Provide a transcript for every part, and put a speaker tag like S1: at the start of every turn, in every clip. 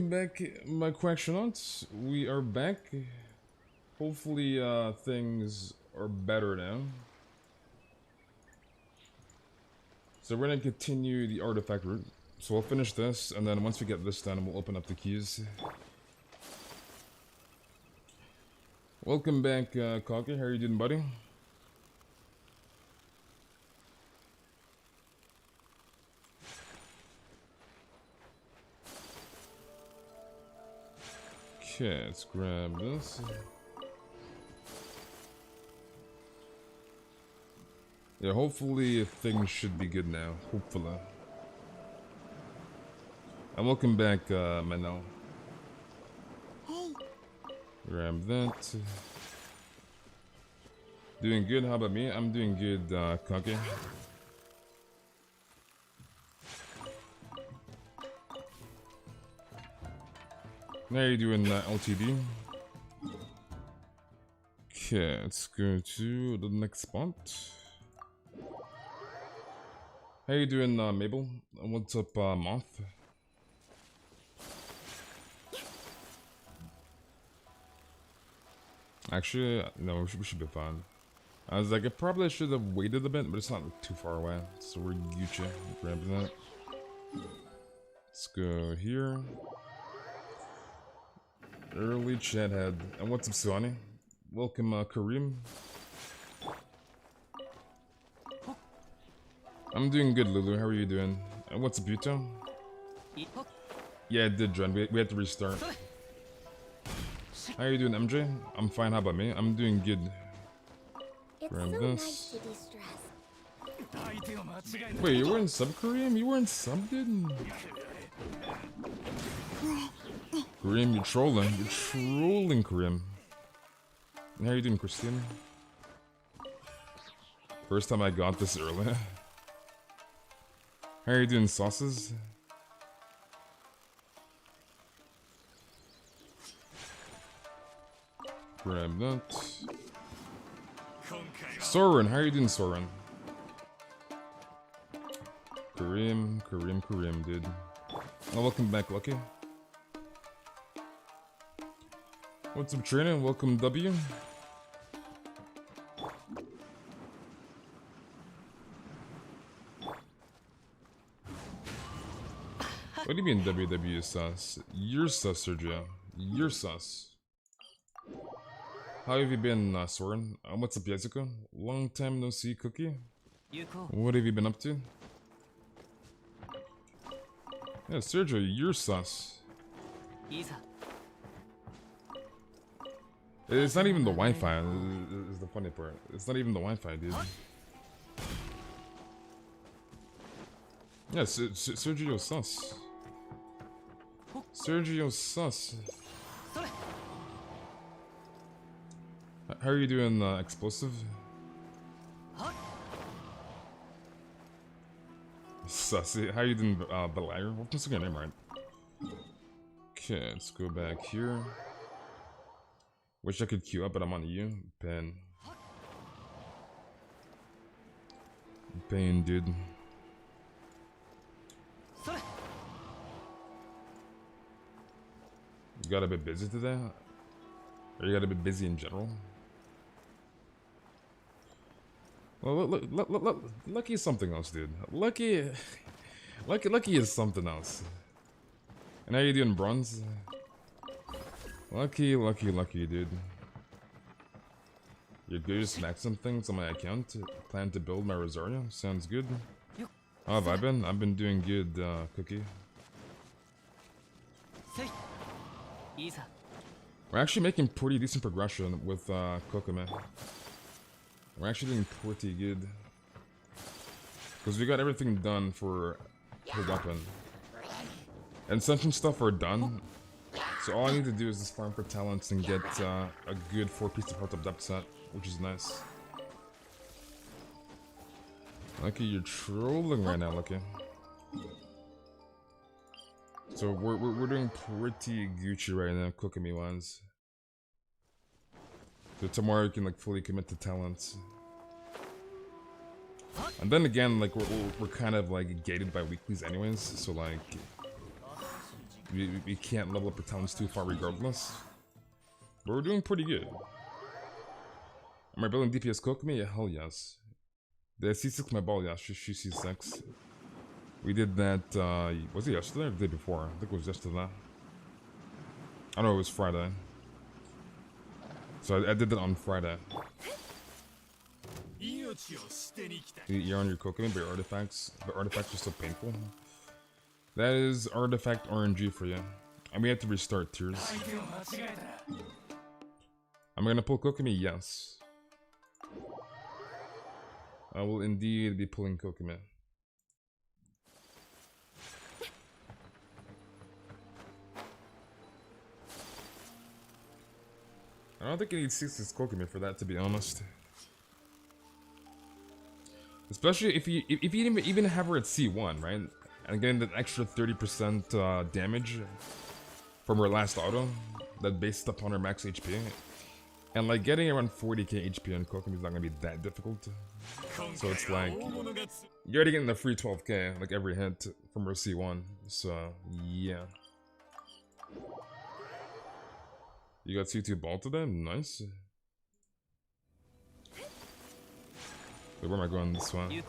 S1: Back, my questionauts. We are back. Hopefully, things are better now. So we're gonna continue the artifact route. So we'll finish this, and then once we get this done, we'll open up the keys. Welcome back, Cocky. How are you doing, buddy? Okay, let's grab this. Yeah, hopefully things should be good now. Hopefully. And welcome back, Manel.
S2: Hey.
S1: Grab that. Doing good, how about me? I'm doing good, Kage. How are you doing, LTD? Okay, let's go to the next spot. How you doing, Mabel? What's up, Moth? Actually, no, we should be fine. I was like, I probably should have waited a bit, but it's not too far away. So we're Gucci. Grab that. Let's go here. Early chat head. And what's up, Suani? Welcome, Kareem. I'm doing good, Lulu. How are you doing? And what's up, Buto? Yeah, it did, John. We had to restart. How are you doing, MJ? I'm fine. How about me? I'm doing good. Grab this. Wait, you weren't sub, Kareem? You weren't sub, dude? Kareem, you're trolling. You're trolling, Kareem. And how you doing, Christine? First time I got this early. How are you doing, sauces? Grab that. Soren, how are you doing, Soren? Kareem, dude. Oh, welcome back, Lucky. What's up, Trina? Welcome, W. What do you mean WW sus? You're sus, Sergio. You're sus. How have you been, Soren? What's up, Yasuko? Long time no see, Cookie. What have you been up to? Yeah, Sergio, you're sus. It's not even the Wi-Fi, is the funny part. It's not even the Wi-Fi, dude. Yeah, Sergio sus. Sergio sus. How are you doing, Explosive? Sussy. How are you doing, Belair? What's your name, right? Okay, let's go back here. Wish I could queue up, but I'm on you. Pain. Pain, dude. You got a bit busy today? Or you got a bit busy in general? Well, look, Lucky is something else, dude. Lucky is something else. And how you doing, Bronze? Lucky, dude. You're good to smack some things on my account. Plan to build my Rosario. Sounds good. How have I been? I've been doing good, Cookie. We're actually making pretty decent progression with Kokopium. We're actually doing pretty good. Because we got everything done for her weapon. And Ascension stuff are done. So all I need to do is just farm for talents and get a good 4-piece of Heart of Depth set, which is nice. Lucky, you're trolling right now, Lucky. So we're doing pretty Gucci right now, Kokomi wise. So tomorrow you can like fully commit to talents. And then again, like we're kind of like gated by weeklies anyways, so like we can't level up our talents too far regardless. But we're doing pretty good. Am I building DPS Kokomi? Yeah, hell yes. Did I C6 my ball? Yeah, she C6. We did that, was it yesterday or the day before? I think it was yesterday. I know it was Friday. So I did that on Friday. You're on your Kokomi, but your artifacts are so painful. That is artifact RNG for you. And we have to restart tiers. Am I gonna pull Kokomi? Yes. I will indeed be pulling Kokomi. I don't think you need 6 Kokomi for that, to be honest. Especially if you even have her at C1, right? And getting that extra 30% damage from her last auto that based upon her max HP. And like getting around 40k HP on Kokomi is not gonna be that difficult. So it's like you're already getting the free 12k like every hit from her C1. So yeah. You got C2 ball today? Nice. Wait, where am I going this way?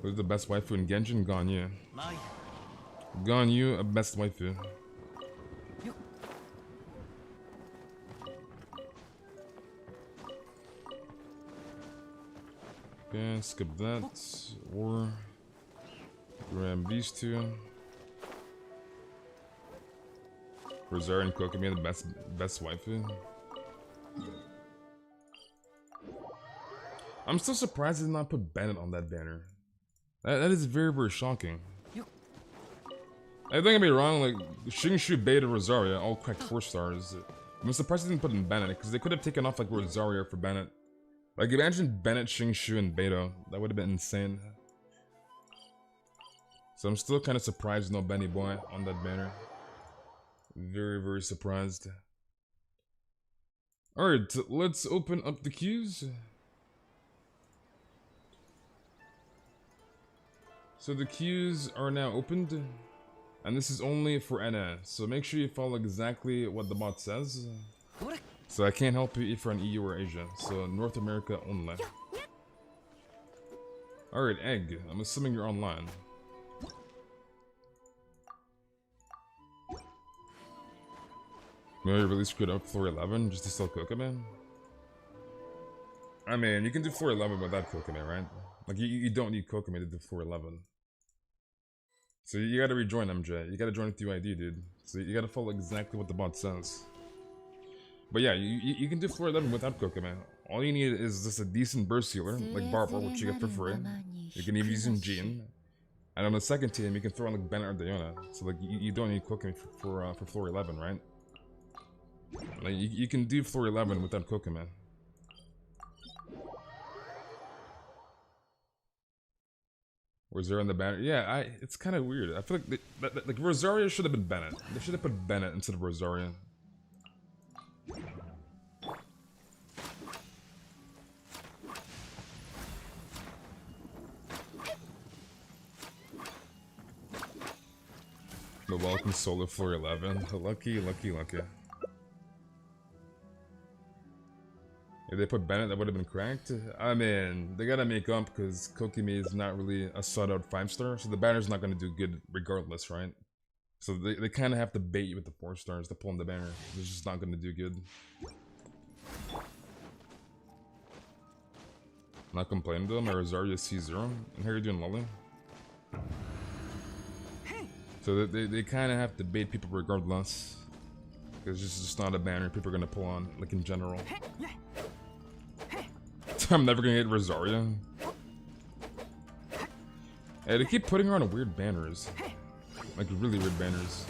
S1: Who's the best waifu in Genshin? Ganyu. Ganyu, a best waifu. Okay, skip that. Or grab these two. Rosario and Kokomi, the best waifu. I'm still surprised they did not put Bennett on that banner. That is very, very shocking. I don't get me wrong, like Shingshu, Beta, Rosario all cracked 4 stars. I'm surprised they didn't put in Bennett because they could have taken off like Rosario for Bennett. Like imagine Bennett, Shingshu, and Beta. That would have been insane. So I'm still kind of surprised no Benny Boy on that banner. Very, very surprised. Alright, let's open up the queues. So the queues are now opened. And this is only for NA. So make sure you follow exactly what the bot says. So I can't help you if you're in EU or Asia. So North America only. Alright, Egg. I'm assuming you're online. Maybe really screwed up floor 11 just to sell Kokomi? I mean, you can do floor 11 without Kokomi, right? Like, you don't need Kokomi to do floor 11. So you gotta rejoin MJ. You gotta join with UID, dude. So you gotta follow exactly what the bot says. But yeah, you can do floor 11 without Kokomi. All you need is just a decent burst healer, like Barbara, which you get for free. You can even use Jean. And on the second team, you can throw on like Bennett or Diona. So like, you don't need Kokomi for floor 11, right? Like, you can do floor 11 without Kokomi. Rosario in the banner? Yeah, it's kind of weird. I feel like like Rosario should have been Bennett. They should have put Bennett instead of Rosario. The welcome solo floor 11. Lucky. If they put Bennett, that would have been cracked. I mean, they gotta make up because Kokomi is not really a sought-out 5-star, so the banner's not gonna do good regardless, right? So they kind of have to bait you with the 4 stars to pull in the banner. It's just not gonna do good. Not complaining though, my Rosario is C0. And how are you doing, Lolly? So they kind of have to bait people regardless. Because it's just not a banner people are gonna pull on, like in general. I'm never gonna get Rosario. Hey, they keep putting her on weird banners. Like really weird banners.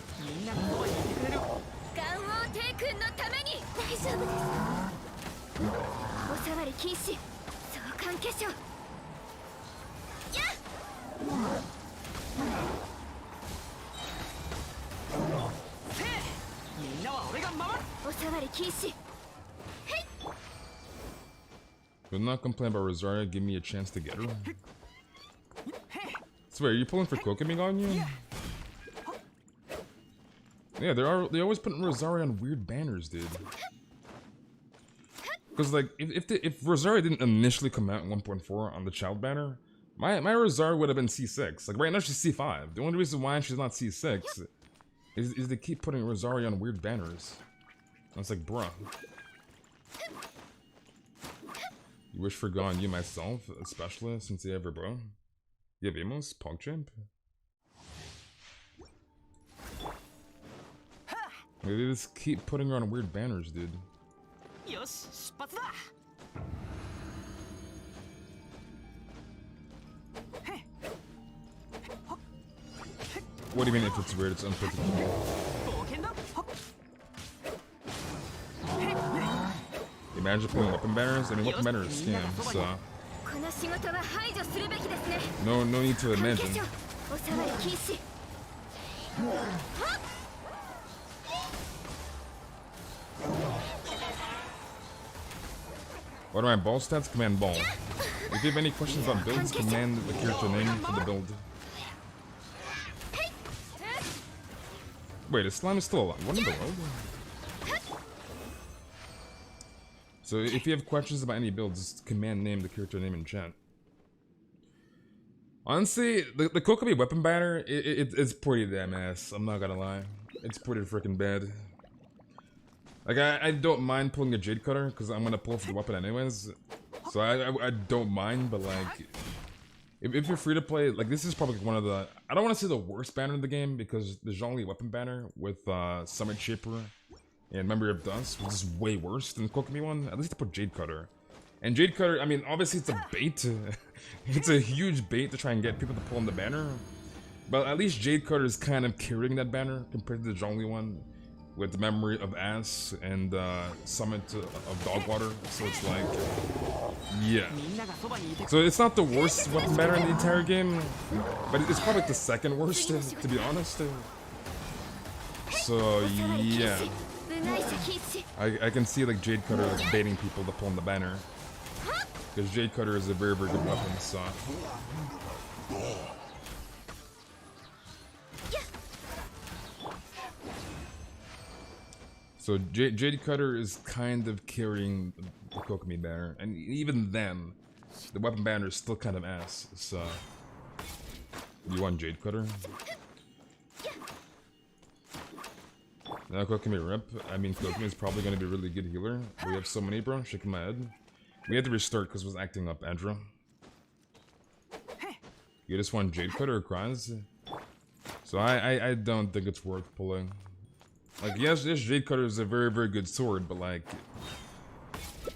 S1: Do not complain about Rosaria, give me a chance to get her. Swear, are you pulling for Kokopium on you? Yeah, they always put Rosaria on weird banners, dude. Because like, if Rosaria didn't initially come out in 1.4 on the child banner, my Rosaria would have been C6. Like right now she's C5. The only reason why she's not C6 is they keep putting Rosaria on weird banners. I was like, bruh. You wish for Ganyu myself, especially since you ever, bro. Yeah, vimos, PogChamp. They just keep putting her on weird banners, dude. What do you mean if it's weird? It's unpredictable. Imagine pulling weapon banners? I mean, weapon banners are scams, so... No need to imagine. What are my ball stats? Command ball. If you have any questions about builds, command the character name for the build. Wait, is slime still alive? What in the world? So if you have questions about any builds, just command name the character name in chat. Honestly, the Kokopium weapon banner, it's pretty damn ass. I'm not gonna lie. It's pretty freaking bad. Like, I don't mind pulling a Jade Cutter, because I'm gonna pull for the weapon anyways. So I don't mind, but like... If you're free to play, like this is probably one of the... I don't want to say the worst banner in the game, because the Zhongli weapon banner with Summit Shaper and Memory of Dust was just way worse than the Kokomi one. At least they put Jade Cutter. And Jade Cutter, I mean, obviously it's a bait. It's a huge bait to try and get people to pull on the banner. But at least Jade Cutter is kind of carrying that banner compared to the Zhongli one. With the Memory of Ass and Summit of Dogwater. So it's like... yeah. So it's not the worst weapon banner in the entire game. But it's probably like the second worst, to be honest. So yeah. I can see like Jade Cutter like baiting people to pull on the banner. Because Jade Cutter is a very, very good weapon, so... So Jade Cutter is kind of carrying the Kokomi banner, and even then, the weapon banner is still kind of ass, so... You want Jade Cutter? Now Kokomi rip. I mean, Kokomi is probably going to be a really good healer. We have so many, bro. Shaking my head. We had to restart because it was acting up, Andrew. You just want Jade Cutter or Cries? So I don't think it's worth pulling. Like, yes, Jade Cutter is a very, very good sword, but like...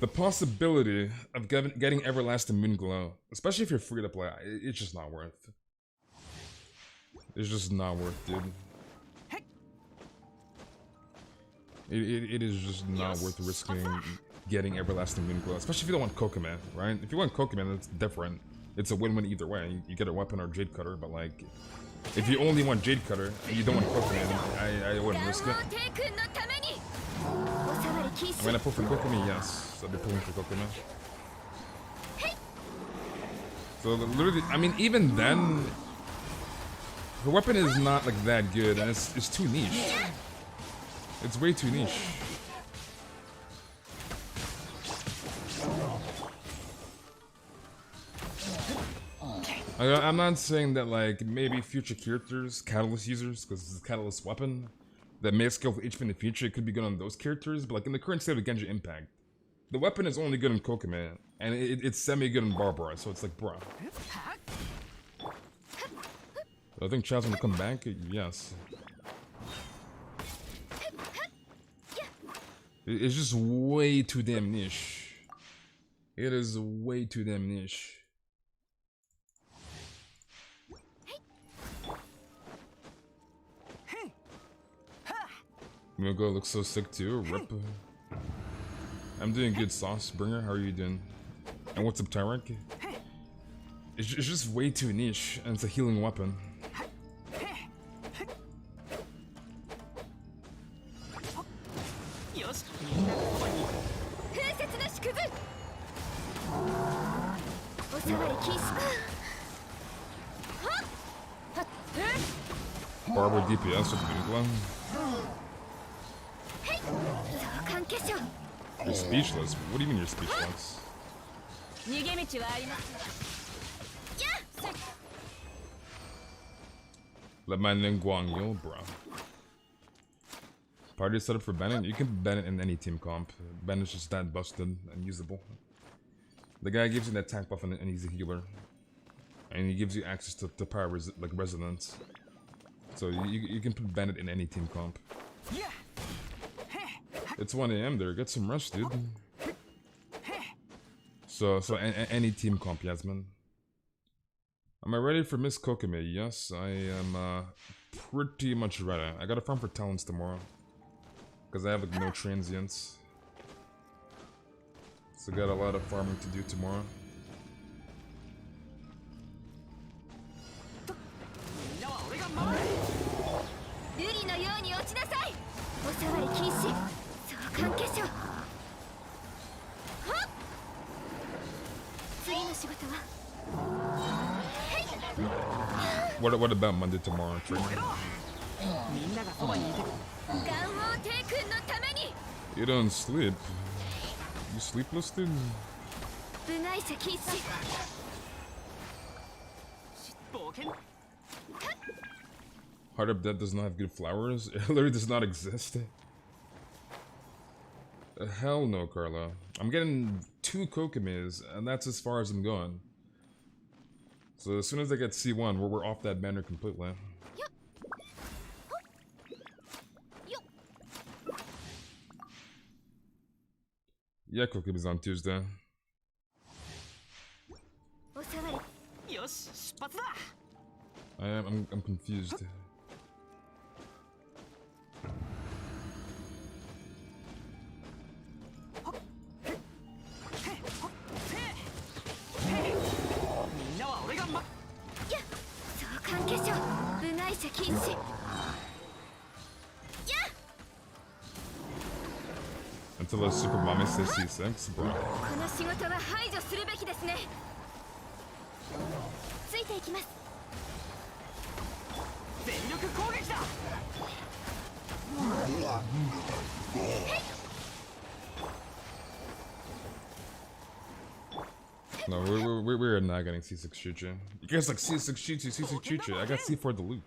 S1: The possibility of getting Everlasting Moonglow, especially if you're free to play, it's just not worth. It's just not worth, dude. It is just not worth risking getting Everlasting Moonglow, especially if you don't want Kokomi, right? If you want Kokomi, that's different. It's a win-win either way. You get a weapon or Jade Cutter, but like... If you only want Jade Cutter and you don't want Kokomi, I wouldn't risk it. I'm gonna pull for Kokomi, yes. I'll be pulling for Kokomi. So literally, I mean, even then, her weapon is not like that good, and it's too niche. It's way too niche. I'm not saying that like maybe future characters, Catalyst users, because it's a Catalyst weapon that may scale for HP in the future, it could be good on those characters, but like in the current state of Genshin Impact, the weapon is only good in Kokomi, and it's semi-good in Barbara, so it's like, bruh. I think Chad's gonna come back, yes. It's just way too damn niche. It is way too damn niche. Moonglow looks so sick too, rip. I'm doing good, Sauce Bringer, how are you doing? And what's up, Tyrek? It's just way too niche, and it's a healing weapon. Barber DPS with Moonglow. You're speechless. What do you mean you're speechless? Let my name Ganyu, bro. Party setup for Bennett? You can Bennett in any team comp. Bennett's just that busted and usable. The guy gives you an attack buff and he's a healer. And he gives you access to power like resonance. So you can put Bennett in any team comp. It's 1 AM there, get some rest, dude. So any team comp, Yasmin. Am I ready for Miss Kokomi? Yes, I am pretty much ready. I gotta farm for talents tomorrow. Because I have like no transients. So got a lot of farming to do tomorrow. What about Monday tomorrow training? You don't sleep. You sleepless, dude? Heart of Death does not have good flowers? It literally does not exist. Hell no, Carla. I'm getting 2 Kokomis, and that's as far as I'm going. So as soon as I get C1, we're off that banner completely. Yeah, Kokomi's on Tuesday. I'm confused. Until a super mommy says C6, bro. No, we're not getting C6 Chuchu. You guys like C6 Chuchu, C6 Chuchu. I got C4 the Luke.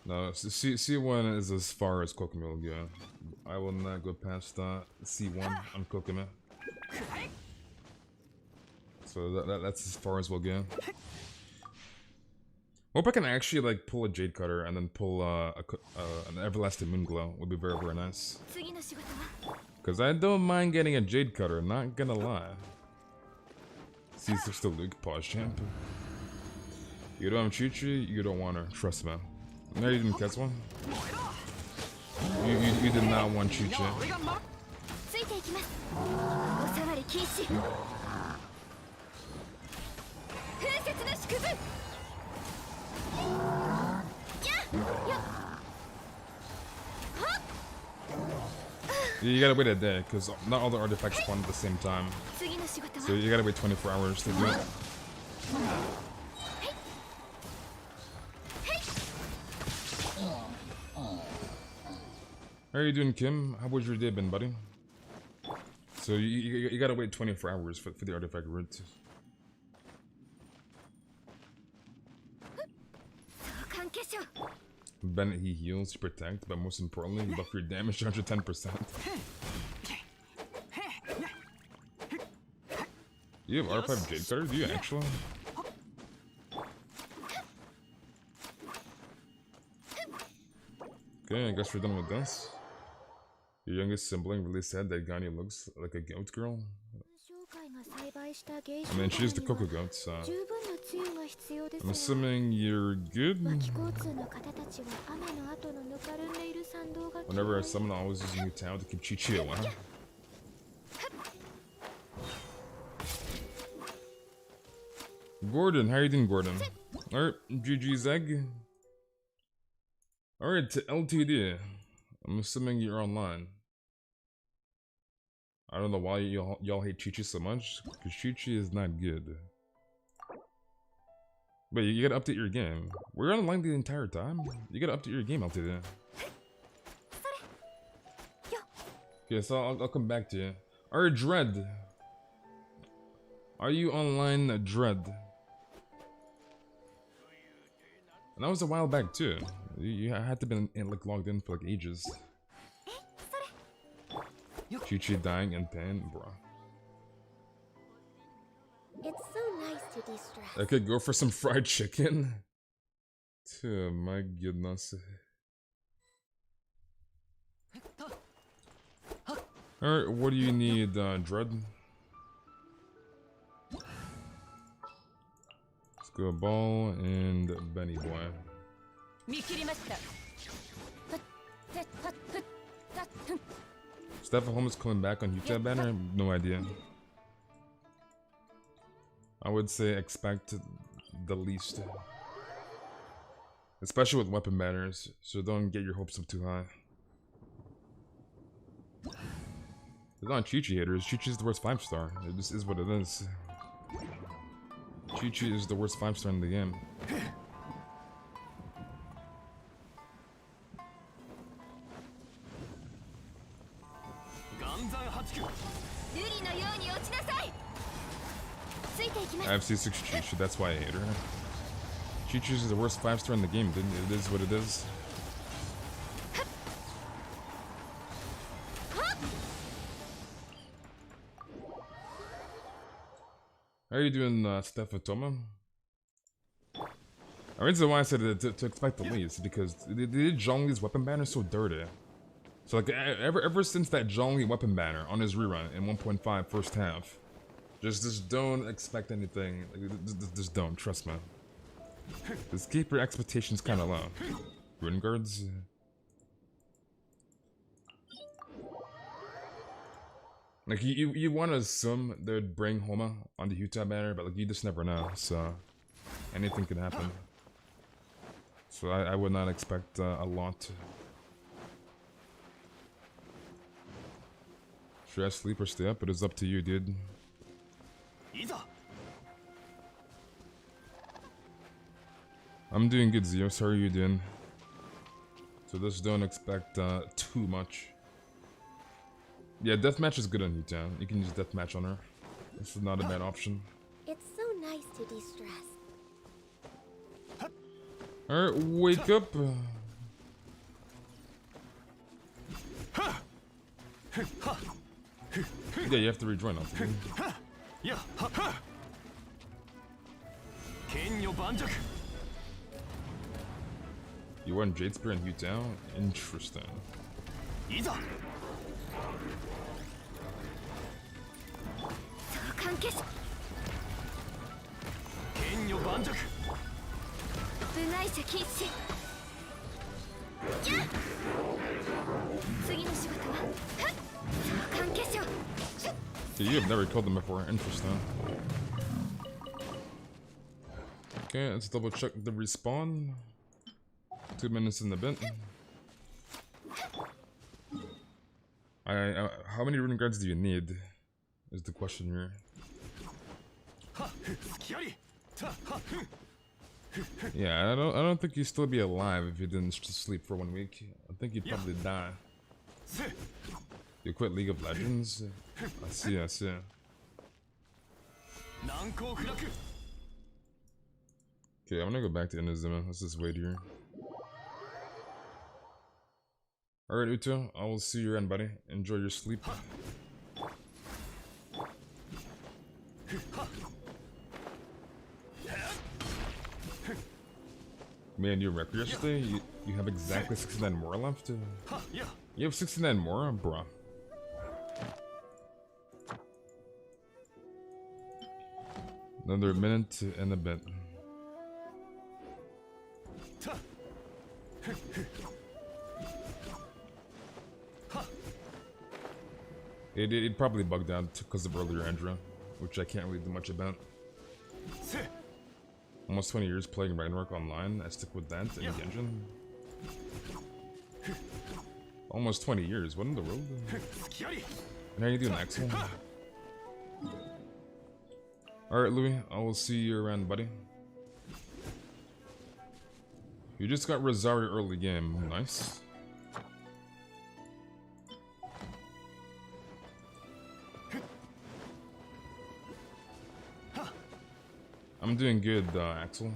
S1: No, C1 is as far as Kokomi will go. I will not go past C1 on Kokomi. So that's as far as we'll go. Hope I can actually like pull a Jade Cutter and then pull an Everlasting Moonglow. Would be very, very nice. Because I don't mind getting a Jade Cutter, not gonna lie. C6 to Luke, pause champ. You don't have Chi-Chi, you don't want her, trust me. No, you didn't catch one? You did not want Chi-Chi. You gotta wait a day, because not all the artifacts spawn at the same time. So you gotta wait 24 hours to do it. How are you doing, Kim? How was your day been, buddy? So you gotta wait 24 hours for the artifact route. Bennett, he heals, you protect, but most importantly, you buff your damage 110%. You have R5 Jade Cutter? Do you actually? Okay, I guess we're done with this. Your youngest sibling really said that Ganyu looks like a goat girl. I mean, she's the Coco Goat, so... I'm assuming you're good? Whenever I summon, I always use a new town to keep Chi-Chi away. Gordon, how you doing, Gordon? Alright, GG's egg. Alright, to LTD. I'm assuming you're online. I don't know why y'all hate Chi-Chi so much, because Chi-Chi is not good. But you gotta update your game. We're online the entire time? You gotta update your game, I'll tell you. Okay, so I'll come back to you. Alright, Dread. Are you online, Dread? And that was a while back too. You had to be like logged in for like ages. Chi-Chi dying in pain, bro.
S2: It's so nice to de-stress.
S1: Okay, go for some fried chicken. Oh my goodness. Alright, what do you need, Dread? Let's go Ball and Benny Boy. Stephen Holmes coming back on YouTube banner? No idea. I would say expect the least. Especially with weapon banners, so don't get your hopes up too high. There's not Chi-Chi haters. Chi-Chi is the worst 5-star. It just is what it is. Chi-Chi is the worst 5-star in the game. I have C6 Chi-Chi, that's why I hate her. Chi-Chi is the worst 5-star in the game, dude. It is what it is. How are you doing, Stefatoma? The reason why I said to expect the least, because they did Zhongli's weapon banner so dirty. So like, ever since that Zhongli weapon banner on his rerun in 1.5 first half, just don't expect anything. Like, just don't, trust me. Just keep your expectations kind of low. Rune guards. Like you want to assume they'd bring Homa on the Utah banner, but like you just never know. So anything could happen. So I would not expect a lot. Should I sleep or stay up? It is up to you, dude. I'm doing good, Zeus. How are you doing? So just don't expect too much. Yeah, deathmatch is good on Utah. You can use deathmatch on her. This is not a bad option.
S2: It's so nice to de-stress.
S1: Alright, wake up. Yeah, you have to rejoin us. You want Jade Spear and Utah? Interesting. Okay, you have never killed them before. Interesting. Okay, let's double check the respawn. 2 minutes in the bit. How many rune guards do you need? Is the question here. Yeah, I don't think you'd still be alive if you didn't sleep for 1 week. I think you'd probably die. You quit League of Legends? I see, I see. Okay, I'm gonna go back to Inazuma. Let's just wait here. Alright, Uto, I will see you around, buddy. Enjoy your sleep. Man, you wrecked yesterday? You have exactly 69 more left? You have 69 more? Bruh. Another minute and a bit. It probably bugged out because of earlier Andra, which I can't really do much about. Almost 20 years playing Ragnarok online, I stick with that and Genshin. Almost 20 years. What in the world? And how you doing, Axel? Alright, Louis. I will see you around, buddy. You just got Rosario early game. Nice. I'm doing good, Axel.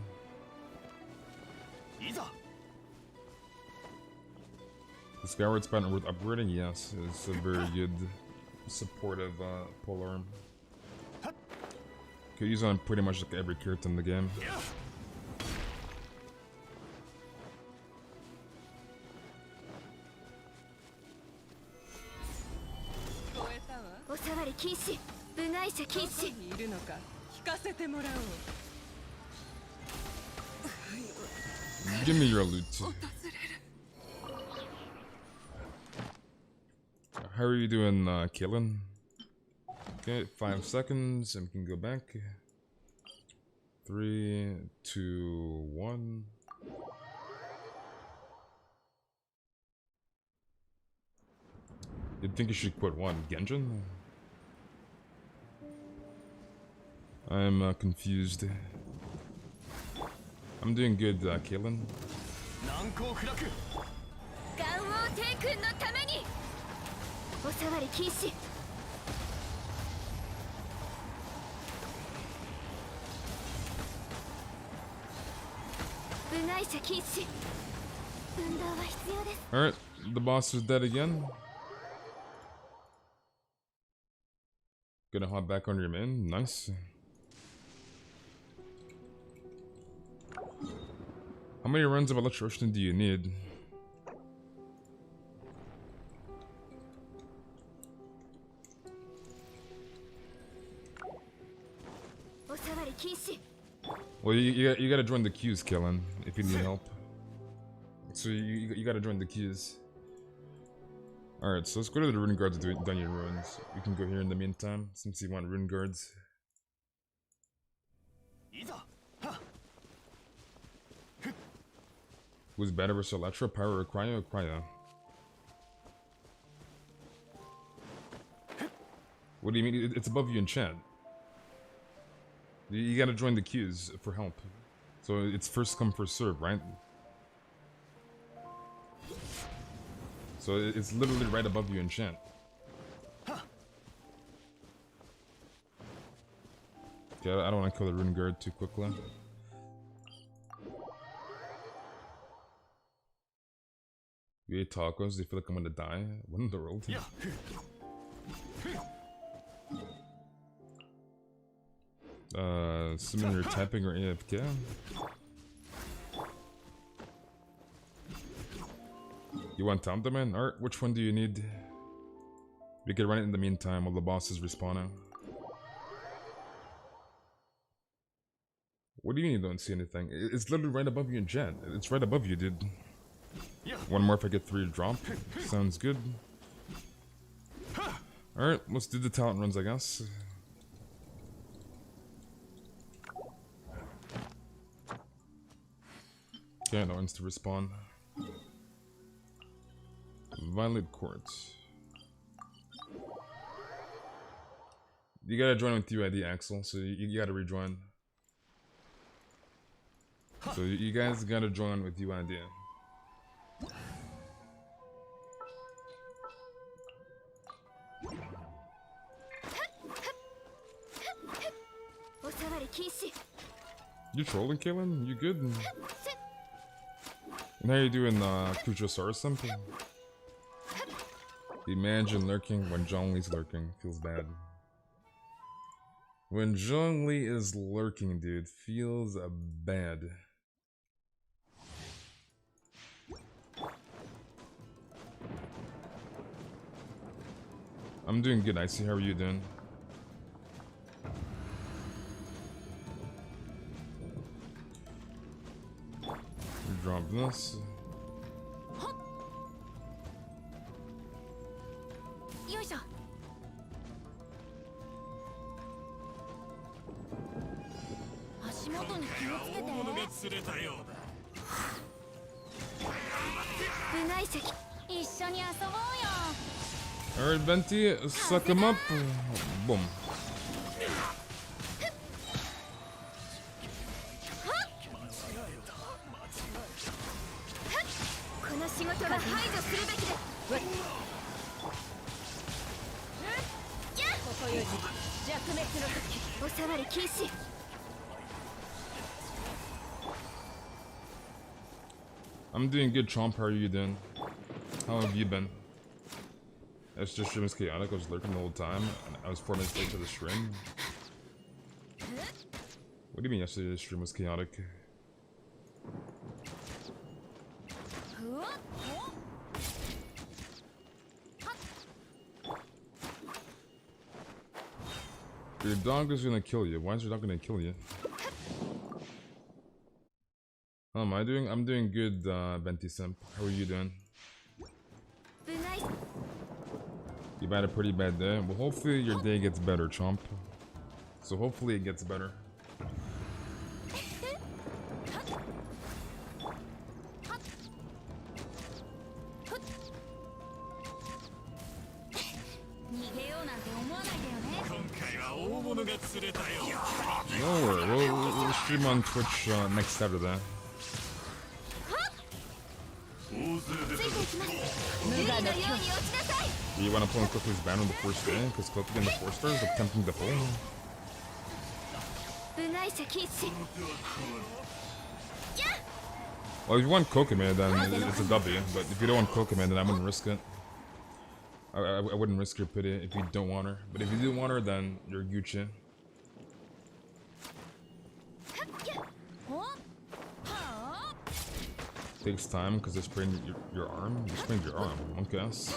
S1: The Skyward Span worth upgrading? Yes, it's a very good, supportive polearm. Could use on pretty much like every character in the game. Give me your loot. How are you doing, Kaylin? Okay, 5 seconds, and we can go back. 3, 2, 1. You'd think you should quit one, Genshin? I'm confused. I'm doing good, Kaylin. Alright, the boss is dead again. Gonna hop back on your main, nice. How many runs of electrician do you need? Well, you gotta join the queues, Kellen, if you need help. So you gotta join the queues. Alright, so let's go to the rune guards and do Ganyu runes. We can go here in the meantime, since you want rune guards. Who's better versus Electro, Pyro, or Cryo? Cryo. What do you mean? It's above you in chat. You gotta join the queues for help. So it's first come, first serve, right? So it's literally right above you in chat. Okay, I don't want to kill the rune guard too quickly. You ate tacos, do you feel like I'm gonna die? What in the world? Assuming you're typing or AFK? You want Tom Demand? Alright, which one do you need? We can run it in the meantime while the boss is respawning. What do you mean you don't see anything? It's literally right above you in chat. It's right above you, dude. One more if I get 3 to drop. Sounds good. Alright, let's do the talent runs, I guess. Okay, no one's to respawn. Violet Quartz. You gotta join with UID, Axel, so you gotta rejoin. So you guys gotta join with UID. You trolling, Kaylin? You good? And how you doing, Kuchosaurus something? Imagine lurking when Zhongli's lurking. Feels bad. When Zhongli is lurking, dude, feels bad. I'm doing good, Icy. How are you doing? Drop this. Alright, Venti, suck him up. Boom. I'm doing good, Chomp. How are you doing? How have you been? It's just stream was chaotic. I was lurking the whole time. And I was 4 minutes late to the stream. What do you mean yesterday the stream was chaotic? Your dog is gonna kill you. Why is your dog gonna kill you? How am I doing? I'm doing good, Venti Simp. How are you doing? You've had a pretty bad day. Well, hopefully your day gets better, Chomp. So hopefully it gets better. Don't worry, we'll stream on Twitch next Saturday. Do you want to pull Cookie's banner on the first day? Because Cookie in the 4 stars is attempting to pull. Well, if you want Kokopium, then it's a W. But if you don't want Kokopium, then I wouldn't risk it. I wouldn't risk your pity if you don't want her. But if you do want her, then you're Gucci. Takes time because they sprained your arm. You sprained your arm, I guess.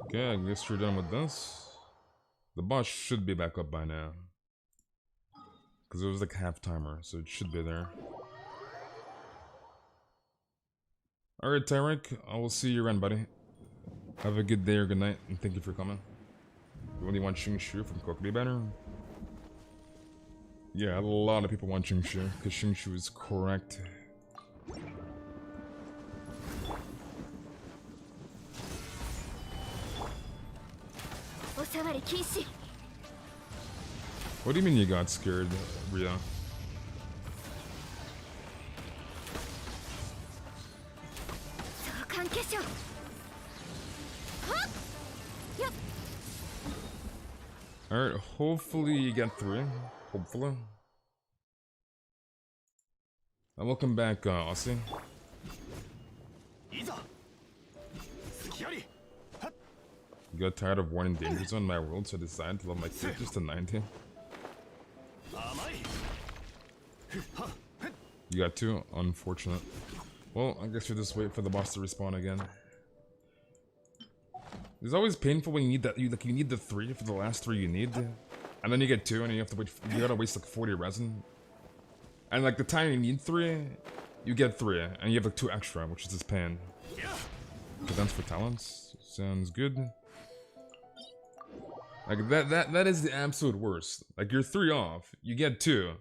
S1: Okay, I guess we're done with this. The boss should be back up by now. Because it was like half timer, so it should be there. Alright, Tyrick, I will see you around, buddy. Have a good day or good night, and thank you for coming. You only want Xingshu from Kokopium banner? Yeah, a lot of people want Xingshu, because Xingshu is correct. What do you mean you got scared, Rhea? Alright, hopefully you get 3. Hopefully. And welcome back, Aussie. Got tired of warning danger zone in my world, so I decided to level my characters to 19. You got 2? Unfortunate. Well, I guess you just wait for the boss to respawn again. It's always painful when you need that. You need the 3 for the last 3 you need, and then you get 2, and you have to wait. You gotta waste like 40 resin. And like the time you need 3, you get 3, and you have like 2 extra, which is just pain. Cadence for talents sounds good. Like that is the absolute worst. Like you're 3 off, you get 2,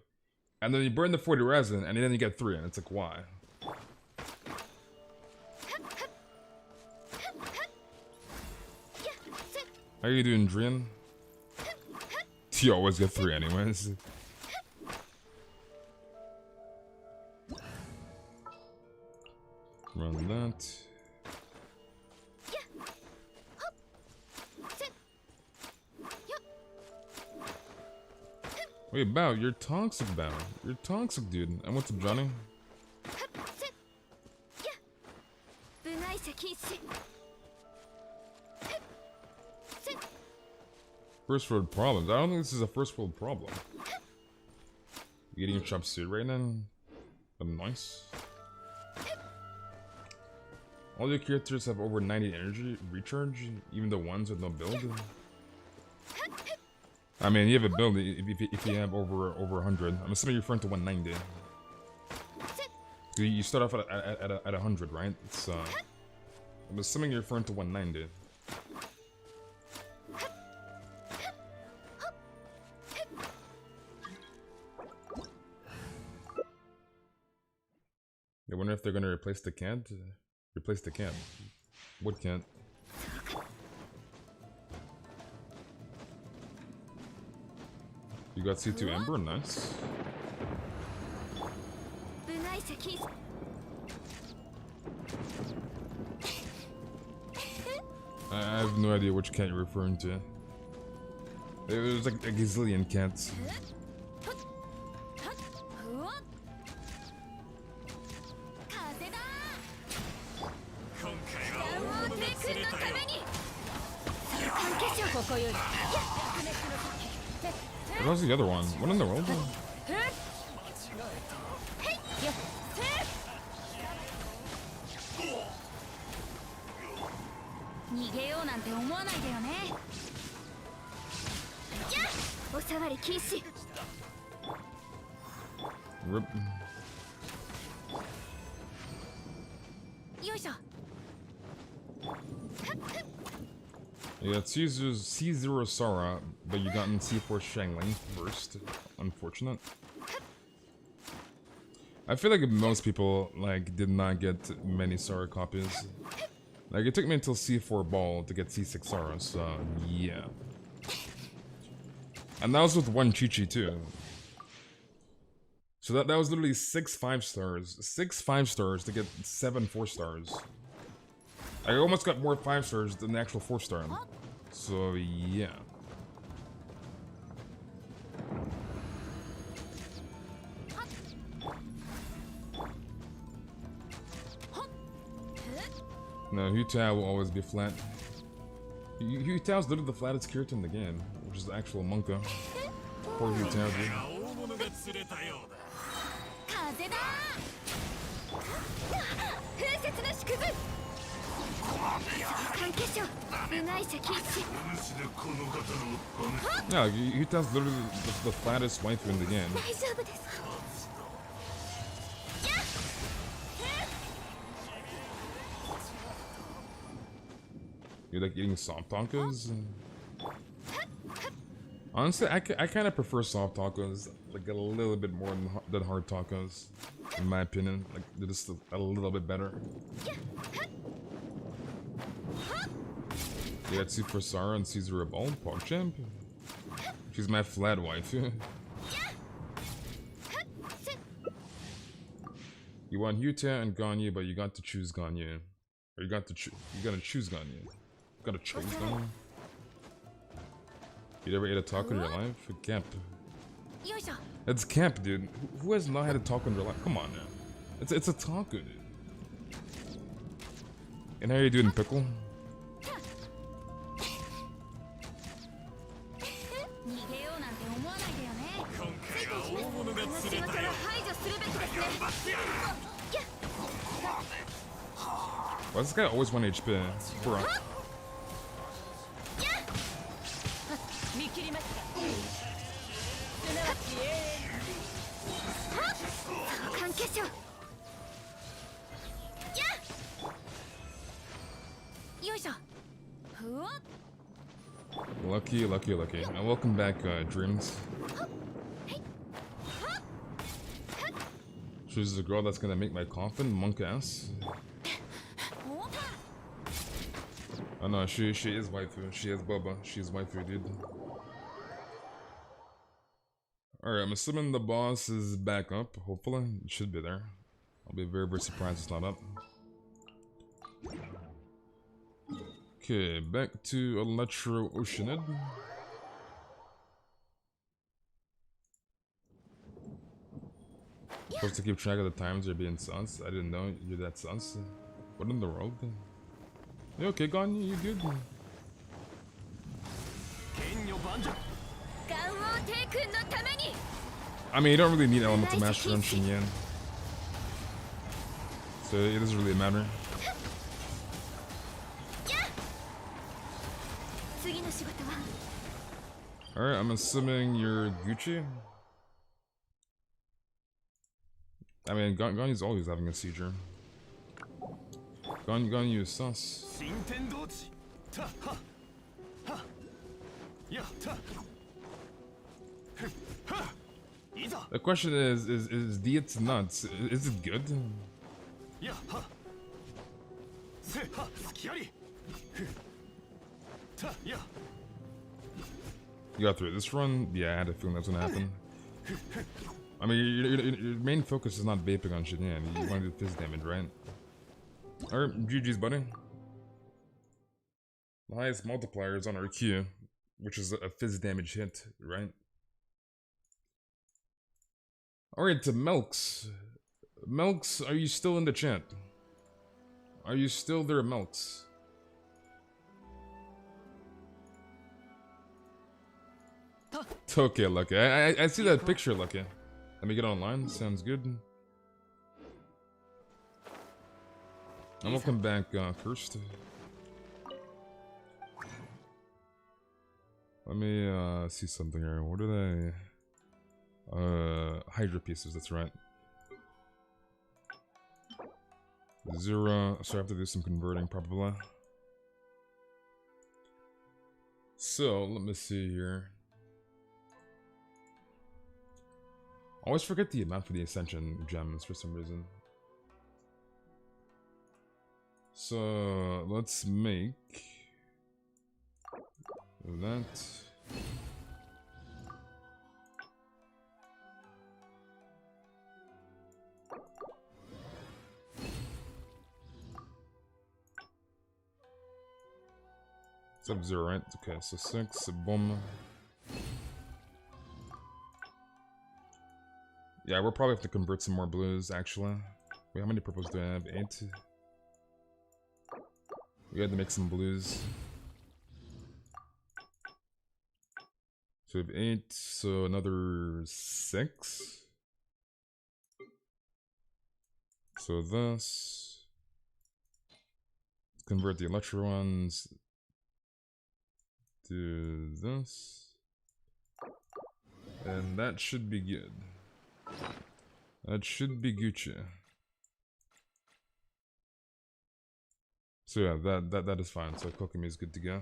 S1: and then you burn the 40 resin, and then you get 3, and it's like why? How you doing, Drian? You always get 3 anyways. Run that. Wait, Bao, you're toxic, Bao. You're toxic, dude. And what's up, Johnny? First world problems. I don't think this is a first world problem. You getting your chop suit right now? But nice. All your characters have over 90 energy recharge, even the ones with no build. I mean, you have a build if you have over 100. I'm assuming you're referring to 190. You start off at 100, right? It's I'm assuming you're referring to 190. I wonder if they're gonna replace the can't. Replace the can't. What can't? You got C2 Ember, nice. I have no idea which cat you're referring to. It was like a gazillion cats. What was the other one? What in the world? Rip. Yeah, it's C0 Sara, but you got in C4 Shangling first. Unfortunate. I feel like most people like did not get many Sara copies. Like it took me until C4 Ball to get C6 Sara, so yeah. And that was with one Chi-Chi too. So that was literally 6 5-stars. 6 5-stars to get 7 4-stars. I almost got more 5-stars than the actual 4-star. So yeah. No, Hu-Tao will always be flat. Hu-Tao's literally the flattest character in the game, which is the actual Monka. Poor Hu-Tao, dude. Yeah, Hu-Tao's literally the flattest waifu in the game. You like eating soft tacos? Honestly, I kind of prefer soft tacos, like a little bit more than hard tacos, in my opinion. Like they're just a little bit better. Yeah, it's for Sara and Caesar Ball, PogChamp. She's my flat wife. You want Hu-Tao and Ganyu, but you got to choose Ganyu. Or you gotta choose Ganyu. You gotta choose Ganyu. You ever ate a taco in your life? Camp. It's camp, dude. Who has not had a taco in their life? Come on, man. It's a taco, dude. And how are you doing, pickle? Why does this guy always 1 HP? Bro. Lucky. And welcome back, Dreams. She's the girl that's gonna make my coffin, monk ass. Oh no, she is waifu. She is Bubba. She's waifu, dude. Alright, I'm assuming the boss is back up. Hopefully, it should be there. I'll be very surprised it's not up. Okay, back to Electro Oceanid. Supposed to keep track of the times you're being sus. I didn't know you're that sus. What in the world? You okay, Ganyu? You good? I mean, you don't really need Elemental Master on Shinyan. So it doesn't really matter. Alright, I'm assuming you're Gucci. I mean, Ganyu's always having a seizure. Ganyu is sus. The question is Diet's nuts? Is it good? You got through this run? Yeah, I had a feeling that's gonna happen. I mean, your main focus is not vaping on shit, yeah. You want to do fizz damage, right? Alright, GG's, buddy. The highest multiplier is on our Q, which is a fizz damage hit, right? Alright, to Melks. Melks, are you still in the chat? Are you still there, Melks? Okay, Lucky. I see that picture, Lucky. Let me get online. Sounds good. And we'll come back first. Let me see something here. What are they? Hydra pieces, that's right. 0, so I have to do some converting probably. So, let me see here. I always forget the amount for the Ascension gems for some reason. So, let's make that. Sub-0, right? Okay, so 6, boom. Yeah, we'll probably have to convert some more blues, actually. Wait, how many purples do I have? 8? We had to make some blues. So we have 8, so another 6. So this. Convert the electro ones to this. And that should be good. That should be Gucci. So yeah, that is fine. So Kokomi is good to go.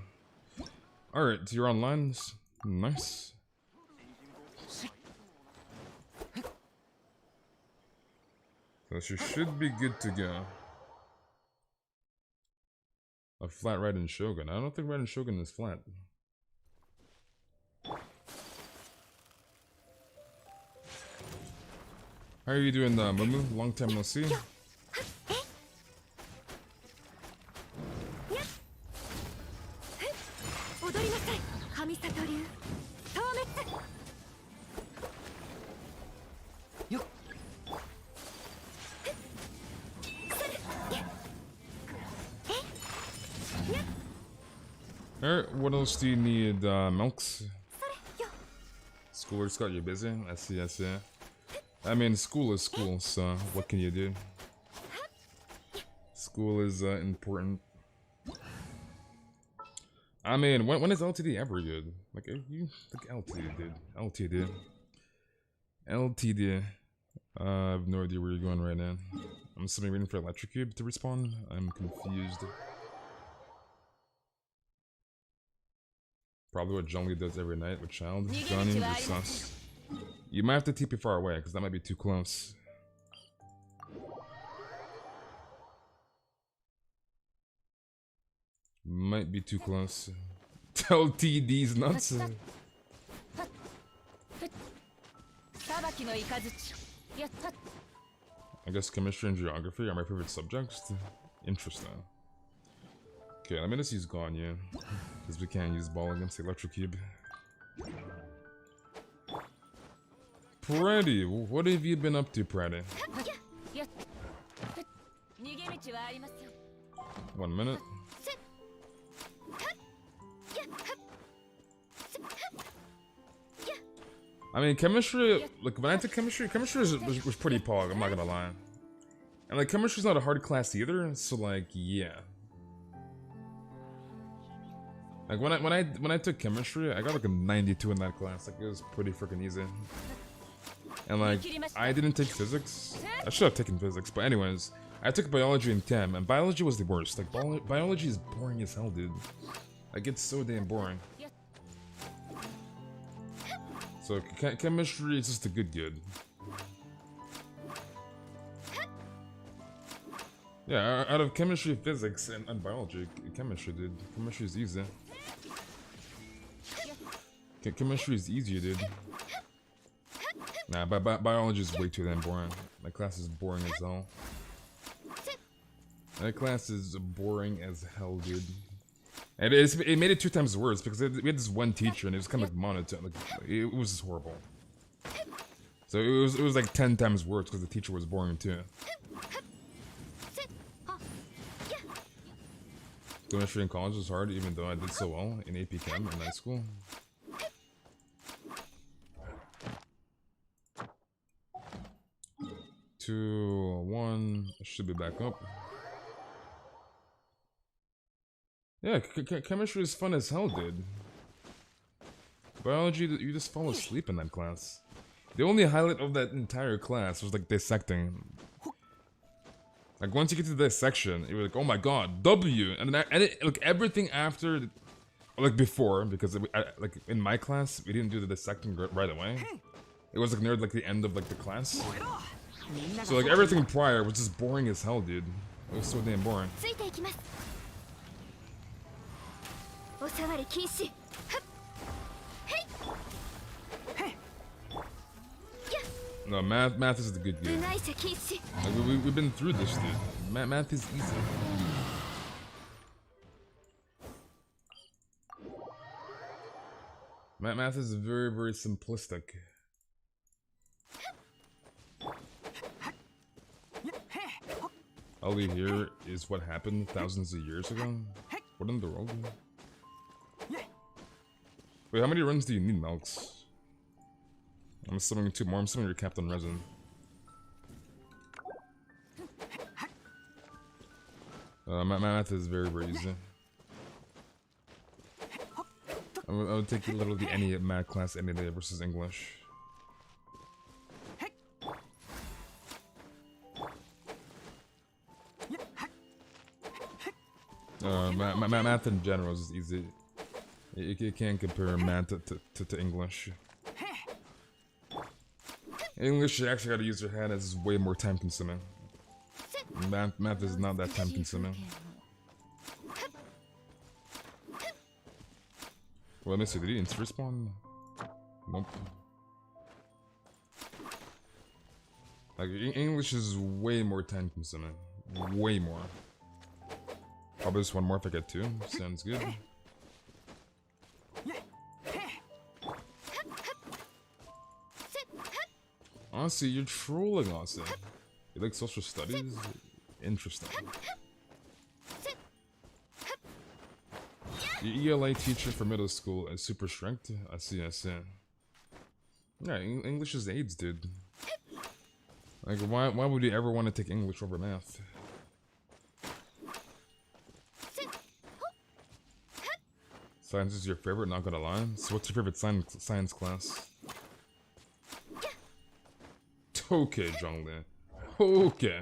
S1: Alright, so you're online. Nice. So she should be good to go. A flat Raiden Shogun. I don't think Raiden Shogun is flat. How are you doing, Mumu? Long time no see. Alright, what else do you need, Melks? Schoolers got you busy? I see, I see. I mean, school is school, so what can you do? School is important. I mean, when is LTD ever good? Like, you like LTD, dude. LTD. LTD. I have no idea where you're going right now. I'm assuming waiting for Electric Cube to respawn. I'm confused. Probably what Zhongli does every night with Child. Ganyu is sus. You might have to TP far away, because that might be too close. Might be too close. Tell TD's nuts. I guess chemistry and geography are my favorite subjects. Interesting. Okay, let me just use Ganyu, because we can't use ball against the Electric Cube. Pretty, what have you been up to, Pretty? 1 minute. I mean, chemistry, like, when I took chemistry, was pretty pog, I'm not gonna lie. And, like, chemistry's not a hard class either, so, like, yeah. Like, when I took chemistry, I got, like, a 92 in that class, like, it was pretty freaking easy. And, like, I didn't take physics. I should have taken physics, but anyways, I took biology and chem, and biology was the worst. Like, biology is boring as hell, dude. Like, it's so damn boring. So, chemistry is just a good. Yeah, out of chemistry, physics, and biology, chemistry, dude. Chemistry is easy. Chemistry is easier, dude. Nah, biology is way too damn boring. That class is boring as hell. That class is boring as hell, dude. And it made it 2 times worse because we had this one teacher and it was kind of like monotone. Like, it was just horrible. So it was like 10 times worse because the teacher was boring too. Chemistry in college was hard, even though I did so well in AP Chem in high school. 2-1 should be back up. Yeah, chemistry is fun as hell, dude. Biology, you just fall asleep in that class. The only highlight of that entire class was like dissecting. Like once you get to the dissection, you're like, oh my god, W, and then like everything after, like before, because like in my class we didn't do the dissecting right away. It was like near like the end of like the class. So like everything prior was just boring as hell, dude. It was so damn boring. No, math is the good game. Like, we've been through this, dude. Math is easy. Math is very, very simplistic. All we hear is what happened thousands of years ago. What in the world? Wait, how many runs do you need, Melks? I'm assuming 2 more. I'm assuming you're Captain Resin. Math is very, very easy. I would take literally any math class any day versus English. Math in general is easy. You can't compare math to English. English, you actually gotta use your head, as way more time consuming. Math is not that time consuming. Well, let me see, did he instant respawn? Nope. Like, English is way more time consuming. Way more. Probably just one more if I get 2. Sounds good. Honestly, you're trolling us. You like social studies? Interesting. Your ELA teacher for middle school is super strict? I see. Yeah, English is AIDS, dude. Like, why would you ever want to take English over math? Science is your favorite, not gonna lie. So what's your favorite science class? Okay, Zhongli. Okay.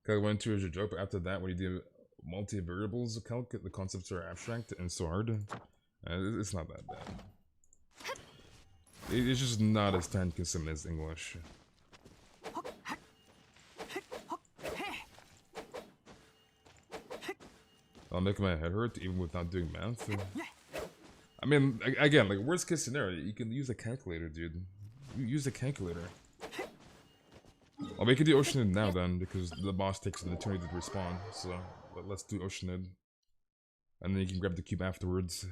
S1: I went to as your joke, but after that, when you do multivariables calc, the concepts are abstract and so hard. It's not that bad. It's just not as time consuming as English. I'll make my head hurt even without doing math. I mean, again, like worst case scenario, you can use a calculator, dude. You use a calculator. I'll make it the Oceanid now then, because the boss takes an eternity to respawn. So let's do Oceanid, and then you can grab the cube afterwards.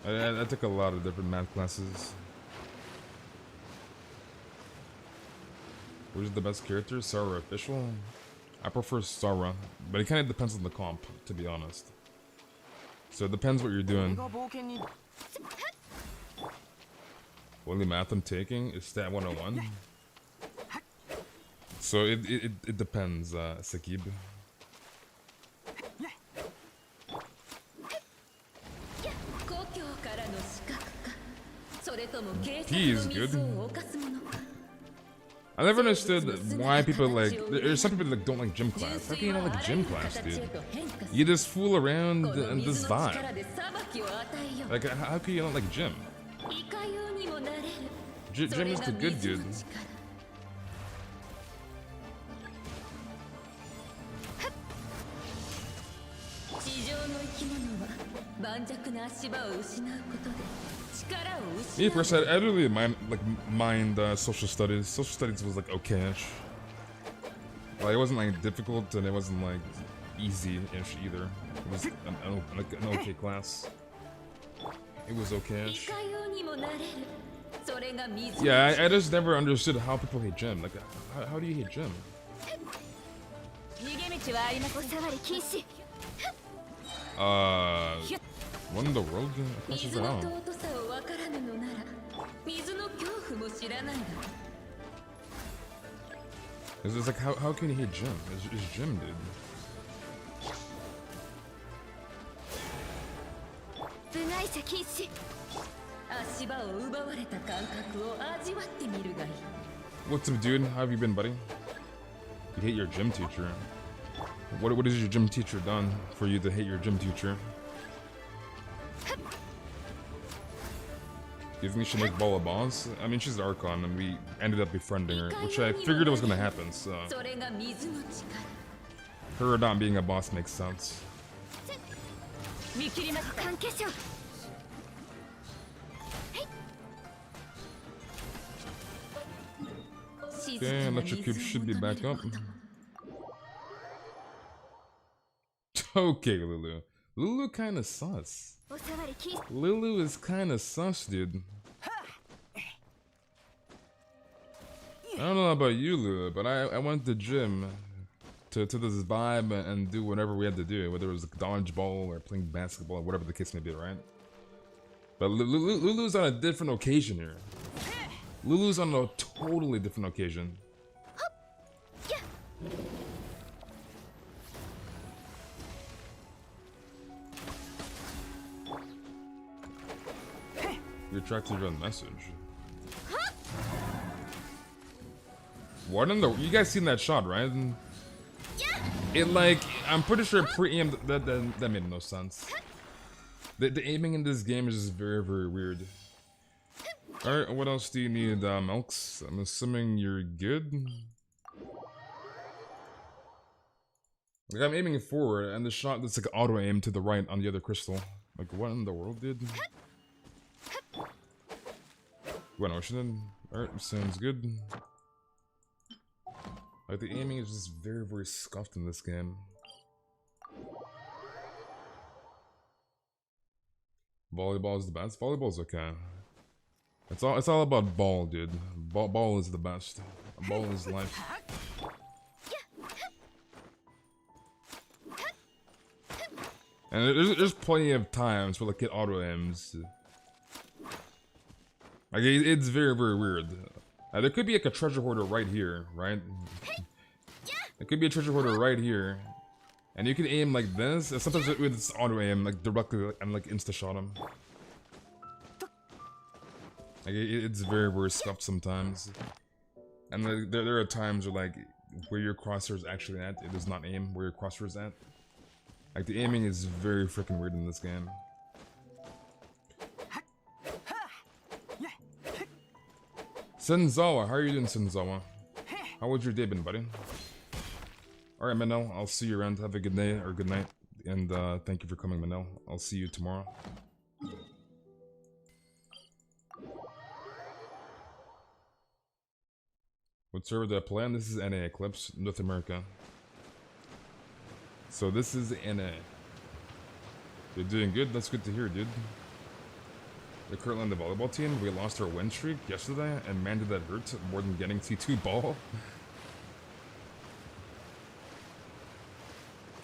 S1: I took a lot of different math classes. Which is the best character? Sora official? I prefer Sora, but it kind of depends on the comp, to be honest. So it depends what you're doing. Only math I'm taking is Stat 101. So it depends, Sakib. P is good. I never understood why people like. There's some people that don't like gym class. How can you not like gym class, dude? You just fool around in this vibe. Like, how can you not like gym? Gym is the good dude. Me personally, I didn't really mind social studies. Social studies was like okay-ish. Like it wasn't like difficult and it wasn't like easy-ish either. It was an okay class. It was okay-ish. Yeah, I just never understood how people hate gym. Like, how do you hate gym? What in the world? Crosses out. It's just like, how can you hate gym? It's gym, dude. What's up, dude? How have you been, buddy? You hate your gym teacher. What has your gym teacher done for you to hate your gym teacher? Do you think she make Ball a boss? I mean, she's Archon, and we ended up befriending her, which I figured was gonna happen, so... Her not being a boss makes sense. Okay, electric cube should be back up. Okay, Lulu. Lulu kinda sus. Lulu is kinda sus, dude. I don't know about you, Lulu, but I went to gym to this vibe and do whatever we had to do, whether it was dodgeball or playing basketball or whatever the case may be, right? But Lulu's on a different occasion here. Lulu's on a totally different occasion. You're attracted to your message. What in the? You guys seen that shot, right? It like, I'm pretty sure pre-aimed. That made no sense. The aiming in this game is just very, very weird. Alright, what else do you need, Melks? I'm assuming you're good? Like, I'm aiming forward, and the shot that's like auto-aim to the right on the other crystal. Like, what in the world, dude? Went ocean. Alright, sounds good. Like, the aiming is just very, very scuffed in this game. Volleyball is the best. Volleyball's okay. It's all about ball, dude. Ball is the best. Ball is life. And there's plenty of times where like it auto aims. Like it's very, very weird. There could be like a treasure hoarder right here, right? There could be a treasure hoarder right here, and you can aim like this. And sometimes it's auto aim, like directly and like insta shot him. Like it's very, very scuffed sometimes. And there are times where your crosshair is actually at, it does not aim where your crosshair is at. Like the aiming is very freaking weird in this game. Senzawa, how are you doing, Senzawa? How was your day been, buddy? Alright, Manel, I'll see you around. Have a good day, or good night. And thank you for coming, Manel. I'll see you tomorrow. What server did I play on? This is NA Eclipse, North America. So this is NA. You're doing good? That's good to hear, dude. We're currently on the volleyball team. We lost our win streak yesterday, and man did that hurt more than getting T2 ball.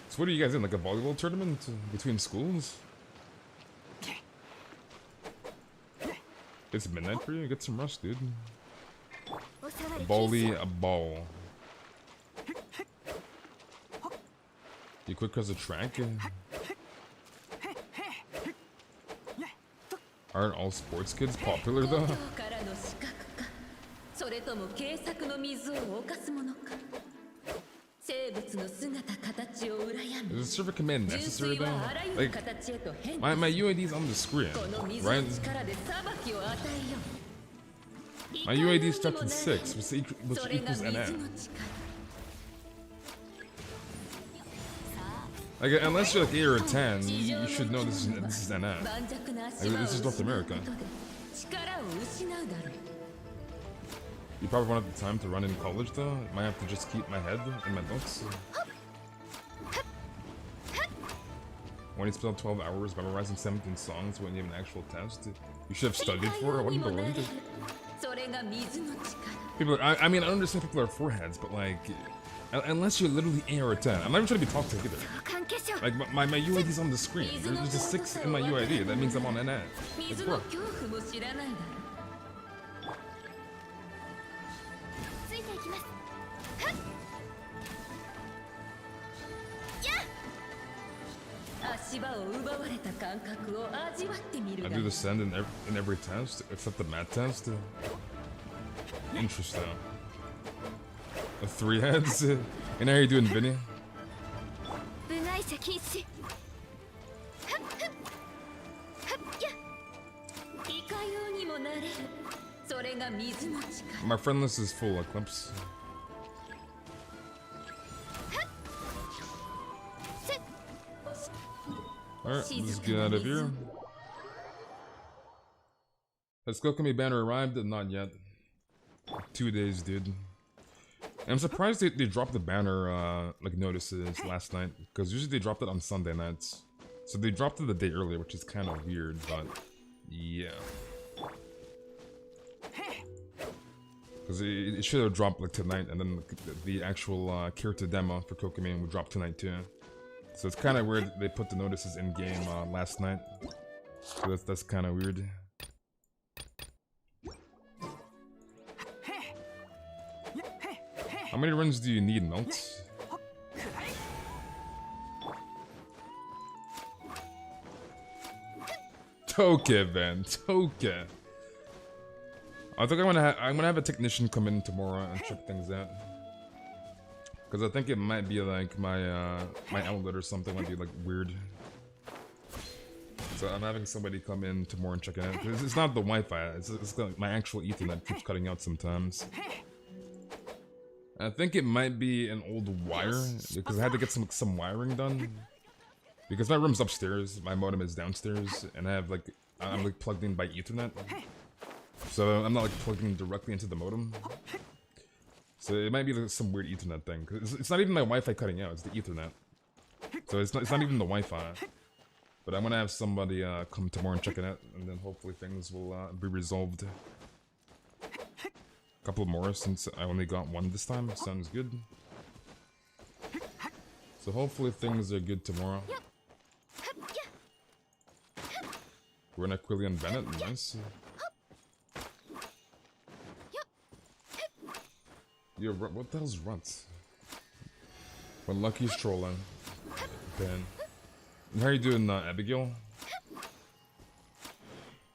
S1: So what are you guys in, like a volleyball tournament between schools? It's midnight for you? Get some rest, dude. A ball. You quit because of track? Aren't all sports kids popular though?
S3: それとも警策の水を犯すものか。生物の姿形を羨み。
S1: Is the server command
S3: 純
S1: necessary
S3: 粋は
S1: though?
S3: あらゆる
S1: Like,
S3: 形へと変
S1: my
S3: 化する。
S1: UID is on the screen,
S3: この水
S1: right?
S3: の力で裁きを与えよう。
S1: My UID is trapped in 6, which
S3: それが
S1: equals
S3: 水の
S1: NN.
S3: 力。
S1: Like, unless you're like 8 or 10, you should know this is NN.
S3: 盤石な足
S1: Like,
S3: 場を
S1: this is North
S3: 失う
S1: America.
S3: ことで力を失うだろう。
S1: You probably won't have the time to run in college though. Might have to just keep my head in my notes. When you spent 12 hours memorizing 17 songs when you have an actual test, you should have studied for it. What in the world?
S3: それが水の力。
S1: People, I mean, I understand people are foreheads, but like, unless you're literally 8 or 10, I'm not even trying to be talked to either.
S2: 関係者
S1: Like, my UID's on the screen. There's a 6 in my UID. That means I'm on NN.
S3: 水の恐怖も知らないだろ
S2: ついていきます。
S3: う。足場を奪われた感覚を味わってみる
S1: I
S3: が
S1: do the send in every test, except the math test. Interesting. The 3 heads? And how are you doing, Vinny?
S2: 部外者禁止。
S3: いかようにもなれる。それが水の力。
S1: My friend list is full, Eclipse. Alright, let's get out of here. Has Kokomi banner arrived? Not yet. 2 days, dude. And I'm surprised they dropped the banner, like, notices last night. Because usually they dropped it on Sunday nights. So they dropped it the day earlier, which is kind of weird, but... yeah. Because it should have dropped, like, tonight, and then the actual character demo for Kokomi would drop tonight, too. So it's kind of weird they put the notices in-game last night. So that's kind of weird. How many runs do you need, Melt? Toke, man. Toke. I think I'm gonna have a technician come in tomorrow and check things out. Cause I think it might be like my my outlet or something might be like weird. So I'm having somebody come in tomorrow and check it out. Cause it's not the Wi-Fi. It's like my actual Ethernet keeps cutting out sometimes. I think it might be an old wire because I had to get some wiring done. Because my room's upstairs, my modem is downstairs, and I have like I'm like plugged in by Ethernet. So I'm not like plugged in directly into the modem. So it might be like some weird Ethernet thing. Cause it's not even my Wi-Fi cutting out; it's the Ethernet. So it's not even the Wi-Fi. But I'm gonna have somebody come tomorrow and check it out, and then hopefully things will be resolved. Couple more since I only got one this time. Sounds good. So hopefully things are good tomorrow. We're not Quillian Bennett, nice. Yo, what the hell's Runt? When Lucky's trolling. Ben. And how are you doing, Abigail?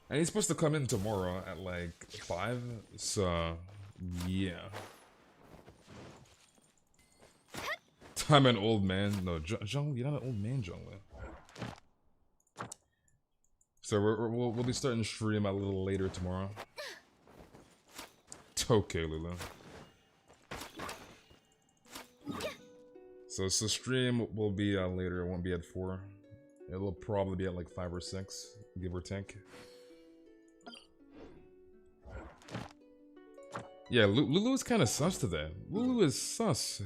S1: And he's supposed to come in tomorrow at like 5, so yeah. I'm an old man. No, John, you're not an old man, John. So we'll be starting stream a little later tomorrow. Okay, Lulu. So stream will be later. It won't be at 4. It'll probably be at like 5 or 6, give or take. Yeah, Lulu is kind of sus today. Lulu is sus.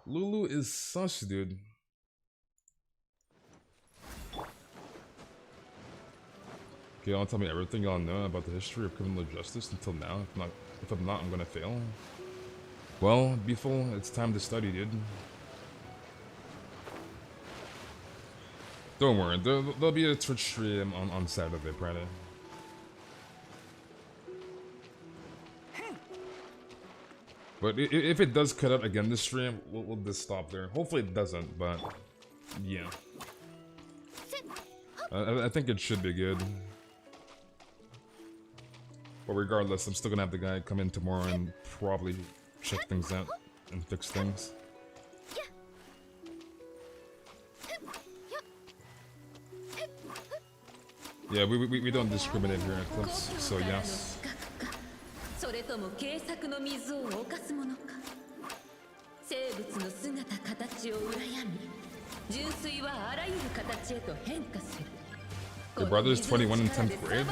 S1: Lulu is sus, dude. Okay, y'all tell me everything y'all know about the history of criminal justice until now. If I'm not, I'm gonna fail. Well, Beeful, it's time to study, dude. Don't worry, there'll be a Twitch stream on Saturday, Friday. But if it does cut out again this stream, we'll just stop there. Hopefully it doesn't, but yeah. I think it should be good. But regardless, I'm still gonna have the guy come in tomorrow and probably check things out and fix things. Yeah, we don't discriminate here at Eclipse, so yes.
S3: それとも軽薄の水を犯すものか。生物の姿形を羨み、純粋はあらゆる形へと変化する。
S1: Your brother's 21 in 10th grade?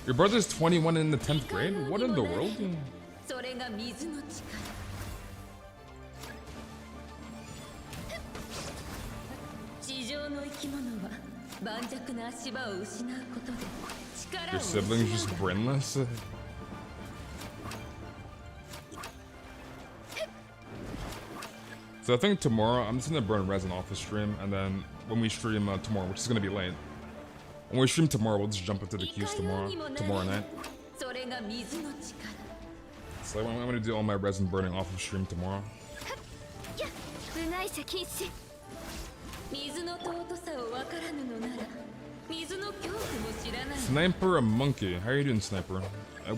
S1: Your brother's 21 in the 10th grade? What in the world?
S3: それが水の力。地上の生き物は盤石な足場を失うことで力
S1: Your
S3: を
S1: sibling's just brainless? So I think tomorrow I'm just gonna burn resin off the stream, and then when we stream tomorrow, which is gonna be late, when we stream tomorrow, we'll just jump into the queues tomorrow night.
S3: それが水の力。
S1: So I'm gonna do all my resin burning off of stream tomorrow.
S2: 部内者禁止。
S3: 水の尊さを分からぬのなら水の恐怖も知らない。
S1: Sniper a monkey. How are you doing, Sniper?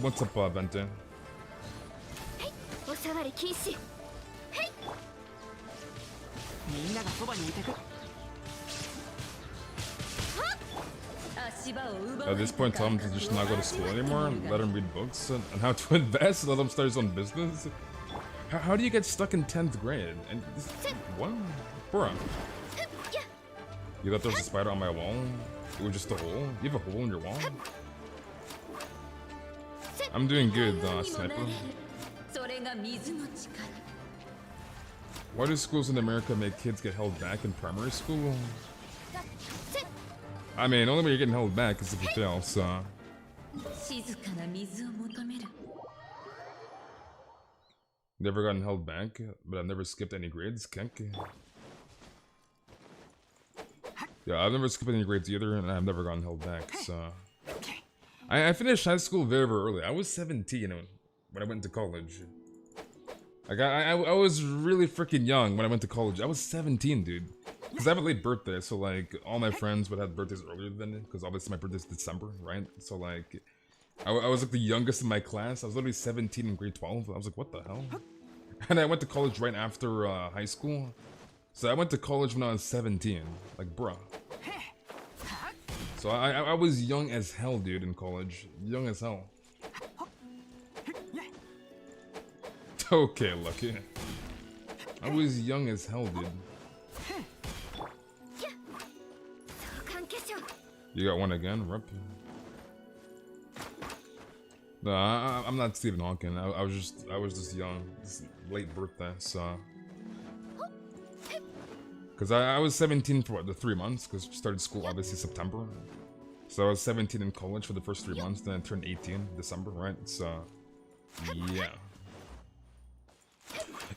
S1: What's up, Banter?
S2: お触り禁止。
S4: みんながそばにいてく。
S1: At this point, tell him to just not go to school anymore, let him read books, and how to invest, let him start his own business. How do you get stuck in 10th grade? And this, what? Bruh. You thought there was a spider on my wall? It was just a hole? You have a hole in your wall? I'm doing good, Sniper. Why do schools in America make kids get held back in primary school? I mean, only way you're getting held back is if you fail, so... Never gotten held back, but I've never skipped any grades, Kenk. Yeah, I've never skipped any grades either, and I've never gotten held back, so... I finished high school very, very early. I was 17 when I went to college. Like, I was really freaking young when I went to college. I was 17, dude. Because I have a late birthday, so like, all my friends would have birthdays earlier than me, because obviously my birthday's December, right? So like, I was like the youngest in my class. I was literally 17 in grade 12. I was like, what the hell? And I went to college right after high school. So I went to college when I was 17. Like, bruh. So I was young as hell, dude, in college. Young as hell. Okay, Lucky. I was young as hell, dude. You got one again, rep. No, I'm not Stephen Hawking. I was just young. It's late birthday, so. Cause I was 17 for what, the 3 months, cause I started school obviously September. So I was 17 in college for the first 3 months, then I turned 18 December, right? So, yeah.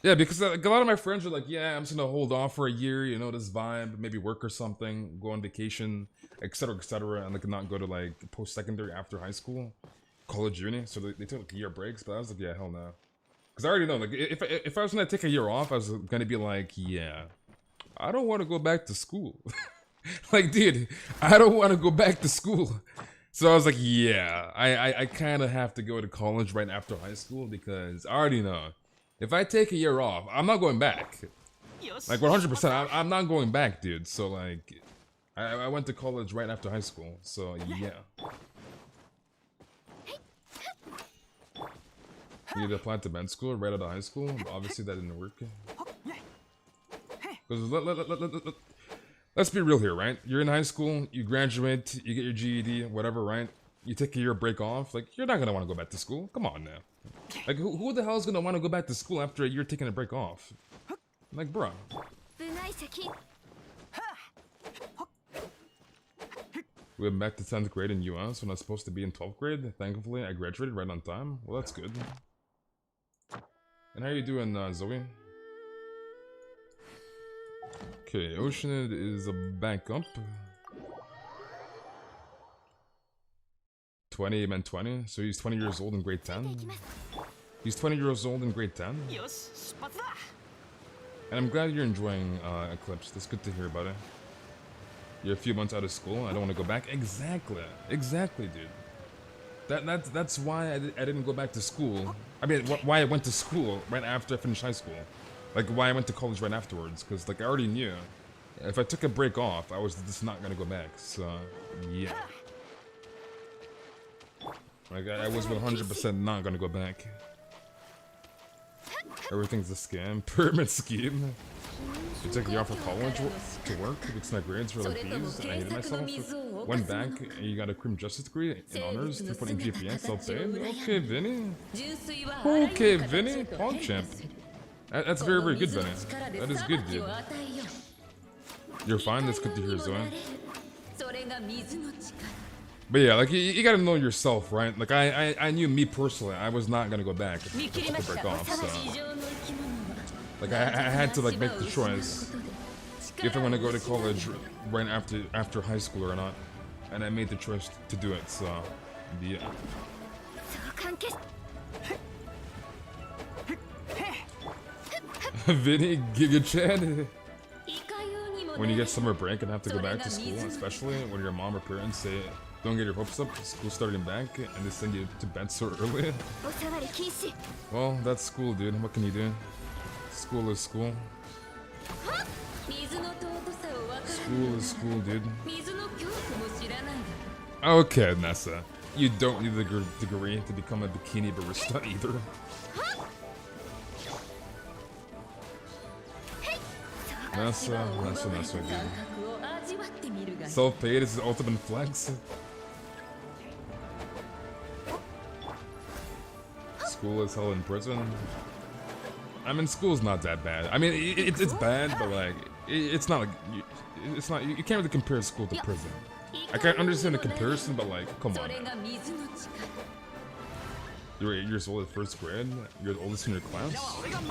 S1: Yeah, because like, a lot of my friends are like, yeah, I'm just gonna hold off for a year, you know, this vibe, maybe work or something, go on vacation, etc., and like not go to like post-secondary after high school, college, uni. So they took like a year breaks, but I was like, yeah, hell no. Because I already know, like, if I was gonna take a year off, I was gonna be like, yeah, I don't want to go back to school. Like, dude, I don't want to go back to school. So I was like, yeah, I kind of have to go to college right after high school because I already know. If I take a year off, I'm not going back. Like 100%, I'm not going back, dude. So like, I went to college right after high school. So yeah. You need to apply to med school right out of high school. But obviously that didn't work. Because let's be real here, right? You're in high school, you graduate, you get your GED, whatever, right? You take a year break off. Like you're not gonna want to go back to school. Come on now. Like, who the hell is gonna want to go back to school after a year taking a break off? Like, bruh. We went back to 10th grade in US when I was supposed to be in 12th grade. Thankfully, I graduated right on time. Well, that's good. And how you doing, Zoe? Okay, Oceanid is back up. 20 meant 20, so he's 20 years old in grade 10. He's 20 years old in grade 10. And I'm glad you're enjoying Eclipse. That's good to hear about it. You're a few months out of school. I don't want to go back. Exactly. Exactly, dude. That's why I didn't go back to school. I mean, why I went to school right after I finished high school. Like, why I went to college right afterwards. Because, like, I already knew. If I took a break off, I was just not gonna go back. So, yeah. Like, I was 100% not gonna go back. Everything's a scam. Pyramid scheme. You took you off of college to work because my grades were like these, and I hated myself. Went back, and you got a criminal justice degree in honors, 3.8 GPA, self-paid. Okay, Vinny. Okay, Vinny. PogChamp. That's very, very good, Vinny. That is good, dude. You're fine? That's good to hear, Zoe. But yeah, like, you gotta know yourself, right? Like, I knew me personally, I was not gonna go back to break off, so... Like, I had to, like, make the choice if I want to go to college right after high school or not. And I made the choice to do it, so... Yeah. Vinny, Giga Chad. When you get summer break and have to go back to school, especially when your mom or parents say, don't get your hopes up, school starting back, and they send you to bed so early. Well, that's school, dude. What can you do? School is school. School is school, dude. Okay, Nessa. You don't need the degree to become a bikini barista either. Nessa, dude. Self-paid is the ultimate flex. School is hell in prison. I mean, school's not that bad. I mean, it's bad, but like, it's not like, you can't really compare school to prison. I can't understand the comparison, but like, come on, man. You're 8 years old at first grade. You're the oldest in your class.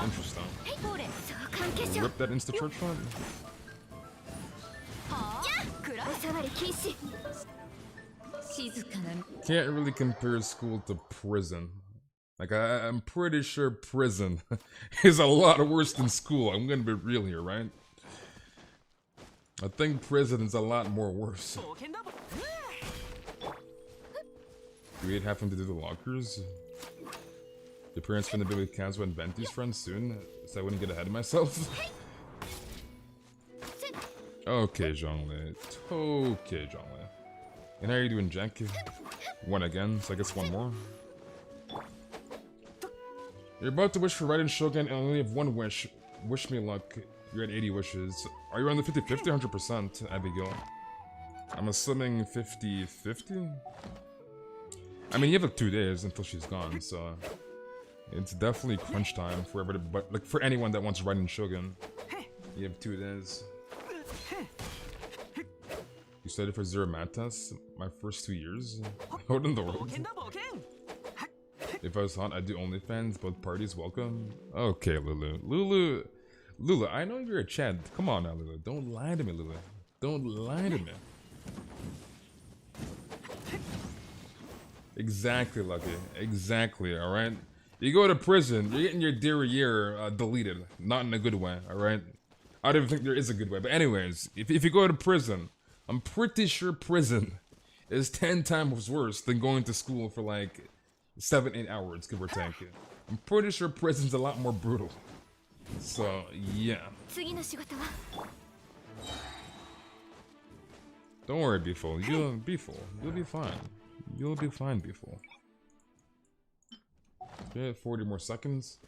S1: Interesting. Rip that Insta church font. Can't really compare school to prison. Like, I'm pretty sure prison is a lot worse than school. I'm gonna be real here, right? I think prison is a lot more worse. Do we having to do the lockers? Your parents finna be with Kazuo and Venti's friends soon, so I wouldn't get ahead of myself. Okay, Zhongle. Okay, Zhongle. And how are you doing, Jack? One again, so I guess one more. You're about to wish for Raiden Shogun and only have one wish. Wish me luck. You're at 80 wishes. Are you on the 50-50? 100%, Abigail. I'm assuming 50-50? I mean, you have like 2 days until she's gone, so... It's definitely crunch time for everybody, but like for anyone that wants Raiden Shogun. You have 2 days. You studied for Zero Math tests? My first 2 years? Out in the world. If I was hot, I'd do OnlyFans. Both parties welcome. Okay, Lulu. Lulu, I know you're a Chad. Come on now, Lulu. Don't lie to me, Lulu. Don't lie to me. Exactly, Lucky. Exactly, alright? You go to prison, you're getting your derriere deleted. Not in a good way, alright? I don't even think there is a good way. But anyways, if you go to prison, I'm pretty sure prison is 10 times worse than going to school for like 7-8 hours, give or take. I'm pretty sure prison's a lot more brutal. So, yeah. Don't worry, Beeful. You'll be fine. You'll be fine, Beeful. Okay, 40 more seconds.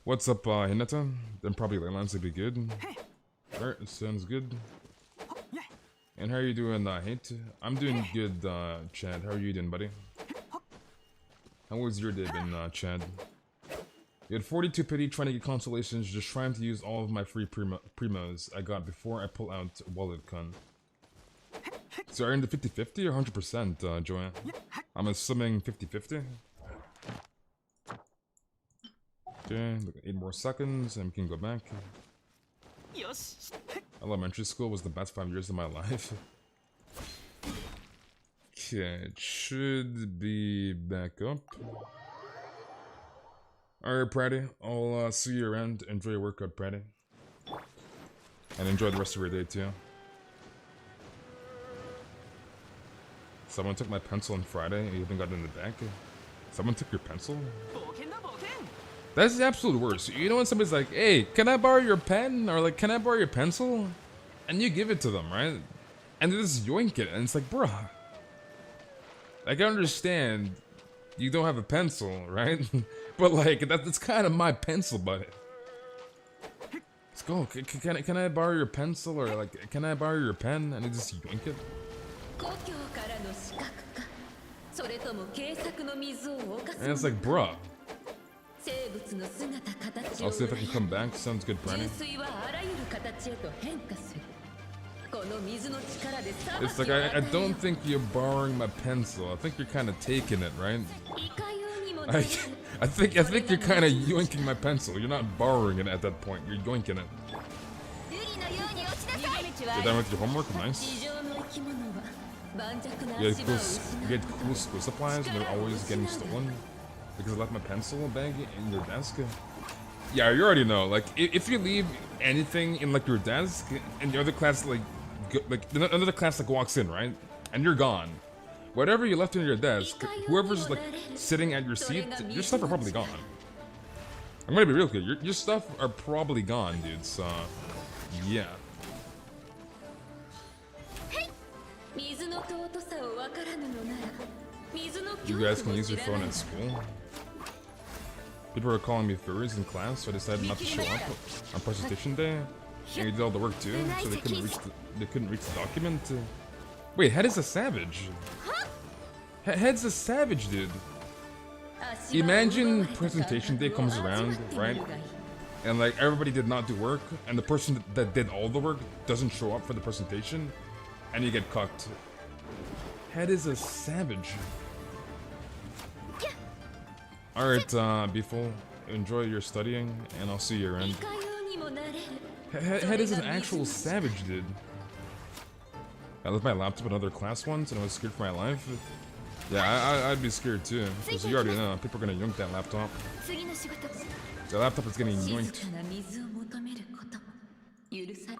S1: What's up, Hinata? Then probably Leylands would be good. Alright, sounds good. And how are you doing, Hate? I'm doing good, Chad. How are you doing, buddy? How was your day been, Chad? You had 42 pity trying to get consolations, just trying to use all of my free primos I got before I pull out Wallet Con. So are you in the 50-50 or 100%, Joanne? I'm assuming 50-50. Okay, look at 8 more seconds and we can go back. Elementary school was the best 5 years of my life. Okay, it should be back up. Alright, Pratty. I'll see you around. Enjoy your workout, Pratty. And enjoy the rest of your day, too. Someone took my pencil on Friday and even got it in the back. Someone took your pencil?
S4: 冒険だ冒険
S1: That's the absolute worst. You know when somebody's like, hey, can I borrow your pen? Or like, can I borrow your pencil? And you give it to them, right? And they just yoink it. And it's like, bruh. Like, I understand you don't have a pencil, right? But like, that's kind of my pencil, buddy. Let's go. Can I borrow your pencil? Or like, can I borrow your pen? And they just yoink it.
S3: 故郷からの死角かそれとも警策の水を犯す
S1: And it's like, bruh.
S3: 生物の姿形
S1: I'll
S3: を
S1: see if I can come back. Sounds good,
S3: 純
S1: Brandy.
S3: 粋はあらゆる形へと変化するこの水の力で
S1: It's like, I don't think you're borrowing my pencil. I think you're kind of taking it, right?
S3: いかようにもな
S1: I,
S3: れる
S1: I think you're kind of yoinking my pencil. You're not borrowing it at that point. You're yoinking it.
S2: 瑠璃のように落ちなさい
S1: You're done with your homework? Nice.
S3: 地上の生き物は盤石な
S1: You
S3: 足場を
S1: get
S3: 失
S1: cool school supplies and they're always getting stolen because I left my pencil bag in your desk. Yeah, you already know. Like, if you leave anything in like your desk and the other class another class like walks in, right, and you're gone, whatever you left in your desk, whoever's like sitting at your seat, your stuff are probably gone. I'm gonna be real clear. Your stuff are probably gone, dude. So, yeah.
S3: 水の尊さを分からぬのなら水の
S1: You
S3: 恐
S1: guys
S3: 怖
S1: can
S3: も
S1: use your
S3: 知ら
S1: phone
S3: ない
S1: at school. People were calling me furries in class, so I decided not to show up on presentation day. And we did all the work too, so they couldn't reach the document. Wait, Head is a savage. Head's a savage, dude. Imagine presentation day comes around, right? And like everybody did not do work, and the person that did all the work doesn't show up for the presentation, and you get cucked. Head is a savage. Alright, Beeful, enjoy your studying, and I'll see you around.
S3: いかようにもなれる
S1: Head is an actual savage, dude. I left my laptop in another class once, and I was scared for my life. Yeah, I'd be scared too, because you already know, people are gonna yoink that laptop.
S2: 次の仕事
S1: The laptop is getting
S3: 静
S1: yoinked.
S3: かな水を求めることも許され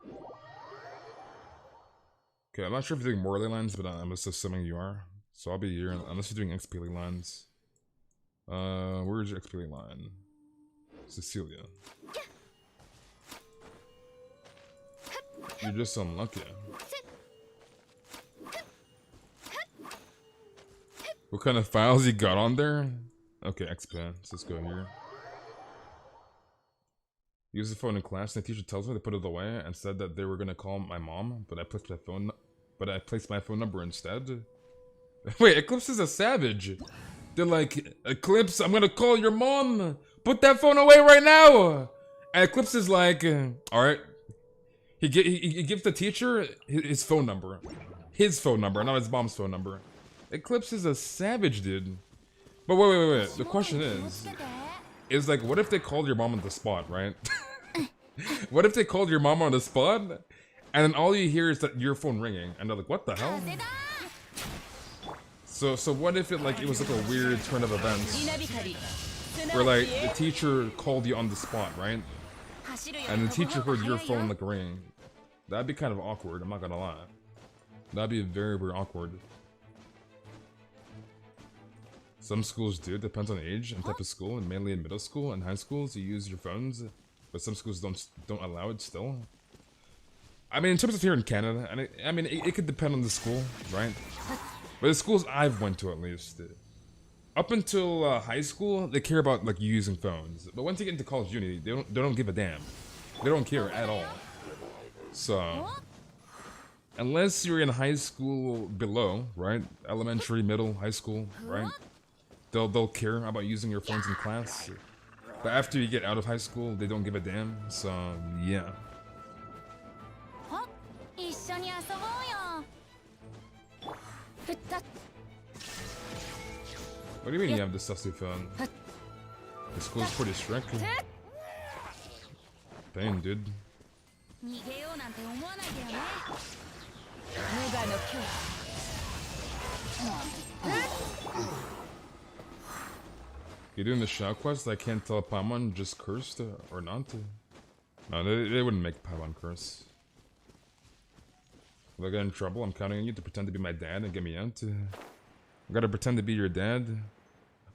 S1: Okay, I'm not sure if you're doing Morley lines, but I'm just assuming you are. So I'll be here, unless you're doing XP lines. Where's your XP line? Cecilia. You're just unlucky. What kind of files you got on there? Okay, XP. Let's just go here. Use the phone in class, and the teacher tells me to put it away and said that they were gonna call my mom, but I placed my phone number instead. Wait, Eclipse is a savage. They're like, Eclipse, I'm gonna call your mom. Put that phone away right now. And Eclipse is like, all right. He gives the teacher his phone number. His phone number, not his mom's phone number. Eclipse is a savage, dude. But wait. The question is like, what if they called your mom on the spot, right? What if they called your mom on the spot, and then all you hear is that your phone ringing, and they're like, what the hell? So what if it was like a weird turn of events, where like the teacher called you on the spot, right? And the teacher heard your phone like ring. That'd be kind of awkward, I'm not gonna lie. That'd be very, very awkward. Some schools do, it depends on age and type of school, and mainly in middle school and high schools you use your phones, but some schools don't allow it still. I mean, in terms of here in Canada, and it could depend on the school, right? But the schools I've went to, at least, up until high school, they care about like you using phones. But once you get into college, uni, they don't give a damn. They don't care at all. So, unless you're in high school below, right? Elementary, middle, high school, right? They'll care about using your phones in class. But after you get out of high school, they don't give a damn. So, yeah.
S2: 一緒に遊ぼうよふった
S1: What do you mean you have the sussy phone? The school's pretty strict. Dang, dude.
S2: 逃げようなんて思わないでよね無我の恐怖
S1: You're doing the shout quest? I can't tell if Paimon just cursed or not. No, they wouldn't make Paimon curse. If I get in trouble, I'm counting on you to pretend to be my dad and get me out. I gotta pretend to be your dad.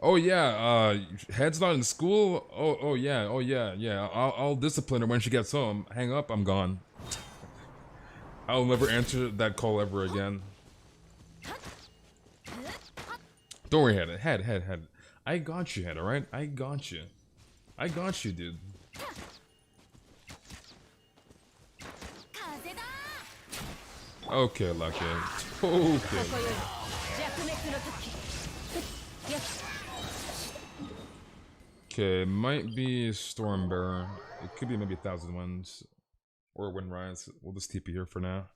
S1: Oh yeah, Head's not in school? Oh yeah, yeah. I'll discipline her when she gets home. Hang up, I'm gone. I'll never answer that call ever again. Don't worry, Head. I got you, Head, alright? I got you. I got you, dude. Okay, Lucky. Okay. Okay, might be Stormbearer. It could be maybe 1,000 Winds. Or Windrise. We'll just TP here for now.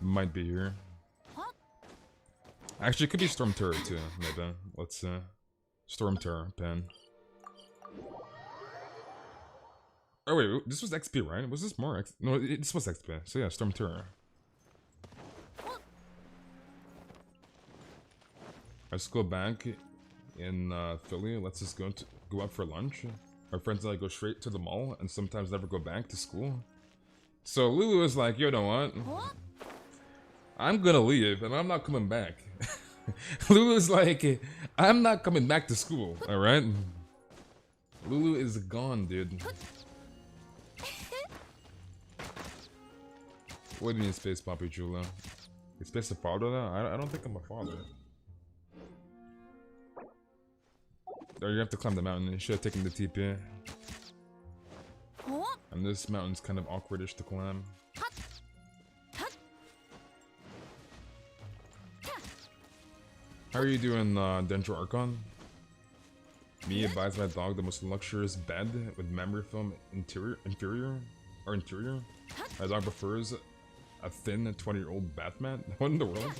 S1: Might be here. Actually, it could be Storm Terror too, maybe. Let's Storm Terror, pen. Oh wait, this was XP, right? Was this more XP? No, this was XP. So yeah, Storm Terror. Let's go back in Philly. Let's just go out for lunch. Our friends and I go straight to the mall and sometimes never go back to school. So Lulu is like, you know what? I'm gonna leave and I'm not coming back. Lulu's like, I'm not coming back to school, alright? Lulu is gone, dude. What do you mean Space Poppy Chula? Is Space a father now? I don't think I'm a father. Oh, you have to climb the mountain. You should have taken the TP. And this mountain's kind of awkwardish to climb. How are you doing, Dendro Archon? Me buys my dog the most luxurious bed with memory foam interior. My dog prefers a thin 20-year-old bath mat. What in the world?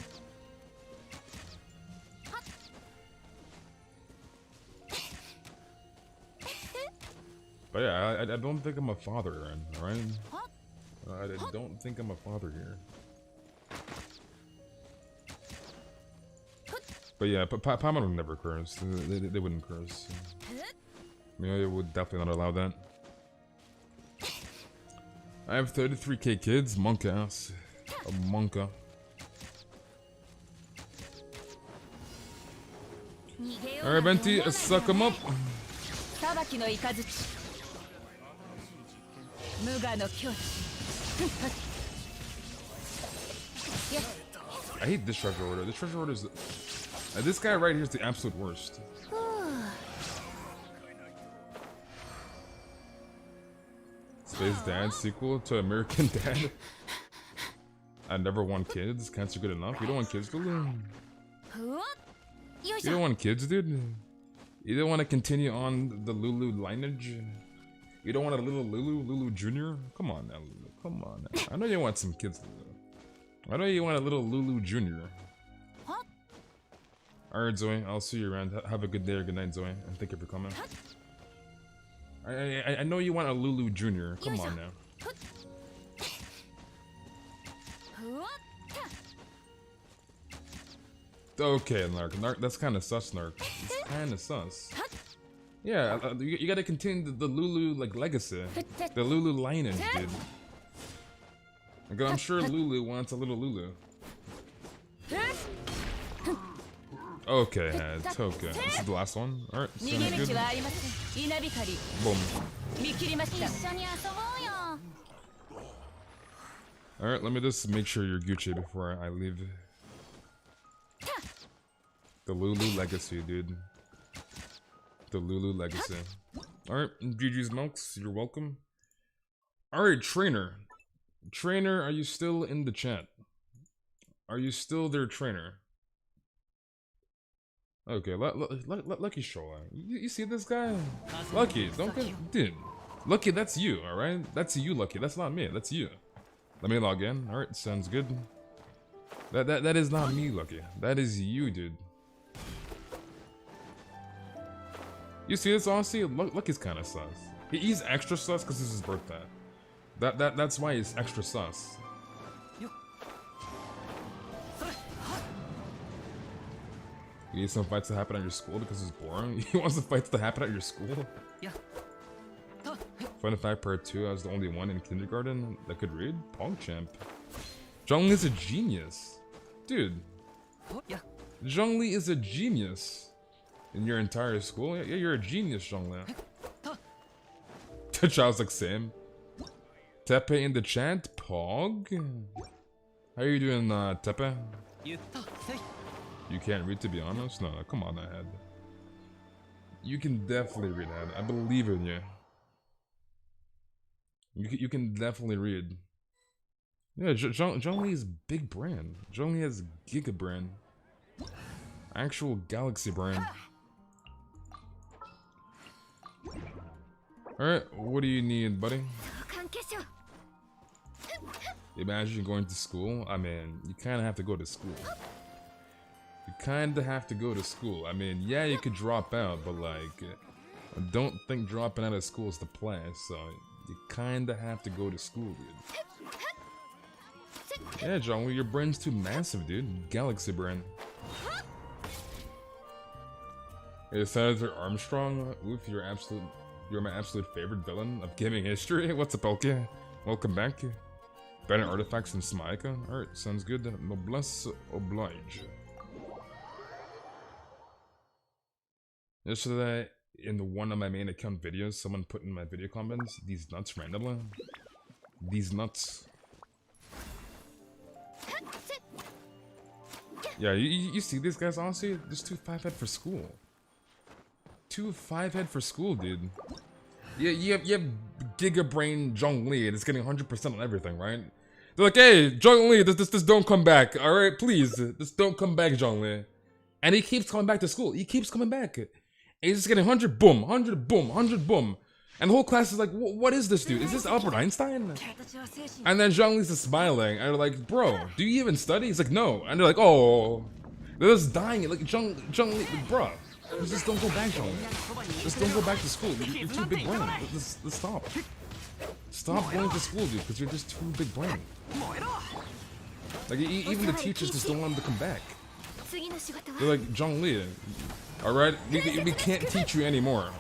S1: But yeah, I don't think I'm a father, alright? I don't think I'm a father here. But yeah, Paimon would never curse. They wouldn't curse. Yeah, they would definitely not allow that. I have 33k kids, monk ass. A monka. Alright, Venti, suck him up. I hate this treasure order. This treasure order is... this guy right here is the absolute worst. Space Dad sequel to American Dad. I never want kids. Cancer good enough. You don't want kids, Lulu? You don't want kids, dude? You don't want to continue on the Lulu lineage? You don't want a little Lulu Jr.? Come on now, Lulu. Come on now. I know you want some kids, Lulu. I know you want a little Lulu Jr. Alright, Zoe. I'll see you around. Have a good day or good night, Zoe. And thank you for coming. I know you want a Lulu Jr. Come on now. Okay, Nark. That's kind of sus, Nark. It's kind of sus. Yeah, you gotta continue the Lulu like legacy, the Lulu lineage, dude. Because I'm sure Lulu wants a little Lulu. Okay, heads. Okay, this is the last one. All right, sounds good. Boom. All right, let me just make sure you're Gucci before I leave. The Lulu legacy, dude. The Lulu legacy. Alright, GG's monks, you're welcome. Alright, Trainer. Trainer, are you still in the chat? Are you still there, Trainer? Okay, Lucky Shola. You see this guy? Lucky, don't get... Dude. Lucky, that's you, alright? That's you, Lucky. That's not me, that's you. Let me log in. Alright, sounds good. That is not me, Lucky. That is you, dude. You see this, honestly? Lucky's kind of sus. He's extra sus because it's his birthday. That's why he's extra sus. You need some fights to happen at your school because it's boring? He wants the fights to happen at your school? Fun fact, part 2, I was the only one in kindergarten that could read. PogChamp. Zhongli is a genius. Dude,
S4: Yeah.
S1: Zhongli is a genius. In your entire school? Yeah, you're a genius, Zhongli. The child's like, same. Tepe in the chat? Pog? How you doing, Tepe? You can't read, to be honest? No, come on, Head. You can definitely read, Head. I believe in you. You can definitely read. Yeah, Zhongli is big brain. Zhongli has giga brain. Actual galaxy brain. Alright, what do you need, buddy? Imagine going to school. I mean, you kinda have to go to school. You kinda have to go to school. I mean, yeah, you could drop out, but like, I don't think dropping out of school is the plan, so you kinda have to go to school, dude. Yeah, John, well, your brain's too massive, dude. Galaxy brain. Hey, Senator Armstrong, oof, you're my absolute favorite villain of gaming history. What's up, Elke? Welcome back. Banner artifacts in Smaika. Alright, sounds good. Noblesse oblige. Yesterday, in one of my main account videos, someone put in my video comments, these nuts randomly. These nuts. Yeah, you see these guys, honestly? There's 2 5-head for school. 2 5-head for school, dude. Yeah, you have Giga Brain Zhongli that's getting 100% on everything, right? They're like, hey, Zhongli, this don't come back, alright? Please, this don't come back, Zhongli. And he keeps coming back to school. He keeps coming back. And he's just getting 100 boom, 100 boom, 100 boom. And the whole class is like, what is this dude? Is this Albert Einstein? And then Zhongli's just smiling. And they're like, bro, do you even study? He's like, no. And they're like, oh. They're just dying. Like, Zhongli, bro. Just don't go back, Zhongli. Just don't go back to school. You're too big brain. Let's stop. Stop going to school, dude, because you're just too big brain. Like, even the teachers just don't want him to come back. They're like, Zhongli, alright? We can't teach you anymore.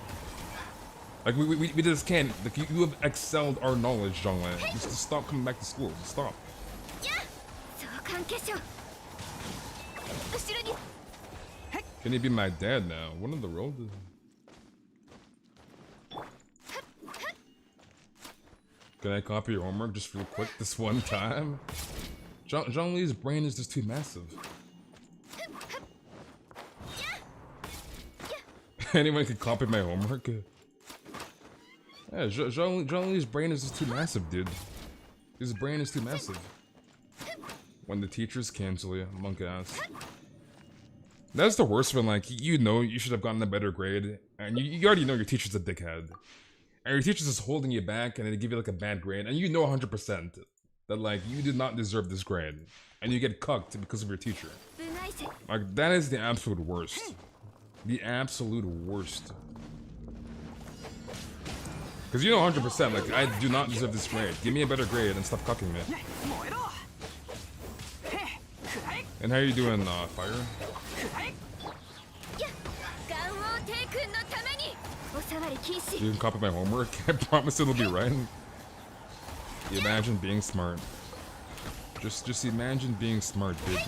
S1: Like, we just can't. Like, you have excelled our knowledge, Zhongli. Just stop coming back to school. Just stop. Can you be my dad now? What in the world? Can I copy your homework just real quick this one time? Zhongli's brain is just too massive. Anyone can copy my homework? Yeah, Zhongli's brain is just too massive, dude. His brain is too massive. When the teachers cancel you, monk ass. That's the worst when, like, you know you should have gotten a better grade, and you already know your teacher's a dickhead. And your teacher's just holding you back, and they give you, like, a bad grade, and you know 100% that, like, you did not deserve this grade. And you get cucked because of your teacher. Like, that is the absolute worst. The absolute worst. Because you know 100%, like, I do not deserve this grade. Give me a better grade and stop cucking me. And how you doing, Fire? You can copy my homework? I promise it'll be right. Imagine being smart. Just imagine being smart, dude.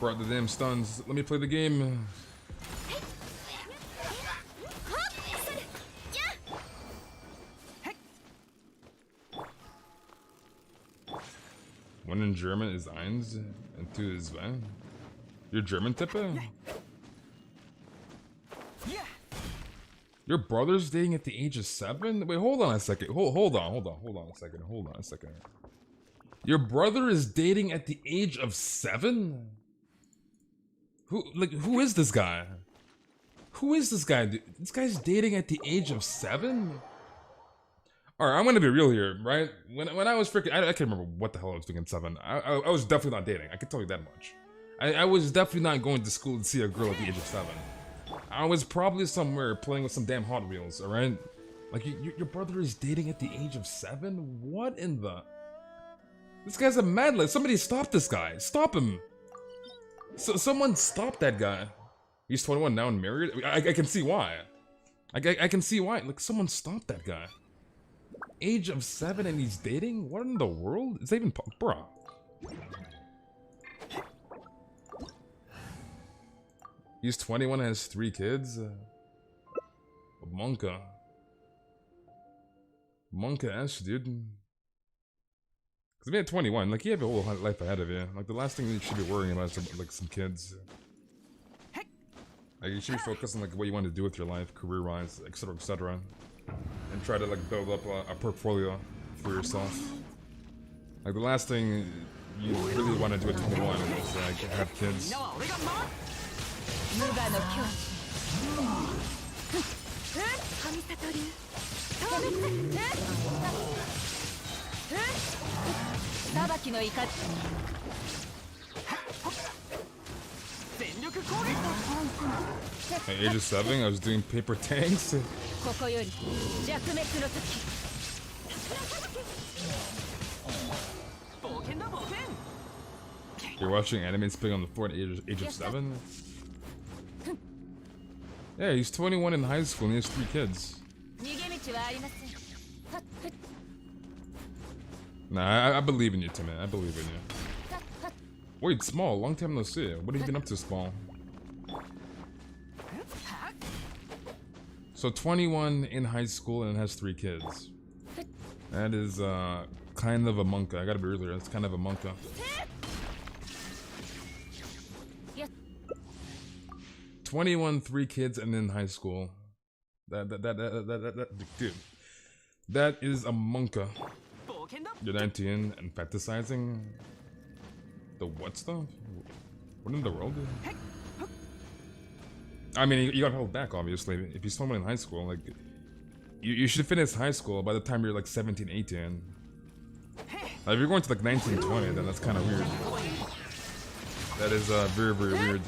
S1: Brought the damn stuns. Let me play the game. One in German is eins, and 2 is zwei. You're German, Tippe? Your brother's dating at the age of 7? Wait, hold on a second. Hold on a second. Your brother is dating at the age of 7? Who is this guy? Who is this guy, dude? This guy's dating at the age of 7? Alright, I'm gonna be real here, right? When I was freaking, I can't remember what the hell I was doing at 7. I was definitely not dating, I can tell you that much. I was definitely not going to school to see a girl at the age of 7. I was probably somewhere playing with some damn Hot Wheels, alright? Like, your brother is dating at the age of 7? What in the... This guy's a madlib. Somebody stop this guy. Stop him. Someone stop that guy. He's 21 now and married? I can see why. I can see why. Like, someone stop that guy. age of 7 and he's dating? What in the world? Is that even bruh? He's 21 and has 3 kids? Monka. Monka-esque, dude. Because if you're 21, like, you have a whole life ahead of you. Like, the last thing you should be worrying about is, like, some kids. Like, you should be focused on, like, what you want to do with your life, career-wise, etc., etc. And try to, like, build up a portfolio for yourself. Like, the last thing you really want to do at 21 is, like, have kids. At age of 7, I was doing paper tanks. You're watching anime spitting on the floor at age of 7? Yeah, he's 21 in high school and he has 3 kids. Nah, I believe in you, Timmy. I believe in you. Wait, Small, long time no see. What have you been up to, Small? So 21 in high school and has 3 kids. That is kind of a monka. I gotta be real here. That's kind of a monka. — 21, 3 kids, and in high school. That dude. That is a monka. You're 19 and fantasizing. The what stuff? What in the world? I mean, you got held back, obviously. If you're someone in high school, like, you should finish high school by the time you're like 17, 18. Like, if you're going to like 19, 20, then that's kind of weird. That is very, very weird.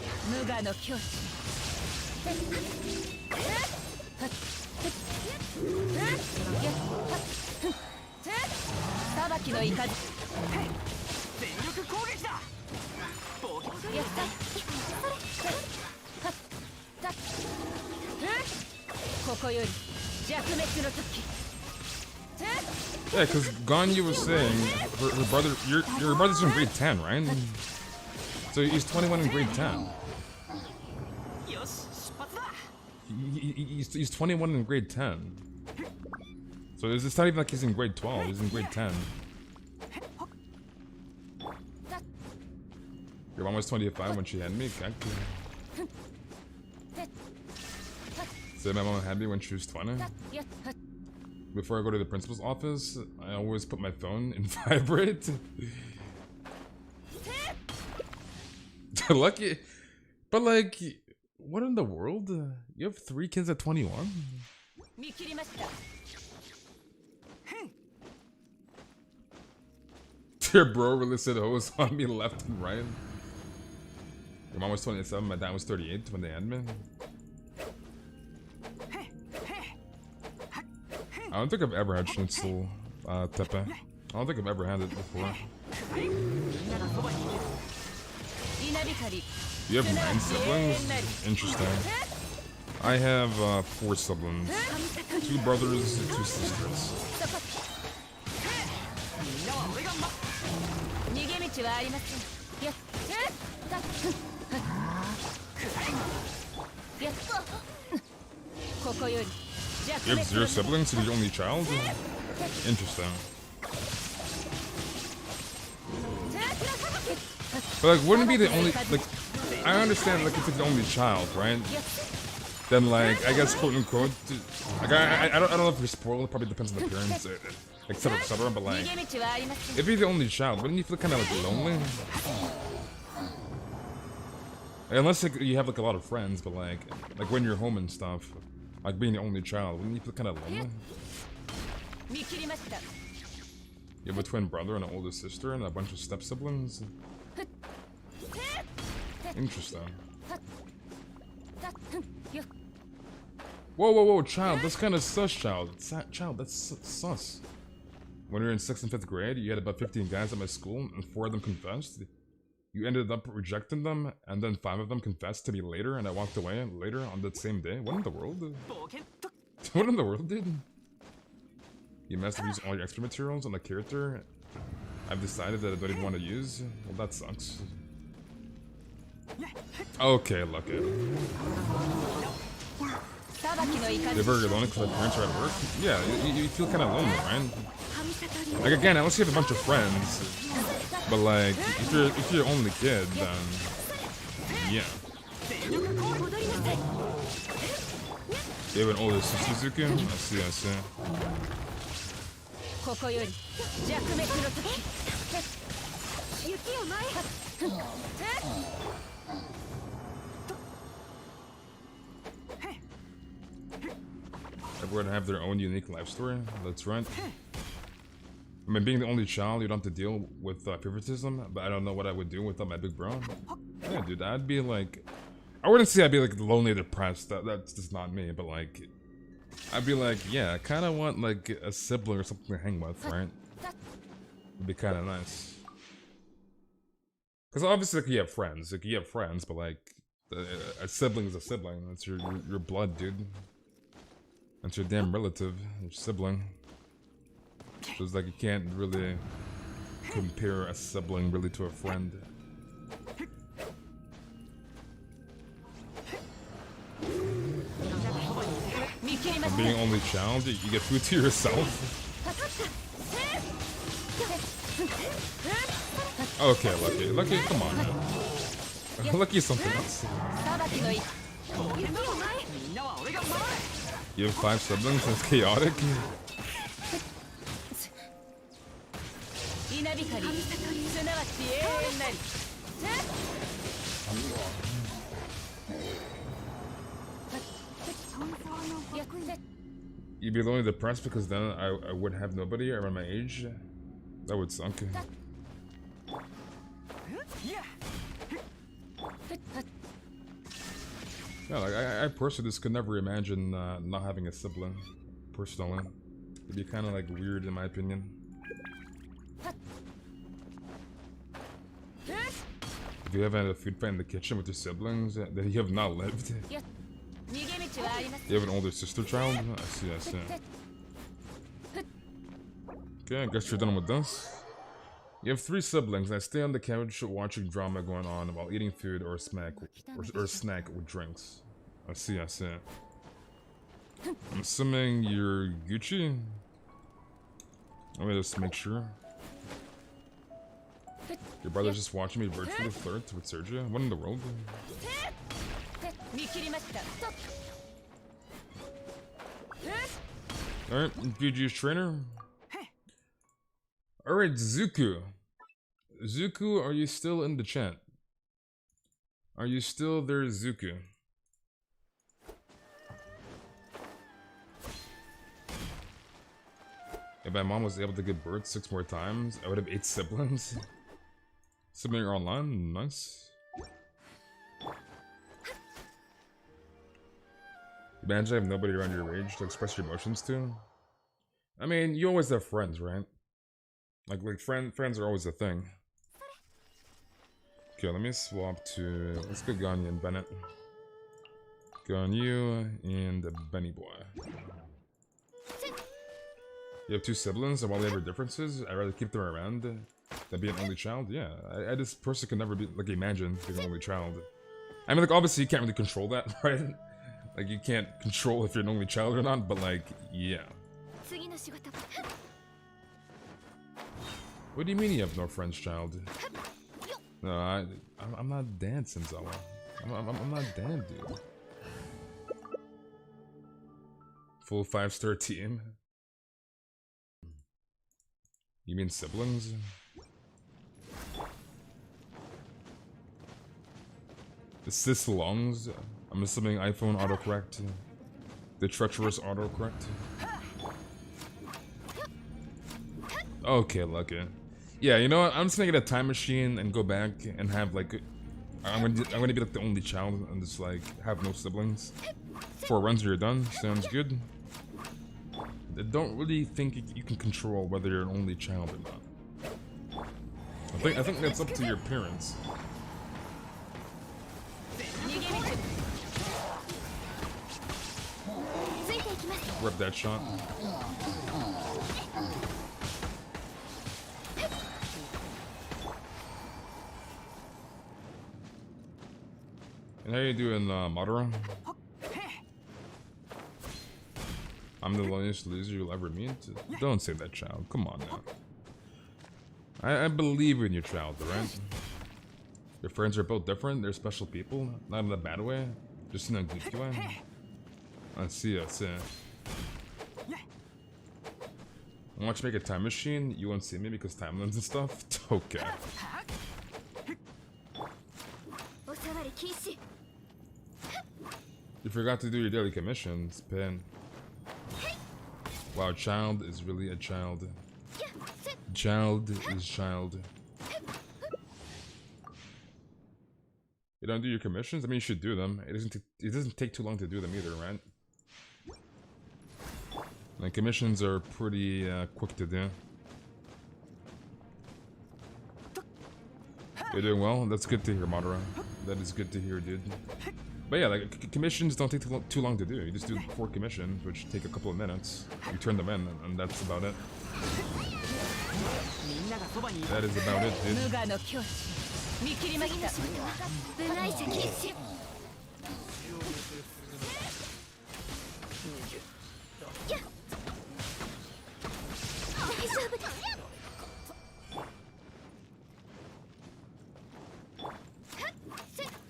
S1: Yeah, because Ganyu was saying her brother, your brother's in grade 10, right? So he's 21 in grade 10. He's 21 in grade 10. So it's not even like he's in grade 12, he's in grade 10. Your mom was 25 when she had me, so my mom had me when she was 20. Before I go to the principal's office, I always put my phone in vibrate. Lucky. But like, what in the world? You have 3 kids at 21? Your bro really said hoes on me left and right. Your mom was 27, my dad was 38 when they had me. I don't think I've ever had schnitzel tepe. I don't think I've ever had it before. You have 9 siblings? Interesting. I have 4 siblings. 2 brothers and 2 sisters. You have 0 siblings, so you're the only child? Interesting. But like, wouldn't be the only, like, I understand, like, if it's the only child, right? Then, like, I guess, quote unquote, like, I don't know if you're spoiled, it probably depends on the parents, etc., but like, if you're the only child, wouldn't you feel kind of, like, lonely? Unless, like, you have, like, a lot of friends, but like when you're home and stuff, like being the only child, wouldn't you feel kind of lonely? You have a twin brother and an older sister and a bunch of step-siblings? Interesting. Whoa, child, that's kind of sus, child. Child, that's sus. When we were in 6th and 5th grade, you had about 15 guys at my school, and 4 of them confessed. You ended up rejecting them, and then 5 of them confessed to me later, and I walked away later on that same day. What in the world? What in the world, dude? You must have used all your extra materials on the character. I've decided that I don't even want to use. Well, that sucks. Okay, lucky. You ever alone because my parents are at work? Yeah, you feel kind of lonely, right? Like again, unless you have a bunch of friends, but like if you're the only kid, then yeah. You have an older sister, Suzuki? I see, I see. Everyone have their own unique life story. That's right. I mean, being the only child, you don't have to deal with favoritism, but I don't know what I would do without my big bro. Yeah, dude, I'd be like... I wouldn't say I'd be like lonely, depressed. That's just not me, but like... I'd be like, yeah, I kind of want like a sibling or something to hang with, right? It'd be kind of nice. Because obviously, like, you have friends, but like... a sibling is a sibling. That's your blood, dude. That's your damn relative, your sibling. So it's like you can't really compare a sibling really to a friend. And being only child, you get food to yourself. Okay, Lucky, come on, man. Lucky something else. You have 5 siblings, that's chaotic. You'd be lonely depressed because then I would have nobody around my age. That would suck. Yeah, like I personally just could never imagine not having a sibling. Personally, it'd be kind of like weird in my opinion. If you haven't had a food fight in the kitchen with your siblings, then you have not lived. You have an older sister child? I see, I see. Okay, I guess you're done with this. You have 3 siblings, and I stay on the couch watching drama going on while eating food or snack with drinks. I see, I see. I'm assuming you're Gucci? Let me just make sure. Your brother's just watching me virtually flirt with Sergio? What in the world? Alright, Gucci's trainer. Alright, Zuku. Zuku, are you still in the chat? Are you still there, Zuku? If my mom was able to give birth 6 more times, I would have 8 siblings. Sibling online? Nice. Imagine I have nobody around your age to express your emotions to. I mean, you always have friends, right? Like friends are always a thing. Okay, let me swap to... Let's go Ganyu and Bennett. Ganyu and Benny Boy. You have 2 siblings, and while they have differences, I'd rather keep them around than be an only child. Yeah, I just personally could never be, like, imagine being an only child. I mean, like, obviously you can't really control that, right? Like, you can't control if you're an only child or not, but like, yeah. What do you mean you have no friends, child? No, I'm not Dan, Senzawa. I'm not Dan, dude. Full 5-star team. You mean siblings? The cis longs. I'm assuming iPhone autocorrect. The treacherous autocorrect. Okay, lucky. Yeah, you know what? I'm just gonna get a time machine and go back and have like, I'm gonna be like the only child and just like have no siblings. 4 runs, you're done. Sounds good. I don't really think you can control whether you're an only child or not. I think that's up to your parents. Rip that shot. And how you doing, Madara? I'm the loneliest loser you'll ever meet? Don't say that, child. Come on now. I believe in your child, right? Your friends are both different. They're special people. Not in a bad way. Just in a goofy way. I see, I see. I want you to make a time machine. You won't see me because timelines and stuff? Okay. You forgot to do your daily commissions, Pin. Wow, child is really a child. Child is child. You don't do your commissions? I mean, you should do them. It doesn't take too long to do them either, right? Like, commissions are pretty quick to do. You're doing well? That's good to hear, Madara. That is good to hear, dude. But yeah, like, commissions don't take too long to do. You just do 4 commissions, which take a couple of minutes. You turn them in, and that's about it. That is about it, dude.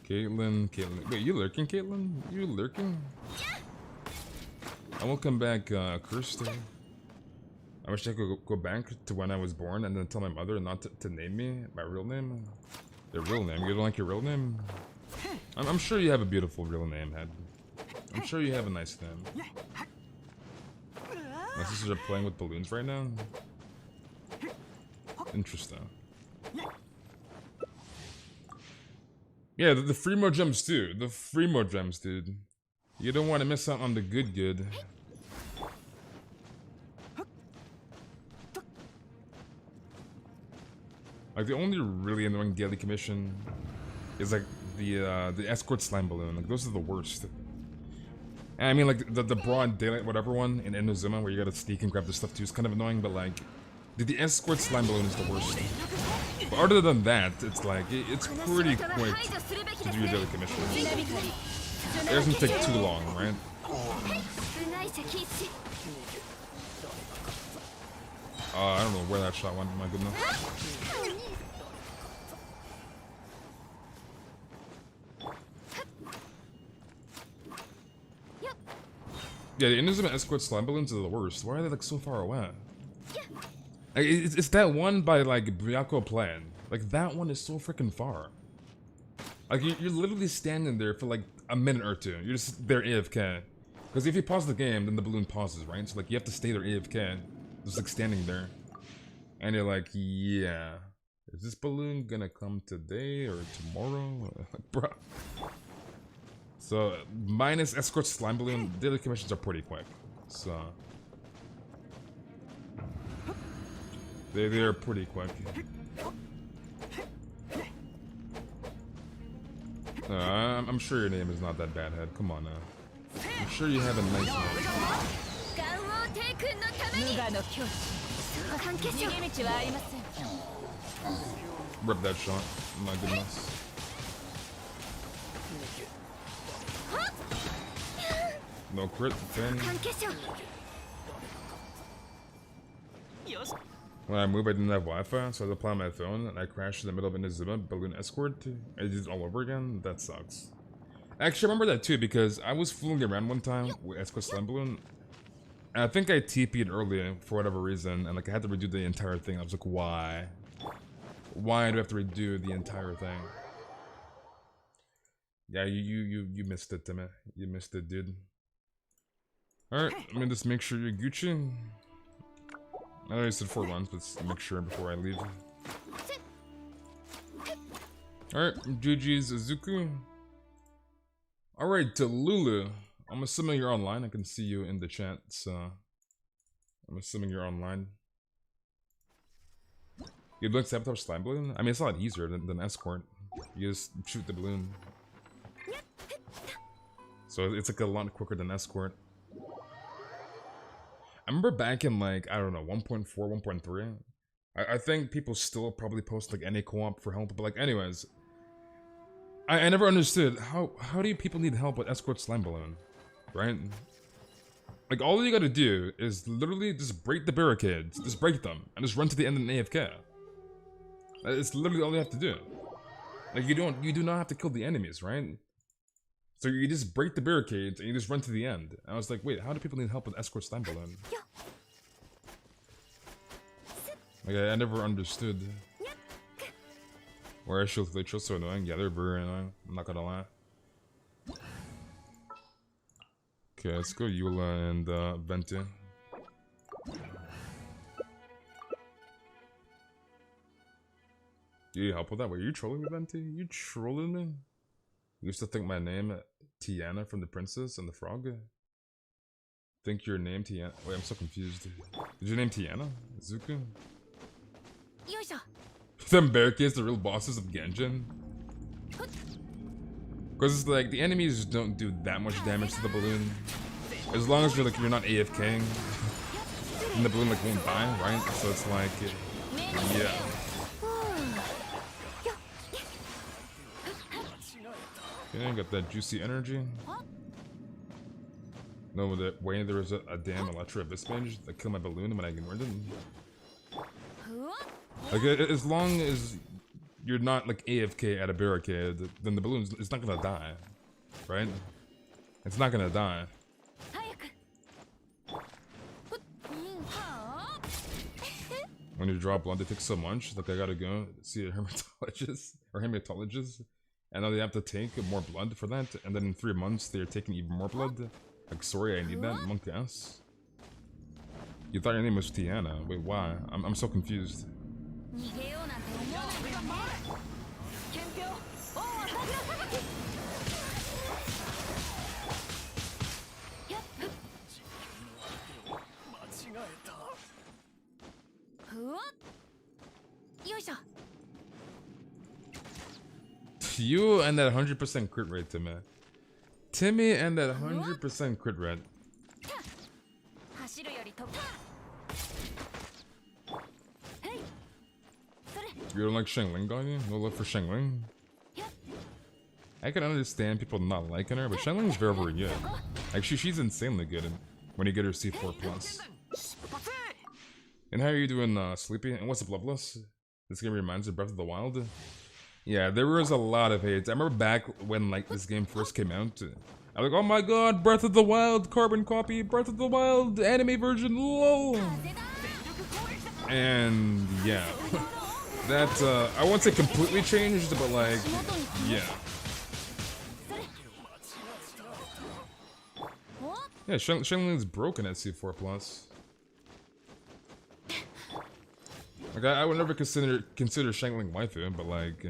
S1: Caitlin. Wait, you lurking, Caitlin? You lurking? I will come back, Kirsty. I wish I could go back to when I was born and then tell my mother not to name me my real name. The real name. You don't like your real name? I'm sure you have a beautiful real name, Head. I'm sure you have a nice name. My sisters are playing with balloons right now? Interesting. Yeah, the free mo gems too. The free mo gems, dude. You don't want to miss out on the good. Like, the only really annoying daily commission is like the escort slime balloon. Like, those are the worst. And I mean, like the broad daylight whatever one in Inazuma where you gotta sneak and grab the stuff too is kind of annoying, but like the escort slime balloon is the worst. But other than that, it's like it's pretty quick to do your daily commission. It doesn't take too long, right? I don't know where that shot went, my goodness. Yeah, the Inazuma escort slime balloons are the worst. Why are they like so far away? Like, it's that one by like Byako Plan. Like, that one is so freaking far. Like, you're literally standing there for like a minute or two. You're just there AFK. Because if you pause the game, then the balloon pauses, right? So like you have to stay there AFK. Just like standing there. And you're like, yeah. Is this balloon gonna come today or tomorrow? Like, bruh. So, minus escort slime balloon, daily commissions are pretty quick. So, they're pretty quick. I'm sure your name is not that bad, Head. Come on now. I'm sure you have a nice name. Rip that shot. My goodness. No crit, 10. When I moved, I didn't have Wi-Fi, so I had to play on my phone, and I crashed in the middle of Inazuma Balloon Escort. I did it all over again. That sucks. Actually, I remember that too, because I was fooling around one time with Escort Slime Balloon, and I think I TP'd earlier for whatever reason, and like I had to redo the entire thing. I was like, why? Why do I have to redo the entire thing? Yeah, you missed it, Timmy. You missed it, dude. Alright, I'm gonna just make sure you're Gucci. I know you said 4 runs, but let's make sure before I leave. Alright, GG's Izuku. Alright, to Lulu. I'm assuming you're online. I can see you in the chat, so I'm assuming you're online. You blink sabotage slime balloon? I mean, it's a lot easier than escort. You just shoot the balloon. So it's like a lot quicker than escort. I remember back in like, I don't know, 1.4, 1.3. I think people still probably post like any co-op for help, but like anyways. I never understood how do you people need help with escort slime balloon, right? Like all you gotta do is literally just break the barricades, just break them, and just run to the end of an AFK. It's literally all you have to do. Like you do not have to kill the enemies, right? So you just break the barricades and you just run to the end. And I was like, wait, how do people need help with escort slime balloon? Like I never understood. Where shields they so annoying. Yeah, they're very annoying. I'm not gonna lie. Okay, let's go Eula and Venti. Do you help with that? Wait, are you trolling me, Venti? You trolling me? You used to think my name Tiana from the Princess and the Frog? Think your name Tiana? Wait, I'm so confused. Is your name Tiana? Zuku? Them barricades, the real bosses of Genshin? Because like the enemies don't do that much damage to the balloon. As long as you're not AFKing, and the balloon like won't die, right? So it's like, yeah. Okay, got that juicy energy. No, that way there was a damn Electro Abyss mage that killed my balloon when I ignored it. Like, as long as you're not like AFK at a barricade, then the balloon is not gonna die, right? It's not gonna die. When you draw blood, it takes so much. Like I gotta go see a hermatologist or hematologist, and now they have to take more blood for that. And then in 3 months, they're taking even more blood. Like, sorry, I need that, monk ass. You thought your name was Tiana? Wait, why? I'm so confused. You and that 100% crit rate, Timmy and that 100% crit rate. You don't like Shengling, Ganyu? No love for Shengling? I can understand people not liking her, but Shenling's very, very good. Like, she's insanely good when you get her C4+. And how are you doing, Sleepy? And what's up, Loveless? This game reminds me of Breath of the Wild. Yeah, there was a lot of hate. I remember back when, like, this game first came out. I was like, oh my god, Breath of the Wild, carbon copy, Breath of the Wild, anime version, lol. And, yeah. That, I won't say completely changed, but, like, yeah. Yeah, Shenling's broken at C4+. Like, I would never consider Shengling waifu, but like,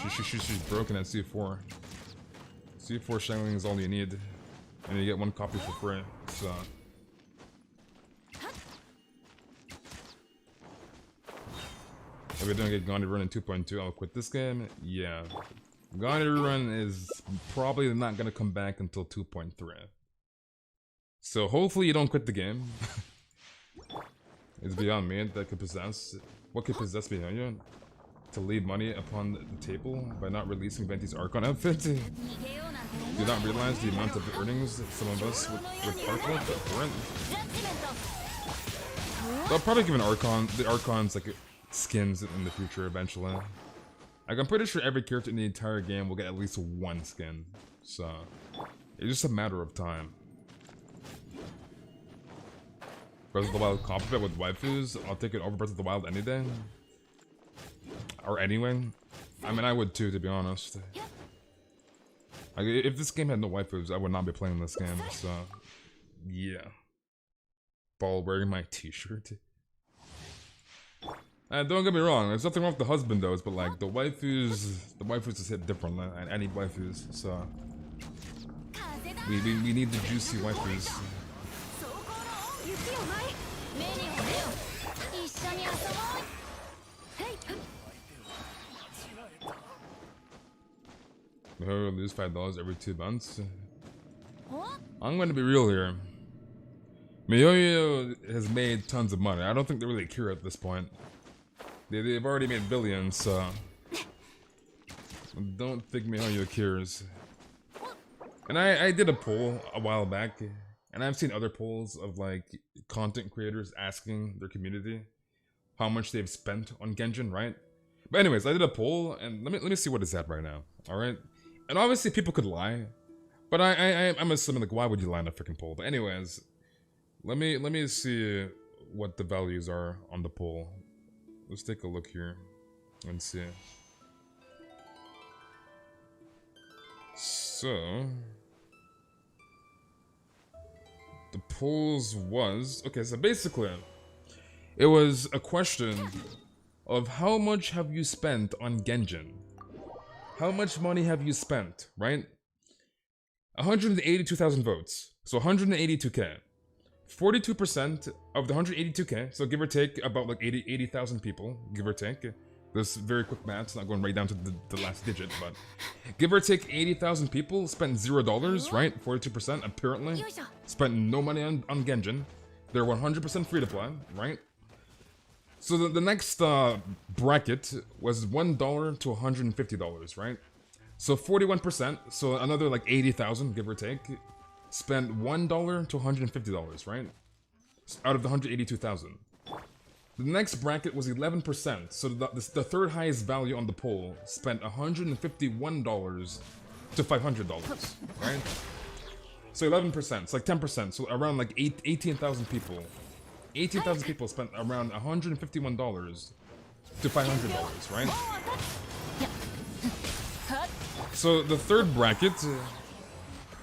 S1: she's broken at C4. C4 Shengling is all you need, and you get 1 copy for free. So, if we don't get Ganyu Run in 2.2, I'll quit this game. Yeah, Ganyu Run is probably not gonna come back until 2.3. So hopefully you don't quit the game. It's beyond me that could possess. What could possess behind you? To leave money upon the table by not releasing Venti's Archon outfit? Do not realize the amount of earnings some of us with Archon warrant. They'll probably give the Archons like skins in the future eventually. Like, I'm pretty sure every character in the entire game will get at least 1 skin. So it's just a matter of time. Breath of the Wild comp it with waifus, I'll take it over Breath of the Wild any day. Or anyway. I mean, I would too, to be honest. Like, if this game had no waifus, I would not be playing this game, so... yeah. Ball wearing my t-shirt. Don't get me wrong, there's nothing wrong with the husbandos, but like, the waifus just hit differently. I need waifus, so... We need the juicy waifus. We'll lose $5 every 2 months. I'm gonna be real here. MiHoYo has made tons of money. I don't think they really care at this point. They've already made billions, so... Don't think Mihoyo cares. And I did a poll a while back, and I've seen other polls of like content creators asking their community how much they've spent on Genshin, right? But anyways, I did a poll, and let me see what it's at right now. All right, and obviously people could lie, but I'm assuming like why would you lie on a freaking poll? But anyways, let me see what the values are on the poll. Let's take a look here and see. So the polls was okay. So basically, it was a question of how much have you spent on Genshin? How much money have you spent, right? 182,000 votes. So 182k. 42% of the 182k, so give or take about like 80,000 people, give or take. This very quick math, not going right down to the last digit, but give or take 80,000 people spent $0, right? 42% apparently spent no money on Genshin. They're 100% free to play, right? So the next bracket was $1 to $150, right? So 41%, so another like 80,000, give or take, spent $1 to $150, right? Out of the 182,000. The next bracket was 11%, so the third highest value on the poll spent $151 to $500, right? So 11%, it's like 10%, so around like 18,000 people. 18,000 people spent around $151 to $500, right? So the third bracket,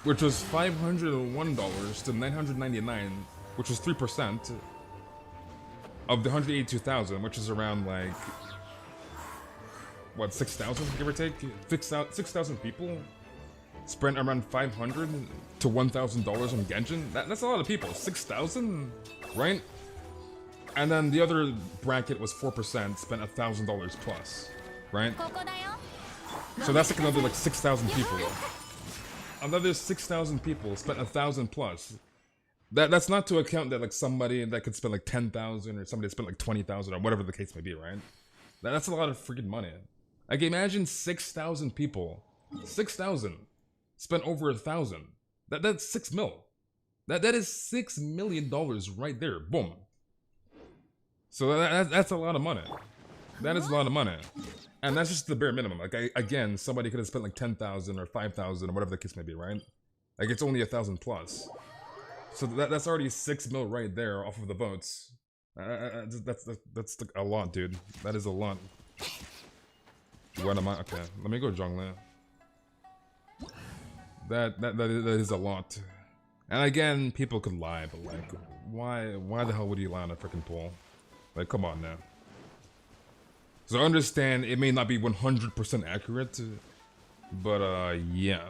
S1: which was $501 to $999, which was 3% of the 182,000, which is around like, what, 6,000, give or take? 6,000 people spent around $500 to $1,000 on Genshin. That's a lot of people. 6,000, right? And then the other bracket was 4%, spent $1,000 plus, right? So that's like another like 6,000 people. Another 6,000 people spent 1,000 plus. That's not to account that like somebody that could spend like 10,000 or somebody that spent like 20,000 or whatever the case may be, right? That's a lot of freaking money. Like imagine 6,000 people, 6,000 spent over 1,000. That's 6 mil. That is $6 million right there. Boom. So that's a lot of money. That is a lot of money. And that's just the bare minimum. Like again, somebody could have spent like 10,000 or 5,000 or whatever the case may be, right? Like it's only 1,000 plus. So that's already 6 mil right there off of the votes. That's a lot, dude. That is a lot. What am I? Okay, let me go Zhongle. That is a lot. And again, people could lie, but like, why the hell would you lie on a freaking poll? Like, come on now. So I understand it may not be 100% accurate, but yeah.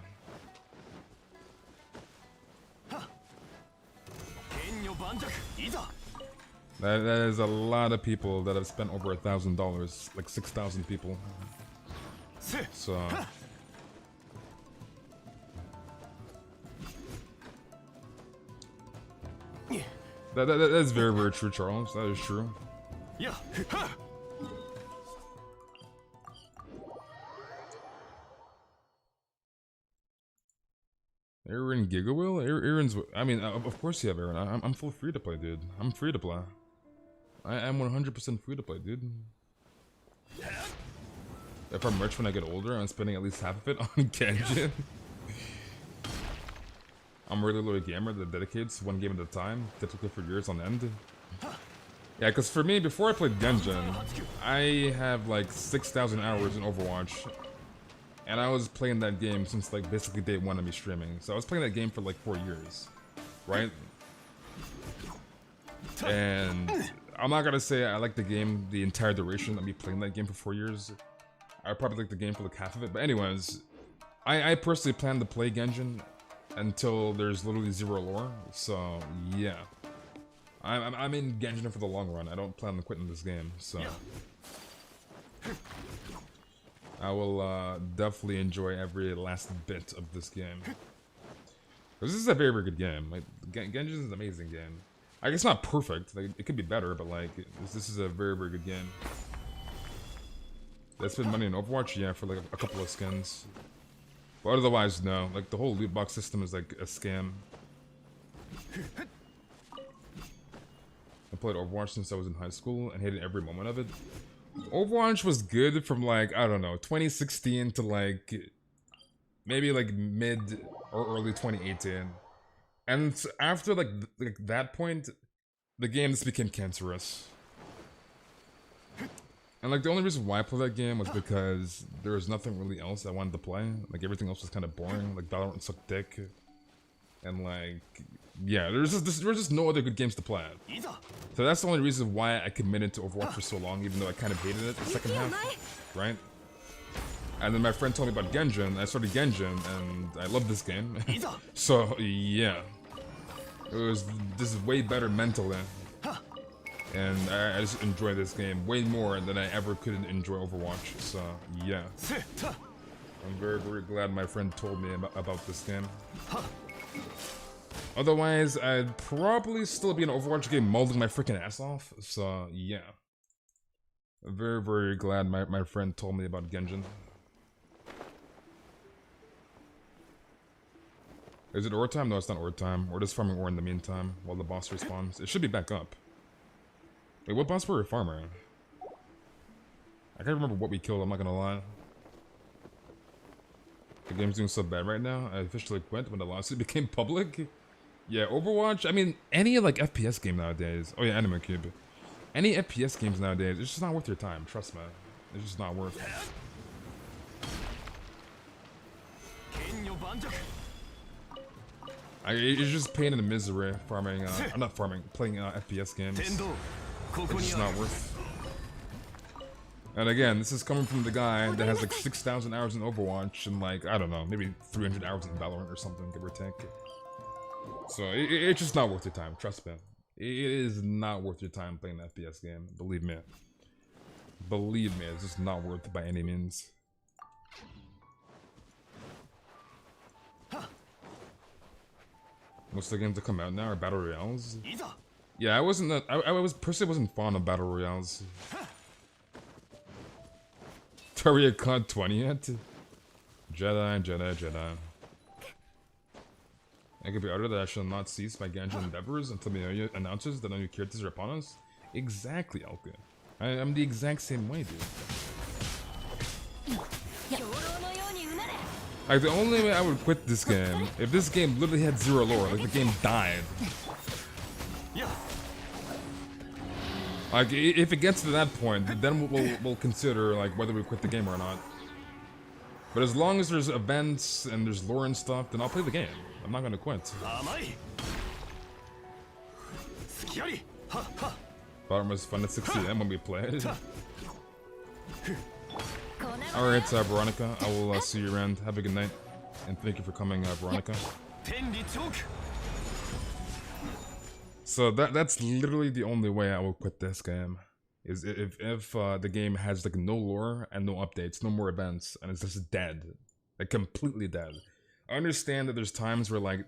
S1: That is a lot of people that have spent over $1,000, like 6,000 people. So that is very, very true, Charles. That is true. Yeah. Aaron Gigawill? Aaron's... I mean, of course you have Aaron. I'm full free to play, dude. I'm free to play. I am 100% free to play, dude. If I'm rich when I get older, I'm spending at least half of it on Genshin. I'm a really loyal gamer that dedicates one game at a time, typically for years on end. Yeah, because for me, before I played Genshin, I have like 6,000 hours in Overwatch. And I was playing that game since like basically day one of me streaming. So I was playing that game for like 4 years, right? And I'm not gonna say I like the game the entire duration of me playing that game for 4 years. I probably like the game for like half of it. But anyways, I personally plan to play Genshin until there's literally zero lore. So yeah, I'm in Genshin for the long run. I don't plan on quitting this game. So I will definitely enjoy every last bit of this game. Because this is a very, very good game. Like, Genshin is an amazing game. I guess it's not perfect. Like, it could be better, but like, this is a very, very good game. Did I spend money in Overwatch? Yeah, for like a couple of skins. But otherwise, no. Like, the whole loot box system is like a scam. I played Overwatch since I was in high school and hated every moment of it. Overwatch was good from like, I don't know, 2016 to like maybe like mid or early 2018. And after like that point, the game just became cancerous. And like the only reason why I played that game was because there was nothing really else I wanted to play. Like everything else was kind of boring. Like Valorant sucked dick. And like, yeah, there was just no other good games to play. So that's the only reason why I committed to Overwatch for so long, even though I kind of hated it the second half, right? And then my friend told me about Genshin. I started Genshin, and I love this game. So yeah, this is way better mentally, and I just enjoy this game way more than I ever could enjoy Overwatch. So yeah, I'm very, very glad my friend told me about this game. Otherwise, I'd probably still be in an Overwatch game molding my freaking ass off. So yeah, I'm very, very glad my friend told me about Genshin. Is it ore time? No, it's not ore time. We're just farming ore in the meantime while the boss respawns. It should be back up. Wait, what boss were we farming? I can't remember what we killed, I'm not gonna lie. The game's doing so bad right now. I officially quit when the lawsuit became public. Yeah, Overwatch, I mean, any like FPS game nowadays. Oh yeah, Anime Cube. Any FPS games nowadays, it's just not worth your time, trust me. It's just not worth it. It's just pain and misery farming, I'm not farming, playing FPS games. It's just not worth. And again, this is coming from the guy that has like 6,000 hours in Overwatch and like, I don't know, maybe 300 hours in Valorant or something, give or take. So it's just not worth your time, trust me. It is not worth your time playing an FPS game, believe me. Believe me, it's just not worth it by any means. Most of the games that come out now are Battle Royales. Yeah, I personally wasn't fond of Battle Royales. Are we at COD 20 yet? Jedi. I could be uttered that I shall not cease my Genshin endeavors until Miyoyo announces that no new characters are upon us. Exactly, Elka. I'm the exact same way, dude. Like, the only way I would quit this game, if this game literally had zero lore, like the game died. Like, if it gets to that point, then we'll consider, like, whether we quit the game or not. But as long as there's events and there's lore and stuff, then I'll play the game. I'm not gonna quit. Bottom was fun at 6 AM when we played. Alright, Veronica, I will see you around. Have a good night. And thank you for coming, Veronica. So that's literally the only way I will quit this game. Is if the game has like no lore and no updates, no more events, and it's just dead. Like completely dead. I understand that there's times where like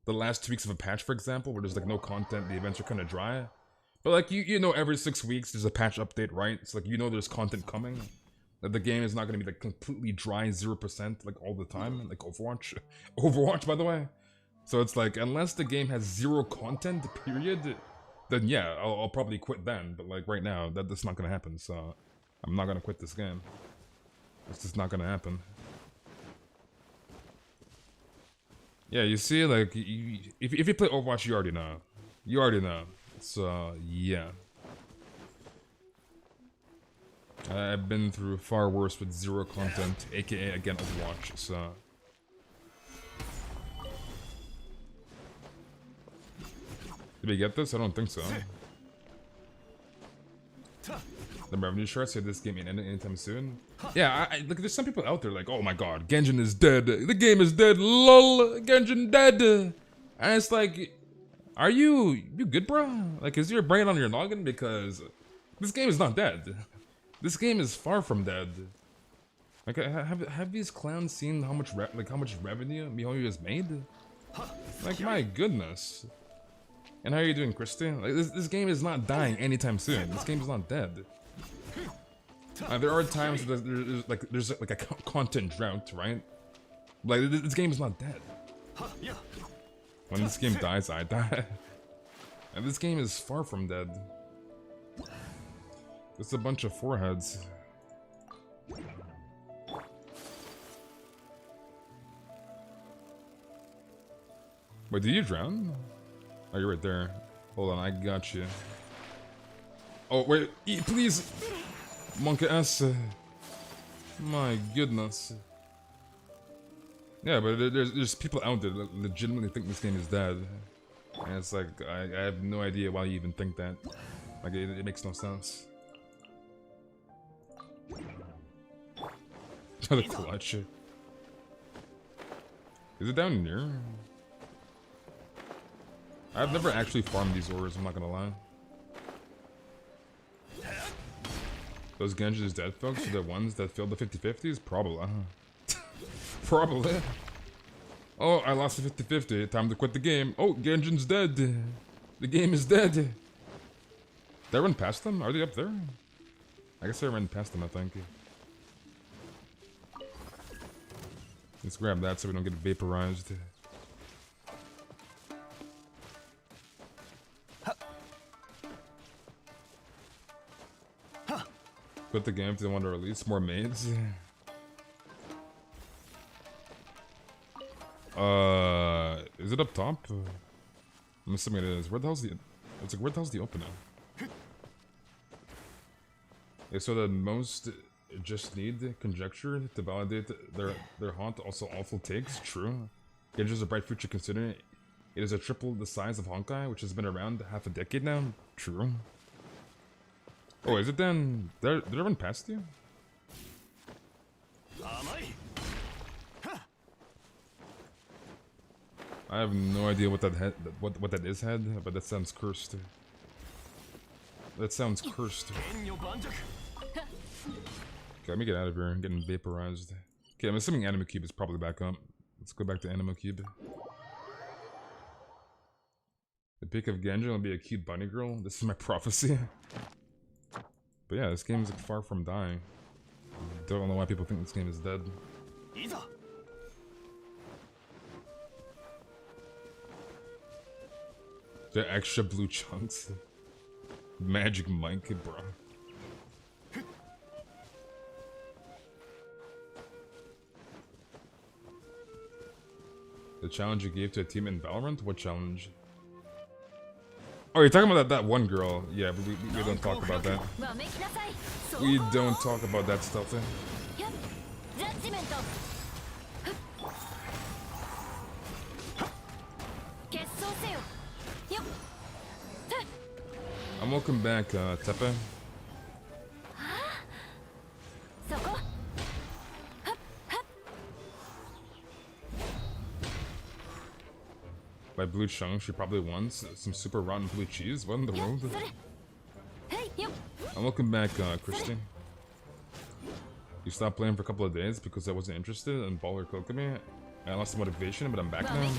S1: the last 2 weeks of a patch, for example, where there's like no content, the events are kind of dry. But like you know every 6 weeks there's a patch update, right? It's like you know there's content coming. That the game is not going to be like completely dry 0% like all the time, like Overwatch. Overwatch, by the way. So it's like, unless the game has zero content, period, then yeah, I'll probably quit then. But like right now, that's not gonna happen, so I'm not gonna quit this game. It's just not gonna happen. Yeah, you see, like, if you play Overwatch, you already know. You already know. So, yeah. I've been through far worse with zero content, aka, again, Overwatch, so... Did we get this? I don't think so. The revenue share said this game ain't ending anytime soon. Yeah, look, there's some people out there like, oh my god, Genshin is dead. The game is dead. Lol, Genshin dead. And it's like, are you good, bro? Like, is your brain on your noggin? Because this game is not dead. This game is far from dead. Like, have these clowns seen how much revenue MiHoYo has made? Like, my goodness. And how are you doing, Christy? Like, this game is not dying anytime soon. This game is not dead. There are times that there's like a content drought, right? Like this game is not dead. When this game dies, I die. And this game is far from dead. It's a bunch of foreheads. Wait, did you drown? Oh, you're right there. Hold on, I got you. Oh, wait, eat, please! Monkey ass. My goodness. Yeah, but there's people out there that legitimately think this game is dead. And it's like, I have no idea why you even think that. Like, it makes no sense. The clutch. Is it down near? I've never actually farmed these ores, I'm not gonna lie. Those Genshin's dead folks are the ones that failed the 50-50s? Probably. Probably. Oh, I lost the 50-50. Time to quit the game. Oh, Genshin's dead. The game is dead. Did I run past them? Are they up there? I guess I ran past them, I think. Let's grab that so we don't get vaporized. Quit the game if they want to release more maids. Is it up top? I'm assuming it is. Where the hell's the... It's like, where the hell's the opening? Okay, so the most just need conjecture to validate their haunt, also awful takes. True. Genji's a bright future considering it is a triple the size of Honkai, which has been around half a decade now. True. Oh, is it then? Did I run past you? I have no idea what that what that is head, but that sounds cursed. That sounds cursed. Okay, let me get out of here. I'm getting vaporized. Okay, I'm assuming Anima Cube is probably back up. Let's go back to Anima Cube. The pick of Ganyu will be a cute bunny girl. This is my prophecy. But yeah, this game is far from dying. Don't know why people think this game is dead. The extra blue chunks. Magic Mike, bro. The challenge you gave to a team in Valorant? What challenge? Oh, you're talking about that one girl. Yeah, but we don't talk about that. We don't talk about that stuff then. Welcome back, Tepe. By blue chunks, she probably wants some super rotten blue cheese. What in the world? And welcome back, Christian. You stopped playing for a couple of days because I wasn't interested in Baller Kokomi. I lost the motivation, but I'm back now.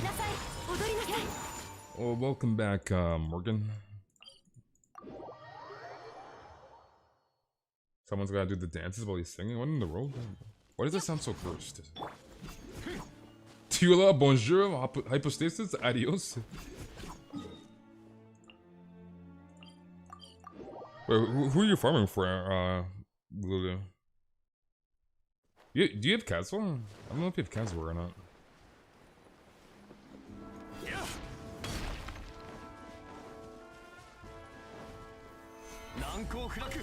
S1: Oh, welcome back, Morgan. Someone's gotta do the dances while he's singing. What in the world? Why does that sound so cursed? Tula, bonjour, hypostasis, adios. Wait, who are you farming for, Lulu? Do you have Kazuha? I don't know if you have Kazuha or not.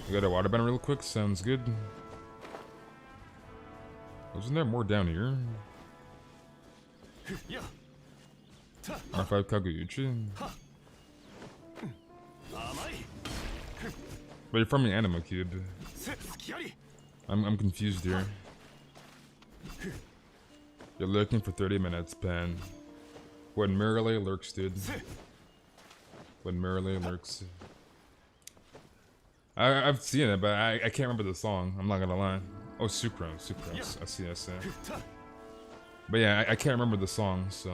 S1: We got a water banner real quick, sounds good. Wasn't there more down here? R5 Kaguyuchi. But you're from the Anima Cube. I'm confused here. You're looking for 30 minutes, Pen. When Mirrorlay lurks, dude. When Mirrorlay lurks. I've seen it, but I can't remember the song. I'm not gonna lie. Oh, Sucrose. I see. But yeah, I can't remember the song, so...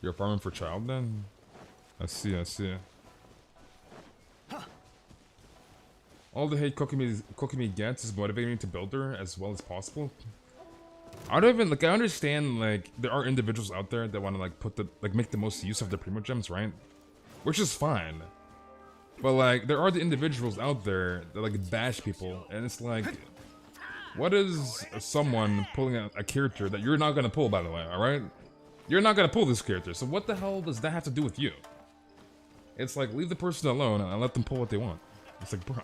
S1: You're farming for child then? I see. All the hate Kokomi gets is motivating me to build her as well as possible. I don't even, like, I understand, like, there are individuals out there that want to, like, make the most use of their primo gems, right? Which is fine. But, like, there are the individuals out there that, like, bash people, and it's like, what is someone pulling a character that you're not gonna pull, by the way, alright? You're not gonna pull this character, so what the hell does that have to do with you? It's like, leave the person alone and let them pull what they want. It's like, bro.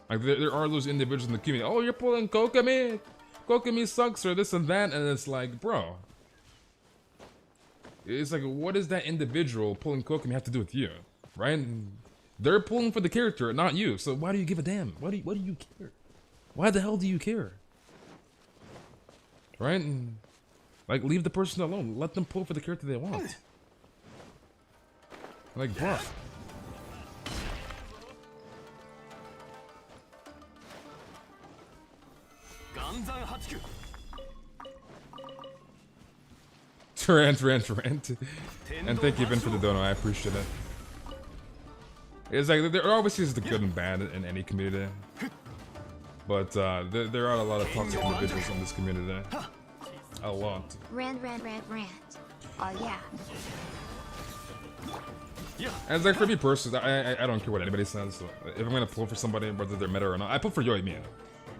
S1: Like, there are those individuals in the community, oh, you're pulling Kokomi! Kokomi sucks, or this and that, and it's like, bro. It's like, what does that individual pulling Kokomi have to do with you? Right? They're pulling for the character, not you, so why do you give a damn? What do you care? Why the hell do you care? Right? And, like, leave the person alone. Let them pull for the character they want. Like, bro. Rant. And thank you, Ben, for the dono. I appreciate it. It's like, there obviously is the good and bad in any community. But there are a lot of toxic individuals in this community. A lot.
S2: Rant. Oh yeah.
S1: And it's like, for me personally, I don't care what anybody says. So if I'm gonna pull for somebody, whether they're meta or not, I pull for Yoimiya.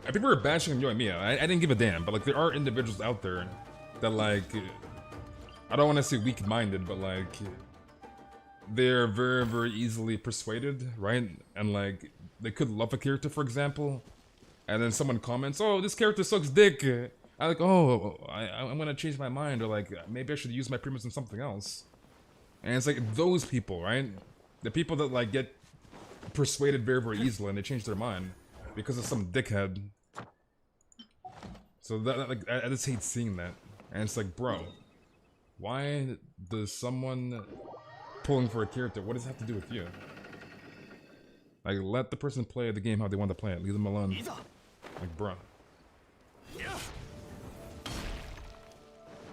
S1: And people are bashing Yoimiya. I didn't give a damn, but like, there are individuals out there that, like, I don't want to say weak-minded, but like, they're very, very easily persuaded, right? And like, they could love a character, for example, and then someone comments, "Oh, this character sucks dick." I'm like, "Oh, I'm gonna change my mind," or like, maybe I should use my premiums on something else. And it's like those people, right? The people that like get persuaded very, very easily, and they change their mind because of some dickhead. So that like, I just hate seeing that, and it's like, bro. Why does someone pulling for a character, what does it have to do with you? Like, let the person play the game how they want to play it. Leave them alone. Like, bruh.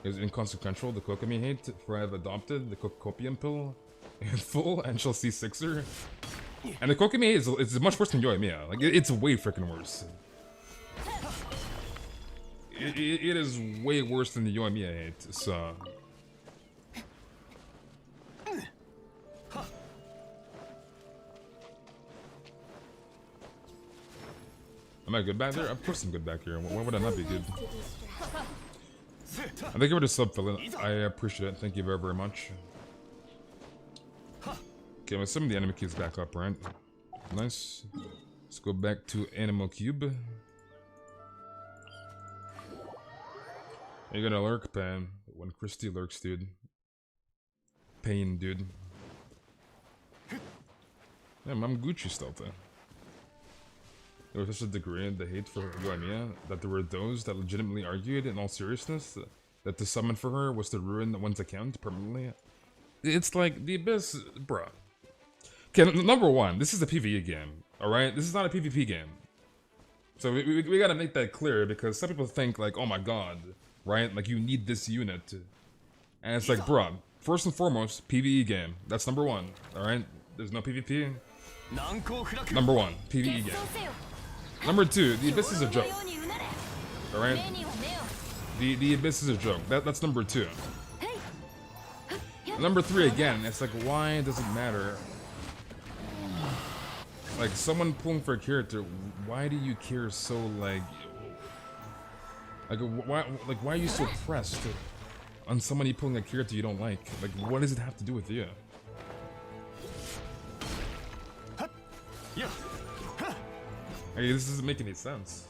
S1: Is inconsequential the Kokomi hate for I have adopted the Kokopium pill in full and shall see Sixer? And the Kokomi hate is much worse than Yoimiya. Like, it's way freaking worse. It is way worse than the Yoimiya hate, so... Am I good back there? Of course I'm good back here. Why would I not be good? I think over to sub, Phil. I appreciate it. Thank you very, very much. Okay, I'm assuming the enemy cube's back up, right? Nice. Let's go back to Animal Cube. You're gonna lurk, Pan. When Christy lurks, dude. Pain, dude. Yeah, I'm Gucci still, though. There was such a degree in the hate for Yoimiya that there were those that legitimately argued, in all seriousness, that to summon for her was to ruin one's account permanently. It's like, the Abyss, bruh. Okay, number one, this is a PvE game, alright? This is not a PvP game. So we gotta make that clear, because some people think like, oh my god, right? Like, you need this unit. And it's like, bruh, first and foremost, PvE game. That's number one, alright? There's no PvP. Number one, PvE game. Number two, the Abyss is a joke. Alright? The Abyss is a joke. That's number two. Number three, again, it's like, why does it matter? Like, someone pulling for a character, why do you care so, like... why are you so pressed on somebody pulling a character you don't like? Like, what does it have to do with you? Hey, this doesn't make any sense.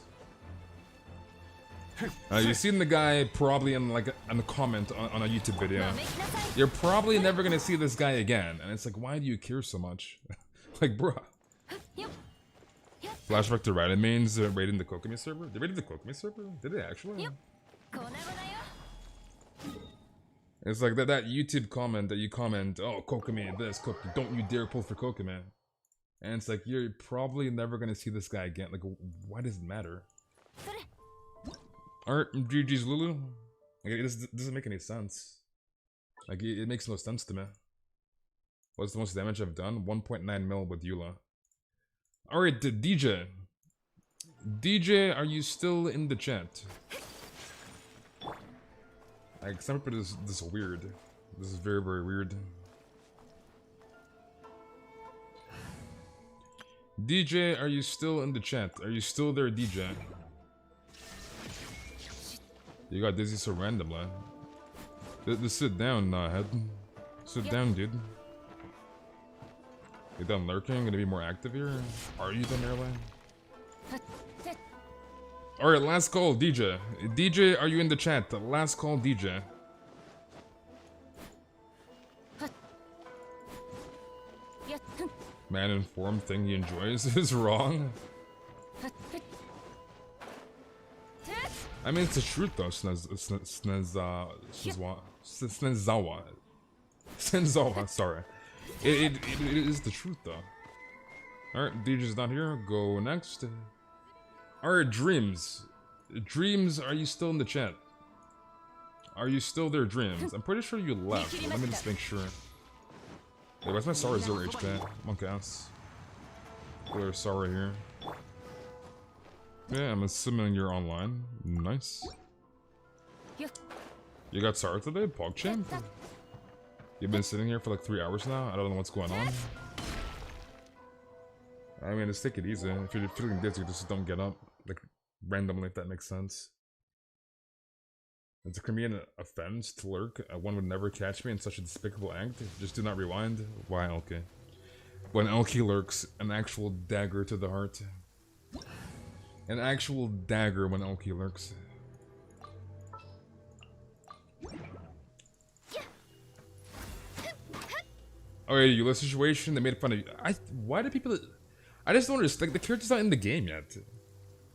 S1: You've seen the guy probably in like a comment on a YouTube video. You're probably never gonna see this guy again, and it's like, why do you care so much? Like, bruh. Flashback to Reddit means raiding the Kokomi server. They raided the Kokomi server? Did they actually? It's like that YouTube comment that you comment, oh, Kokomi this, Kokomi, don't you dare pull for Kokomi. And it's like, you're probably never gonna see this guy again. Like, why does it matter? Alright, GG's Lulu. Like, it doesn't make any sense. Like, it makes no sense to me. What's the most damage I've done? 1.9 mil with Eula. Alright, DJ. DJ, are you still in the chat? Like, some people this is weird. This is very, very weird. DJ, are you still in the chat? Are you still there, DJ? You got dizzy so randomly. Just sit down, head. Sit down, dude. You done lurking? Gonna be more active here? Are you done airline? Alright, last call, DJ. DJ, are you in the chat? Last call, DJ. Man informed thing he enjoys is wrong. I mean, it's the truth though, Senzawa, sorry. It is the truth though. Alright, DJ's not here, go next. Alright, Dreams. Dreams, are you still in the chat? Are you still there, Dreams? I'm pretty sure you left, but let me just make sure. Wait, why's my Sara 0 HP? Monk ass. There's Sara here. Yeah, I'm assuming you're online. Nice. You got Sara today? PogChamp? You've been sitting here for like 3 hours now? I don't know what's going on. I mean, just take it easy. If you're feeling dizzy, just don't get up. Like, randomly, if that makes sense. It's a Korean offense to lurk. One would never catch me in such a despicable act. Just do not rewind. Why, LK? When LK lurks, an actual dagger to the heart. An actual dagger when LK lurks. Oh yeah, you list situation, they made fun of you. Why do people... I just don't understand, like, the character's not in the game yet.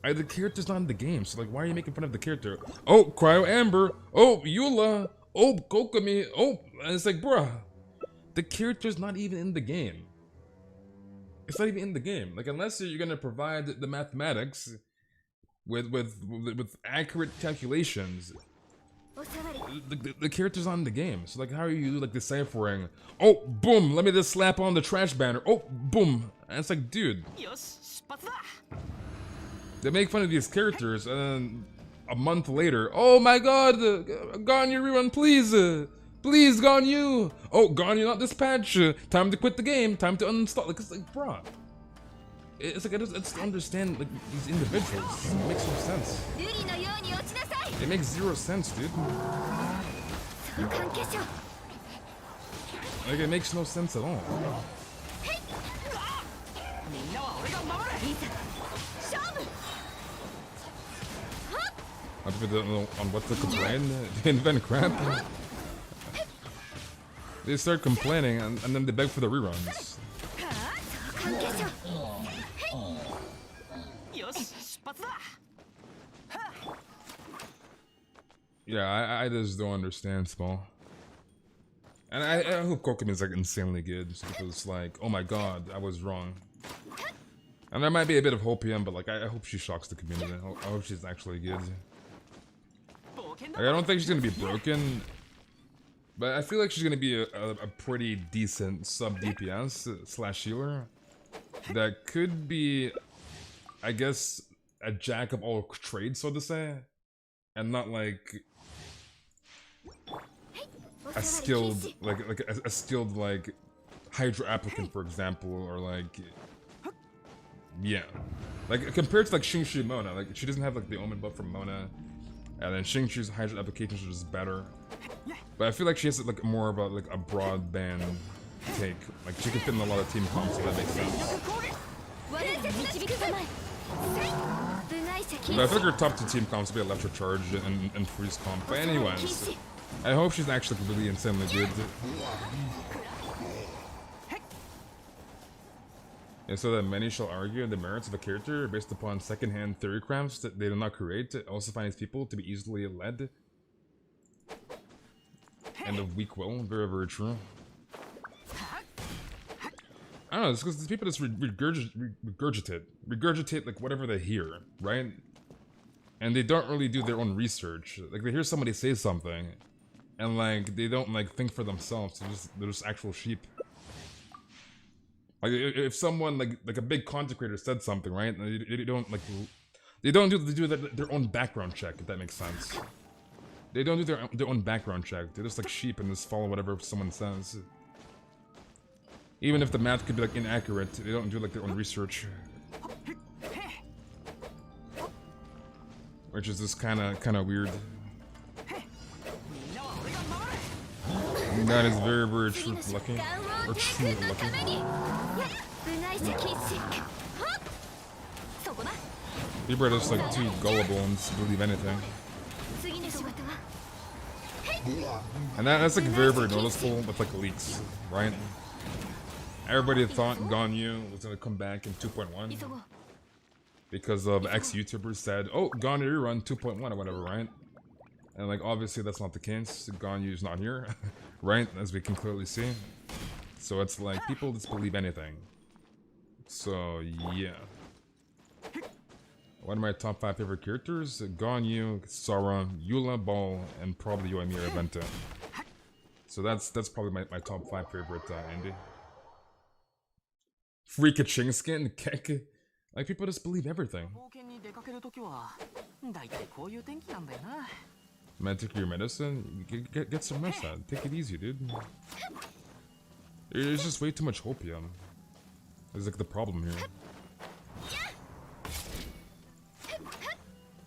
S1: The character's not in the game, so like, why are you making fun of the character? Oh, Cryo Amber. Oh, Eula. Oh, Kokomi. Oh, and it's like, bruh. The character's not even in the game. It's not even in the game. Like, unless you're gonna provide the mathematics with accurate calculations, the character's not in the game. So like, how are you like deciphering? Oh, boom! Let me just slap on the trash banner. Oh, boom! And it's like, dude. They make fun of these characters, and then a month later, oh my god, Ganyu rerun, please, please, Ganyu. Oh, Ganyu not this patch. Time to quit the game. Time to uninstall. Like, it's like, bruh. It's like I just don't understand like these individuals. It makes no sense. It makes zero sense, dude. Like, it makes no sense at all. If they don't know on what to complain, they invent crap. They start complaining and then they beg for the reruns. Yeah, I just don't understand, Small. And I hope Kokopium is like insanely good, so it's like, oh my god, I was wrong. And there might be a bit of hopium, but like, I hope she shocks the community. I hope she's actually good. Like, I don't think she's gonna be broken, but I feel like she's gonna be a pretty decent sub DPS slash healer that could be, I guess, a jack of all trades, so to say, and not like a skilled a skilled like Hydra applicant, for example, or like, yeah, like compared to like Xingqiu Mona, like she doesn't have like the Omen buff from Mona. And then Xingqiu's Hydra applications are just better. But I feel like she has like more of a like a broadband take. Like she can fit in a lot of team comps, so that makes sense. But I feel like her top 2 team comps will be Electro Charge and Freeze comp. But anyways, I hope she's actually really insanely good. And so that many shall argue the merits of a character based upon second-hand theory crafts that they do not create, also finds people to be easily led. And of weak will, very, very true. I don't know, it's because these people just regurgitate like whatever they hear, right? And they don't really do their own research. Like they hear somebody say something, and like they don't like think for themselves. They're just actual sheep. Like if someone like a big content creator said something, right? They don't like they don't do their own background check, if that makes sense. They don't do their own background check. They're just like sheep and just follow whatever someone says. Even if the math could be like inaccurate, they don't do like their own research. Which is just kind of weird. And that is very, very truth looking. Or truth looking. People are just like too gullible and just believe anything. And that's like very, very noticeable with like leaks, right? Everybody thought Ganyu was gonna come back in 2.1 because of ex-YouTubers said, oh, Ganyu rerun 2.1 or whatever, right? And like obviously that's not the case. Ganyu's not here, right? As we can clearly see. So it's like people just believe anything. So yeah. One of my top 5 favorite characters: Ganyu, Sora, Eula, Ball, and probably Yoimiya or Venta. So that's probably my top 5 favorite Andy. Free Kaching skin, Kek. Like people just believe everything. Man, take your medicine. Get some rest on. Take it easy, dude. There's just way too much hopium. Is like the problem here.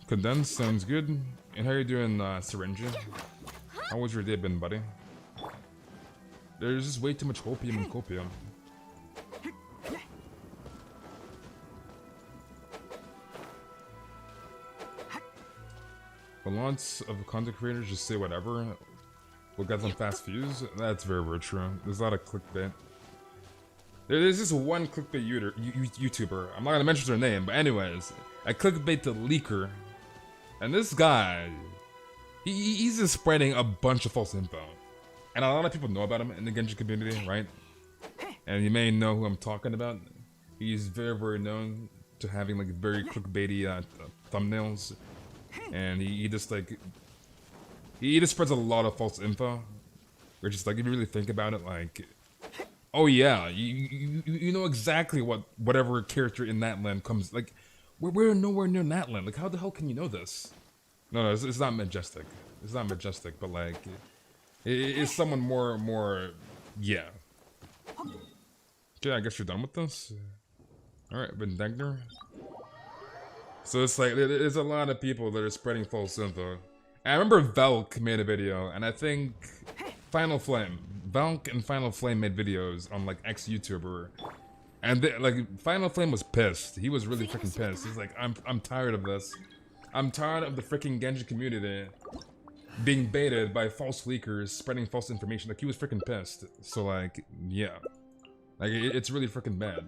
S1: Condensed sounds good. And how you doing, Syringe? How was your day been, buddy? There's just way too much hopium and copium. But lots of content creators just say whatever. We'll get them fast views. That's very, very true. There's a lot of clickbait. There's just one clickbait YouTuber. I'm not gonna mention their name, but anyways, a clickbait the leaker. And this guy, he's just spreading a bunch of false info. And a lot of people know about him in the Genshin community, right? And you may know who I'm talking about. He's very, very known to having like very clickbaity thumbnails. And he just like, he just spreads a lot of false info. Which is like, if you really think about it, like, oh yeah, you know exactly whatever character in that land comes, like, we're nowhere near Natland. Like, how the hell can you know this? No, it's not majestic. It's not majestic, but like, it's someone more, yeah. Okay, I guess you're done with this. All right, Vindegner. So it's like, there's a lot of people that are spreading false info. And I remember Velk made a video, and I think Velk and Final Flame made videos on like ex-YouTuber. And like Final Flame was pissed. He was really freaking pissed. He's like, I'm tired of this. I'm tired of the freaking Genshin community being baited by false leakers, spreading false information. Like he was freaking pissed. So like, yeah, like it's really freaking bad.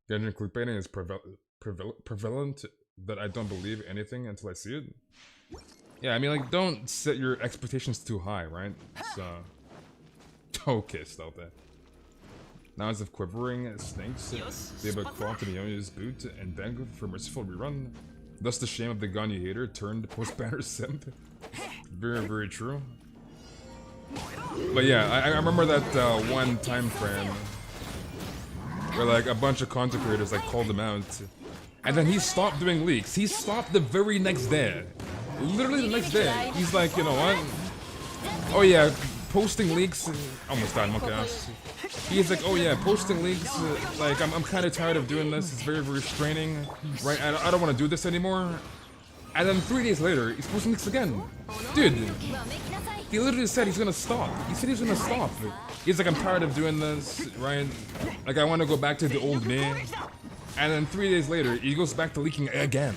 S1: Genshin clickbaiting is prevalent that I don't believe anything until I see it. Yeah, I mean like don't set your expectations too high, right? So okay, stealth it. Now as of quivering snakes, they have a claw to Neonia's boot and beg for merciful rerun. Thus the shame of the Ganyu hater turned post-banner simp. Very, very true. But yeah, I remember that one time frame where like a bunch of content creators like called him out. And then he stopped doing leaks. He stopped the very next day. Literally the next day. He's like, you know what? Oh yeah, posting leaks. Almost died, monkey ass. He's like, oh yeah, posting leaks, like, I'm kind of tired of doing this, it's very, very straining, right, I don't want to do this anymore. And then 3 days later, he's posting leaks again. Dude, he literally said he's gonna stop. He said he's gonna stop. He's like, I'm tired of doing this, right, like, I want to go back to the old me. And then 3 days later, he goes back to leaking again.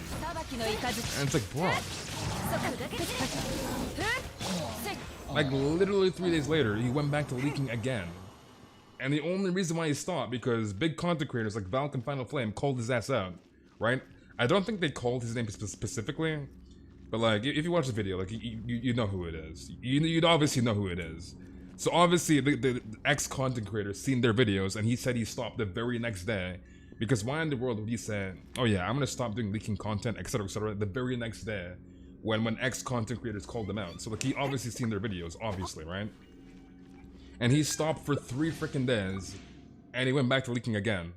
S1: And it's like, bro. Like, literally 3 days later, he went back to leaking again. And the only reason why he stopped, because big content creators like Valk and Final Flame called his ass out, right? I don't think they called his name specifically, but like, if you watch the video, like, you know who it is. You'd obviously know who it is. So obviously, the ex-content creator seen their videos, and he said he stopped the very next day, because why in the world would he say, oh yeah, I'm gonna stop doing leaking content, etc., the very next day, when ex-content creators called them out? So like, he obviously seen their videos, obviously, right? and he stopped for 3 freaking days, and he went back to leaking again.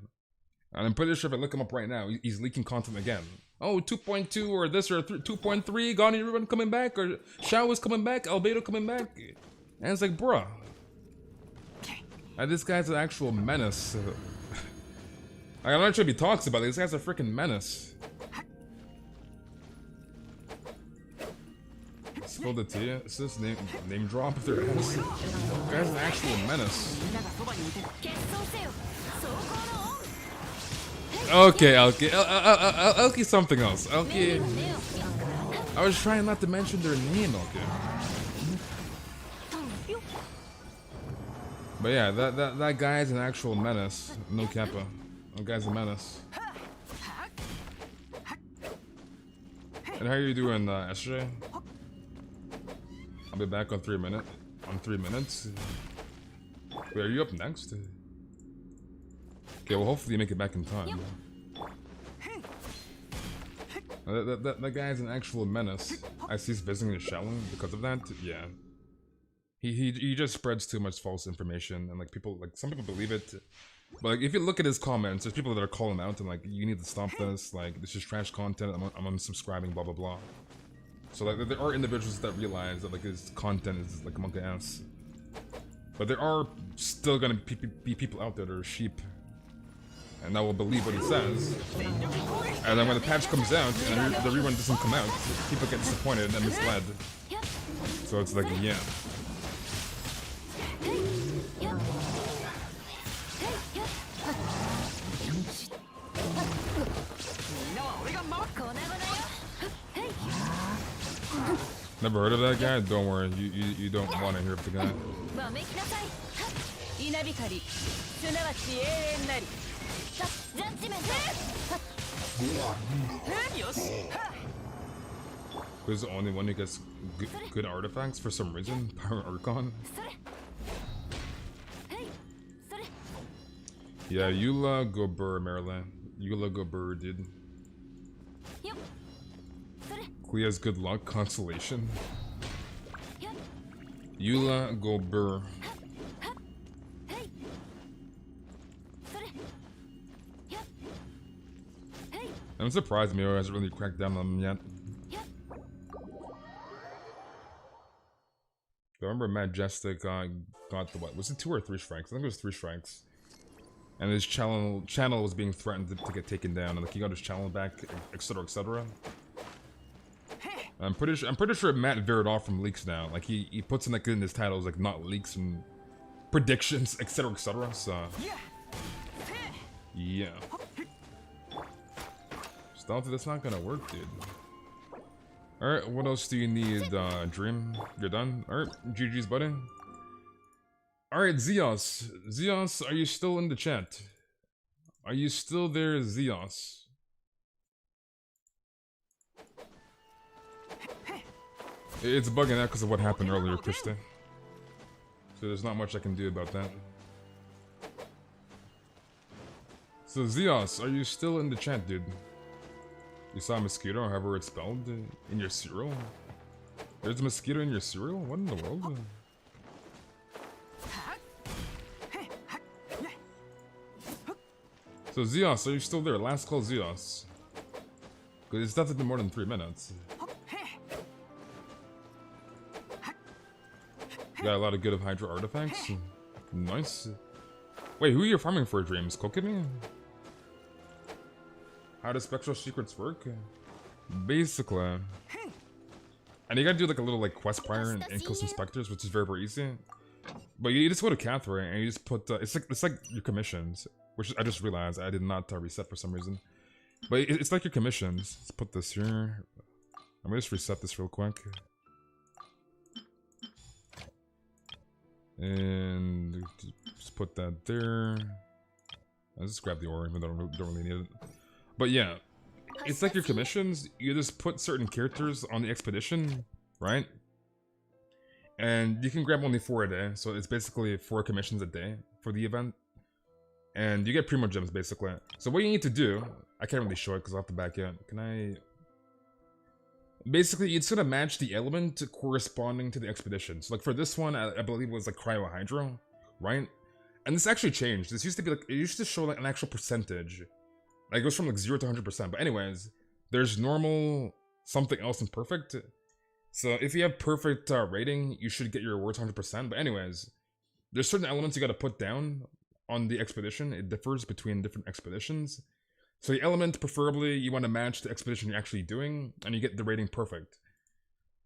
S1: And I'm pretty sure if I look him up right now, he's leaking content again. Oh, 2.2 or this or 2.3, Ganyu Ribbon coming back, or Shao is coming back, Albedo coming back. And it's like, bruh. This guy's an actual menace. I'm not trying to be toxic about it, this guy's a freaking menace. Spill the tea. Is this name drop if there is? This guy's an actual menace. Okay, Elky something else. Elky. I was trying not to mention their name, Elky. But yeah, that guy's an actual menace. No kappa. That guy's a menace. And how are you doing, SJ? I'll be back on 3 minutes. Wait, are you up next? Okay, well hopefully you make it back in time. That guy's an actual menace. I see he's visiting the Shaolin because of that. Yeah, he just spreads too much false information, and like people, like some people believe it. But like if you look at his comments, there's people that are calling out and like, you need to stop this. Like this is trash content. I'm unsubscribing. Blah blah blah. So like there are individuals that realize that like his content is like monkey ass. But there are still gonna be people out there that are sheep, and that will believe what he says. And then when the patch comes out and the rerun doesn't come out, people get disappointed and misled. So it's like, yeah. Never heard of that guy? Don't worry, you don't want to hear of the guy. Who's the only one who gets good artifacts for some reason? Power Archon? Yeah, Eula go burr, Maryland. Eula go burr, dude. Clea's good luck, consolation. Eula go burr. I'm surprised Miro hasn't really cracked down on them yet. I remember Majestic got the what? Was it 2 or 3 strikes? I think it was 3 strikes. And his channel was being threatened to get taken down, and like he got his channel back, etc., etc. I'm pretty sure Matt veered off from leaks now. Like he puts in like in his titles like not leaks and predictions, etc., etc. So yeah. Stealthy, that's not gonna work, dude. Alright, what else do you need, Dream? You're done? Alright, GG's, buddy. Alright, Zeos. Zeos, are you still in the chat? Are you still there, Zeos? It's bugging out because of what happened earlier, Krista. So there's not much I can do about that. So Zeos, are you still in the chat, dude? You saw a mosquito, however it's spelled, in your cereal? There's a mosquito in your cereal? What in the world? So Zeos, are you still there? Last call Zeos. Because it's definitely been more than 3 minutes. Got a lot of good of Hydra artifacts. Nice. Wait, who are you farming for, Dreams? Kokopium? How does Spectral Secrets work? Basically. And you gotta do like a little like quest prior and kill some specters, which is very, very easy. But you just go to Catherine and you just put it's like your commissions, which I just realized I did not reset for some reason. But it's like your commissions. Let's put this here. I'm gonna just reset this real quick. And just put that there. I'll just grab the ore, even though I don't really need it. But yeah, it's like your commissions. You just put certain characters on the expedition, right? And you can grab only 4 a day. So it's basically 4 commissions a day for the event. And you get Primo Gems, basically. So what you need to do, I can't really show it because I'll have to back out. Can I... Basically, it's gonna match the element corresponding to the expedition. So like for this one, I believe it was like Cryo Hydro. right? And this actually changed. This used to be like, it used to show like an actual percentage. Like it goes from like 0 to 100%. But anyways, there's normal, something else, and perfect. So if you have perfect rating, you should get your rewards 100%. But anyways, there's certain elements you got to put down on the expedition. It differs between different expeditions. So the element, preferably, you want to match the expedition you're actually doing, and you get the rating perfect.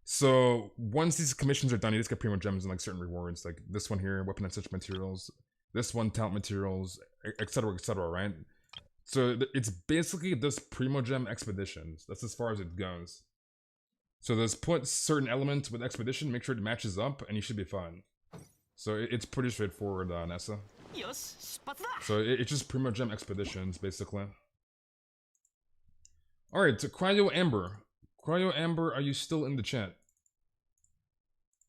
S1: So once these commissions are done, you just get primo gems and like certain rewards, like this one here, weapon and such materials, this one, talent materials, etc., right? So it's basically this primo gem expeditions. That's as far as it goes. So just put certain elements with expedition, make sure it matches up, and you should be fine. So it's pretty straightforward, Nessa. So it's just primo gem expeditions, basically. Alright, so Cryo Amber. Cryo Amber, are you still in the chat?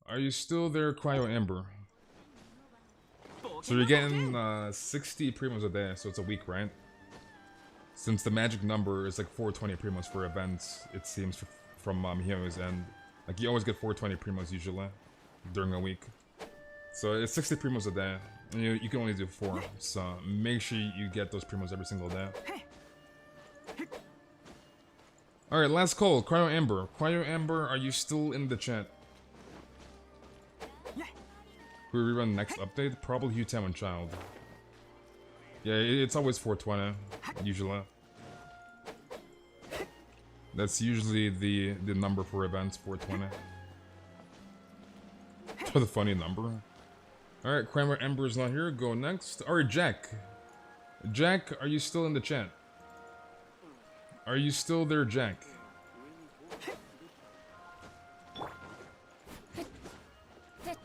S1: Are you still there, Cryo Amber? So you're getting 60 primos a day, so it's a week, right? Since the magic number is like 420 primos for events, it seems from Mihoyo's end. Like you always get 420 primos usually during a week. So it's 60 primos a day, and you can only do 4. So make sure you get those primos every single day. Alright, last call, Cryo Amber. Cryo Amber, are you still in the chat? We rerun next update? Probably Hutam and Child. Yeah, it's always 420, usually. That's usually the number for events, 420. It's a funny number. Alright, Cryo Amber is not here, go next. Alright, Jack. Jack, are you still in the chat? Are you still there, Jack?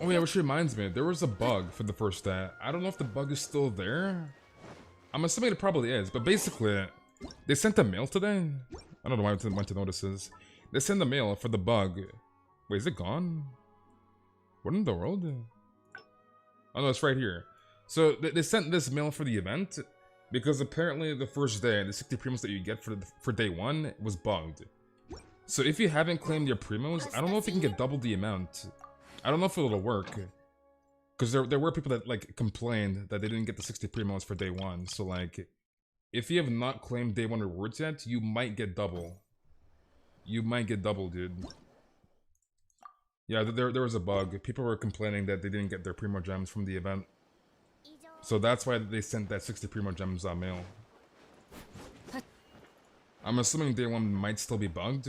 S1: Oh yeah, which reminds me, there was a bug for the first day. I don't know if the bug is still there. I'm assuming it probably is, but basically, they sent a mail today. I don't know why I went to notices. They sent a mail for the bug. Wait, is it gone? What in the world? Oh no, it's right here. So they sent this mail for the event. Because apparently the first day, the 60 primos that you get for day 1 was bugged. So if you haven't claimed your primos, I don't know if you can get double the amount. I don't know if it'll work. Because there were people that like complained that they didn't get the 60 primos for day 1. So like, if you have not claimed day 1 rewards yet, you might get double. You might get double, dude. Yeah, there was a bug. People were complaining that they didn't get their primo gems from the event. So that's why they sent that 60 primo gems mail. I'm assuming day 1 might still be bugged,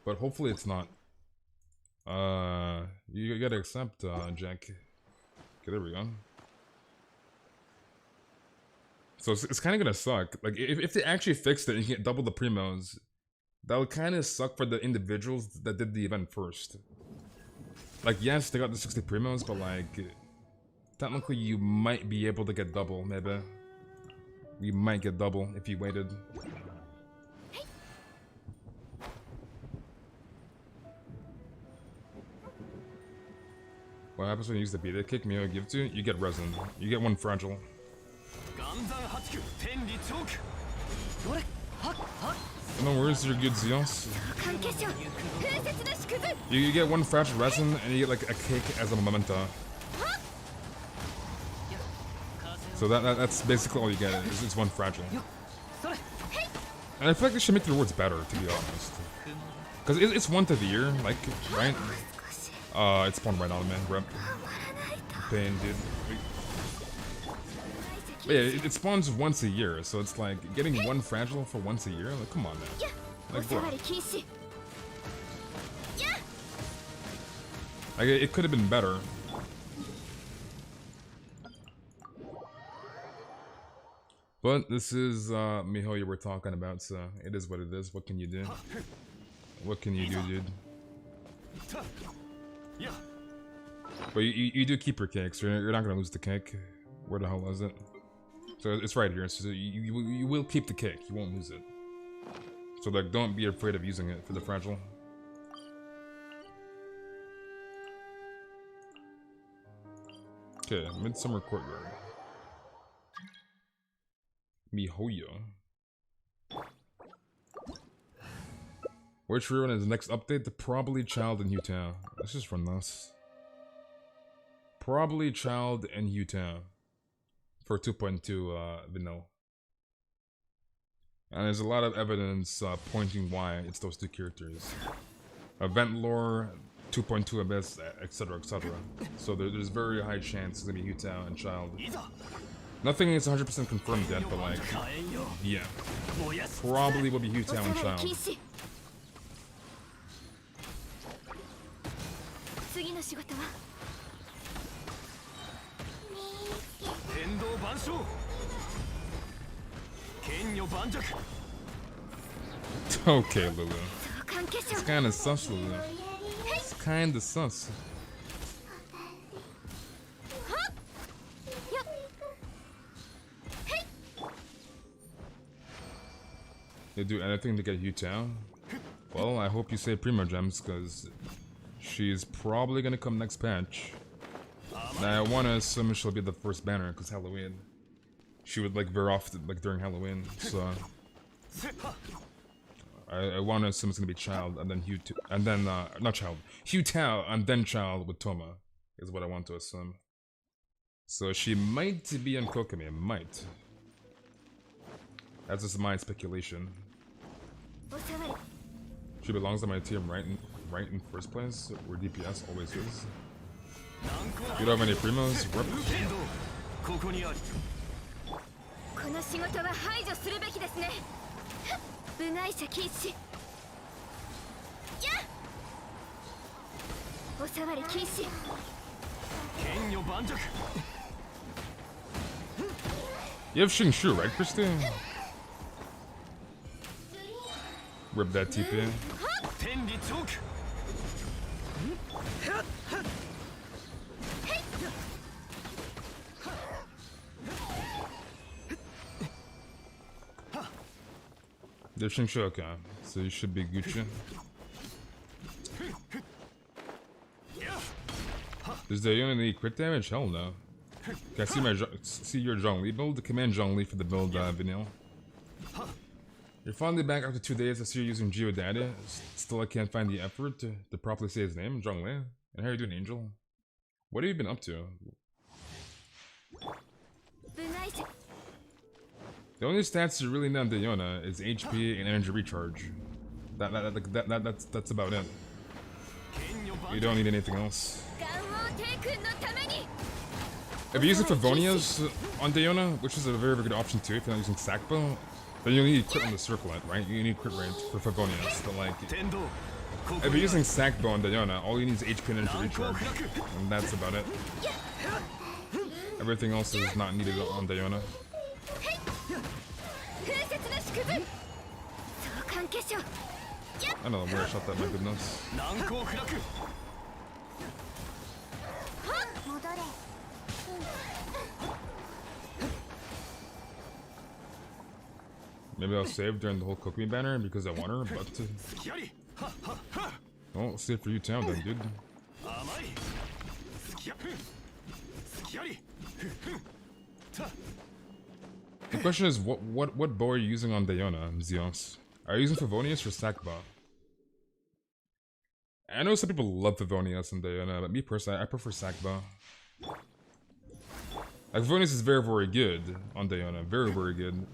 S1: but hopefully it's not. You gotta accept, Jack. Okay, there we go. So it's kind of gonna suck. Like, if they actually fixed it and you get double the primos, that would kind of suck for the individuals that did the event first. Like, yes, they got the 60 primos, but like, technically you might be able to get double, maybe. You might get double if you waited. What happens when you use the beta kick Mio give to you? You get resin. You get 1 fragile. No worries, you're good, Zeos. You get 1 fragile resin and you get like a cake as a memento. So that's basically all you get. It's 1 fragile. And I feel like they should make the rewards better, to be honest. Because it's 1 to the year, like, right? It spawned right on, man. Rep. Pain, dude. But yeah, it spawns once a year, so it's like getting 1 fragile for once a year. Like, come on, man. Like, bro. Like, it could have been better. But this is Mihoyo we're talking about, so it is what it is. What can you do? What can you do, dude? But you do keep your cake, so you're not gonna lose the cake. Where the hell is it? So it's right here. So you will keep the cake. You won't lose it. So like, don't be afraid of using it for the fragile. Okay, Midsummer Courtyard. Mihoyo. Which rerun is the next update? The Probably Child in Utah. Let's just run this. probably Child and Yuta for 2.2 vanilla. And there's a lot of evidence pointing why it's those two characters. Event lore, 2.2 abyss, etc, etc. So there's very high chance it's gonna be Yuta and Child. Nothing is 100% confirmed yet, but like, yeah, probably will be Yuta and Child.
S2: 次の仕事は
S1: Okay, Lulu. It's kinda sus, Lulu. It's kinda sus. They do anything to get Yuta? Well, I hope you say Primo Gems, because she's probably gonna come next patch. Now, I wanna assume she'll be the first banner, because Halloween. She would like veer off like during Halloween, so I wanna assume it's gonna be Child, and then Hugh, and then not Child, Hugh Tao, and then Child with Toma, is what I want to assume. So she might be on Kokopium, might. That's just my speculation. She belongs to my team, right in first place, where DPS always is. You don't have any primos? Rip.
S2: この仕事は排除するべきですね。部外者禁止。やっ。お触り禁止。剣女盤石。
S1: You have Shingshu, right, Christy? Rip that TP. There's Shingshu, okay. So you should be Gucci. Does the unit need crit damage? Hell no. Can I see your Zhongli build? Command Zhongli for the build, Vanille. You're finally back after 2 days. I see you're using Geodata. Still, I can't find the effort to properly say his name, Zhongli. And how are you doing, Angel? What have you been up to? The only stats you really know on Dayona is HP and energy recharge. That's about it. You don't need anything else. If you're using Favonias on Dayona, which is a very, very good option too if you're not using Sackbow, then you need crit on the circlet, right? You need crit rate for Favonias, but like... If you're using Sackbow on Dayona, all you need is HP and energy recharge, and that's about it. Everything else is not needed on Dayona. I don't know where I shot that, my goodness. Maybe I'll save during the whole Kokopium banner because I want her, but... Well, save for you town then, dude. The question is, what bow are you using on Dayona, Zeos? Are you using Favonius or Sackbow? I know some people love Favonius on Dayona, but me personally, I prefer Sackbow. Like, Favonius is very, very good on Dayona, very, very good.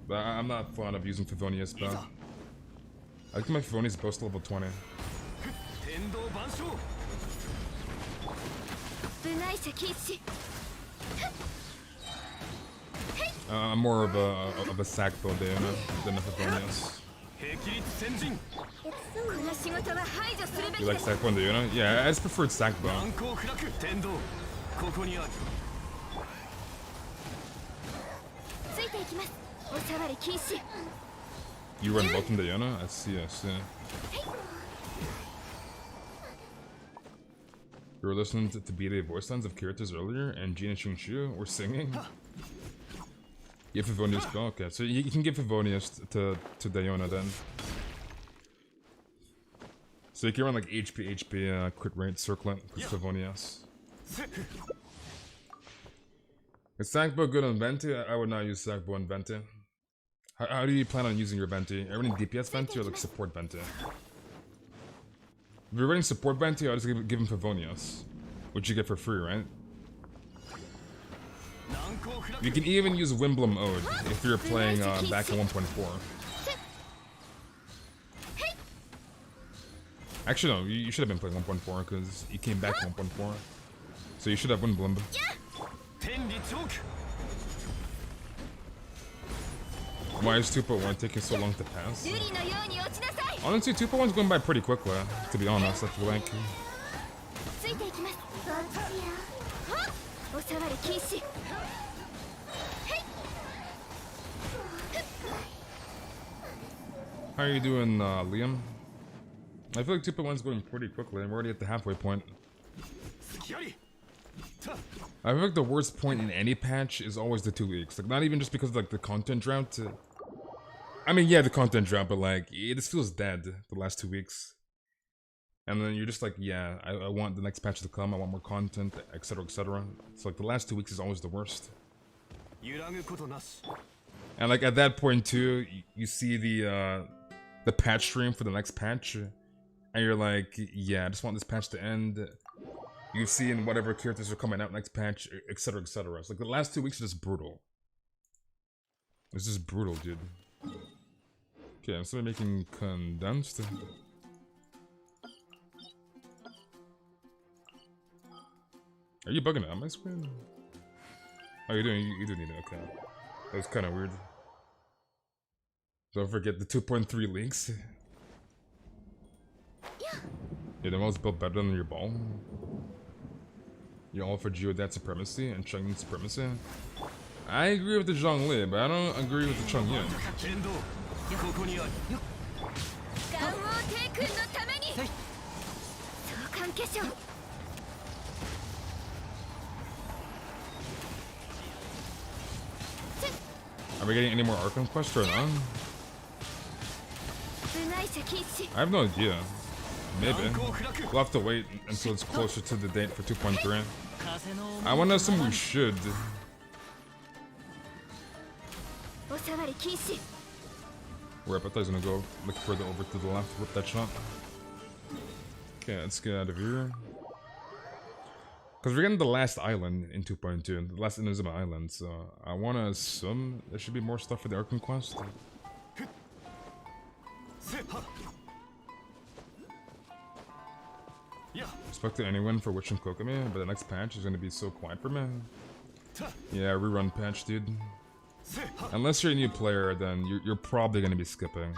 S1: But I'm not fond of using Favonius bow. I think my Favonius bow's level 20. I'm more of a Sackbow Dayona than a Favonius. You like Sackbow and Dayona? Yeah, I just preferred Sackbow. You run both in Dayona? I see, I see. You were listening to BDA voice lines of characters earlier, and Gina Shingshu were singing? You have Favonius go? Okay, so you can give Favonius to Dayona then. So you can run like HP, crit rate, circlet with Favonius. Is Sackbow good on Venti? I would not use Sackbow on Venti. How do you plan on using your Venti? Are you running DPS Venti or like support Venti? If you're running support Venti, I'll just give him Favonius. which you get for free, right? You can even use Wimblem mode if you're playing back in 1.4. Actually, no, you should have been playing 1.4 because you came back to 1.4. So you should have Wimblem. Why is 2.1 taking so long to pass? Honestly, 2.1's going by pretty quickly, to be honest, I feel like. How are you doing, Liam? I feel like 2.1's going pretty quickly, and we're already at the halfway point. I feel like the worst point in any patch is always the 2 weeks. Like, not even just because of, like, the content drought. I mean, yeah, the content drought, but, like, it just feels dead the last 2 weeks. And then you're just like, yeah, I want the next patch to come, I want more content, etc, etc. So, like, the last 2 weeks is always the worst. And, like, at that point, too, you see the patch stream for the next patch. And you're like, yeah, I just want this patch to end. You've seen whatever characters are coming out next patch, etc, etc. It's like the last 2 weeks are just brutal. It's just brutal, dude. Okay, I'm still making condensed. Are you bugging out on my screen? Oh, you're doing, you do need it, okay. That was kind of weird. Don't forget the 2.3 links. You're the most built better than your ball. You're all for Geodat supremacy and Chang'an supremacy. I agree with the Zhongli, but I don't agree with the Chang'an. Are we getting any more Arkham quests or not? I have no idea. Maybe. We'll have to wait until it's closer to the date for 2.3. I want to assume we should. Rip, I thought I was gonna go look further over to the left, rip that shot. Okay, let's get out of here. Because we're getting the last island in 2.2, the last Inazuma Island, so I want to assume there should be more stuff for the Arkham quest. Expected any win for Witch and Kokomi, but the next patch is going to be so quiet for me. Yeah, rerun patch, dude. Unless you're a new player, then you're probably going to be skipping.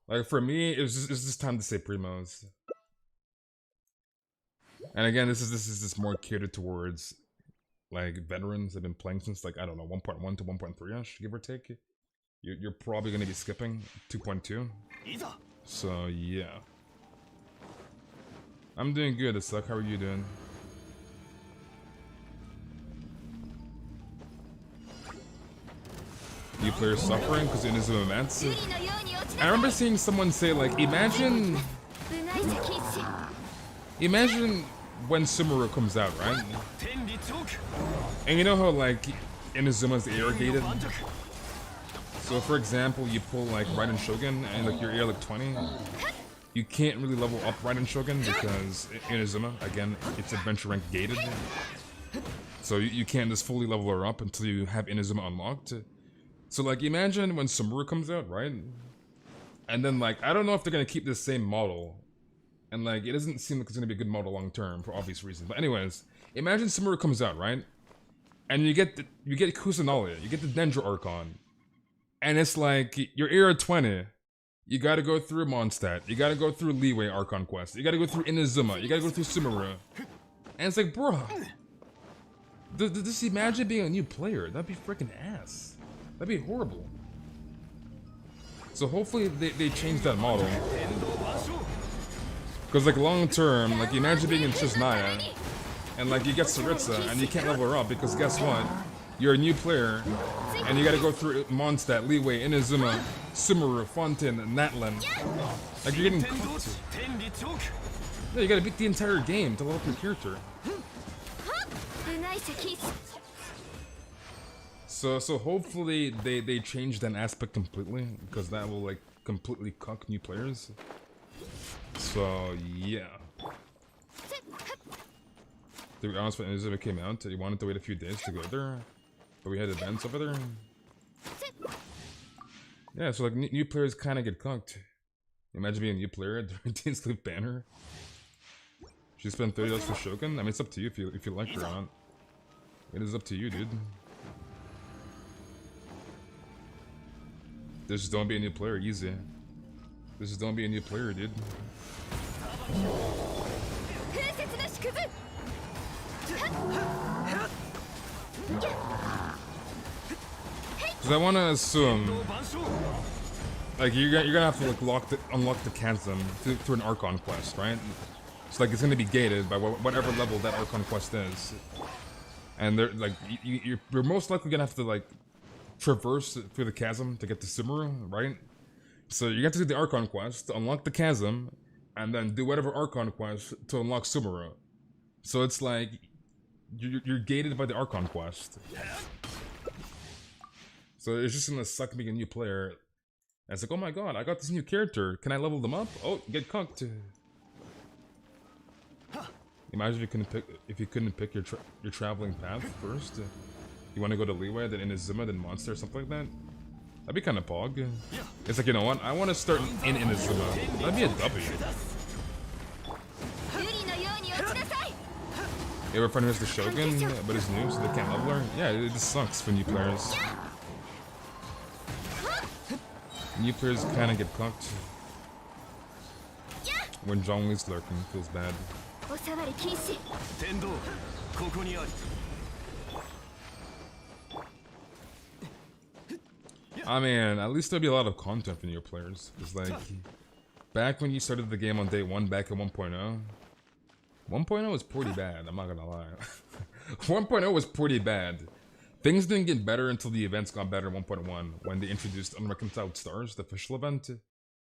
S1: Like, for me, it's just time to say primos. And again, this is just more catered towards, like, veterans that have been playing since, like, I don't know, 1.1 to 1.3-ish, give or take. You're probably going to be skipping 2.2. So, yeah. I'm doing good, Asuk. How are you doing? New players suffering because it is events. I remember seeing someone say, like, imagine when Sumeru comes out, right? And you know how, like, Inazuma's air gated? So for example, you pull like Raiden Shogun and like your air like 20, you can't really level up Raiden Shogun because Inazuma, again, it's adventure rank gated. So you can't just fully level her up until you have Inazuma unlocked. So like imagine when Sumeru comes out, right? And then like, I don't know if they're gonna keep this same model. And like, it doesn't seem like it's gonna be a good model long term for obvious reasons. But anyways, imagine Sumeru comes out, right? And you get Kusanali, you get the Dendro Archon. And it's like, your era 20, you gotta go through Mondstadt, you gotta go through Leeway Archon Quest, you gotta go through Inazuma, you gotta go through Sumeru. And it's like, bro, just imagine being a new player, that'd be freaking ass. That'd be horrible. So hopefully they change that model. Because like long term, like imagine being in Shiznaya, and like you get Saritsa, and you can't level her up because guess what? You're a new player, and you gotta go through Mondstadt, Leeway, Inazuma, Sumeru, Fontaine, Natlan. Like you're getting cooked. Yeah, you gotta beat the entire game to level up your character. So hopefully they change that aspect completely, because that will like completely cuck new players. So yeah. To be honest, when Inazuma came out, you wanted to wait a few days to go there, but we had events over there. Yeah, so like new players kind of get cooked. Imagine being a new player during Teen Sleep banner. She spent $30 for Shogun. I mean, it's up to you if you like her or not. It is up to you, dude. Just don't be a new player, easy. Just don't be a new player, dude. Because I want to assume, like you're gonna have to like unlock the chasm through an Archon quest, right? It's like it's gonna be gated by whatever level that Archon quest is, and they're like you're most likely gonna have to like traverse through the chasm to get to Sumeru, right? So you have to do the Archon quest to unlock the chasm, and then do whatever Archon quest to unlock Sumeru. So it's like you're gated by the Archon quest. So it's just gonna suck being a new player. And it's like, oh my god, I got this new character. Can I level them up? Oh, get cooked. Imagine if you couldn't pick your traveling path first. You want to go to Leeway, then Inazuma, then Monster, or something like that. That'd be kind of pog. It's like, you know what? I want to start in Inazuma. That'd be a W. You ever friend who has the Shogun, but is new, so they can't level her? Yeah, it just sucks for new players. New players kind of get cooked. When Zhongli's lurking, feels bad. I mean, at least there'll be a lot of content for new players. It's like, back when you started the game on day 1, back at 1.0, 1.0 was pretty bad, I'm not gonna lie. 1.0 was pretty bad. Things didn't get better until the events got better in 1.1, when they introduced Unreconciled Stars, the official event.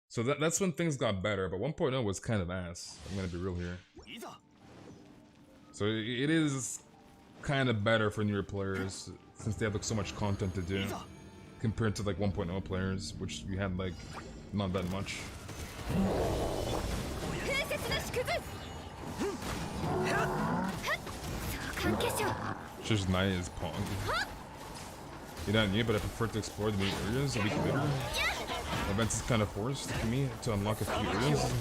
S1: So that's when things got better, but 1.0 was kind of ass. I'm gonna be real here. So it is kind of better for newer players, since they have like so much content to do, compared to like 1.0 players, which we had like not that much. Just nice as Pong. You're not new, but I prefer to explore the new areas a week later. Events is kind of forced for me to unlock a few areas.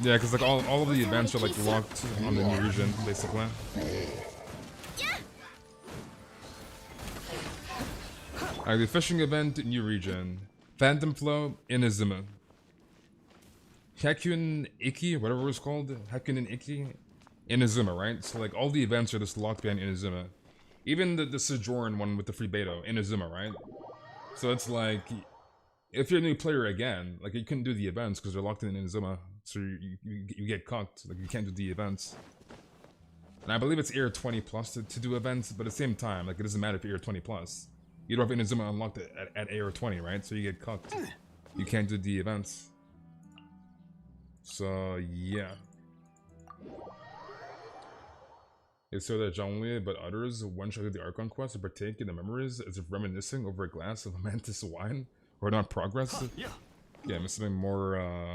S1: Yeah, because like all of the events are like locked on the new region, basically. Alright, the fishing event, new region. Phantom Flow, Inazuma. Hakun Iki, whatever it was called. Hakun and Iki. Inazuma, right? So like all the events are just locked behind Inazuma. Even the Sojourn one with the free beta, Inazuma, right? So it's like, if you're a new player again, like you couldn't do the events because they're locked in Inazuma. So you get cocked, like you can't do the events. And I believe it's AR 20 plus to do events, but at the same time, like it doesn't matter if you're AR 20 plus. You don't have Inazuma unlocked at AR 20, right? So you get cocked. You can't do the events. So yeah. It's so that Zhongli, but others, one-shot the Archon quest to partake in the memories as if reminiscing over a glass of momentous wine, or not progress. Yeah, I'm something more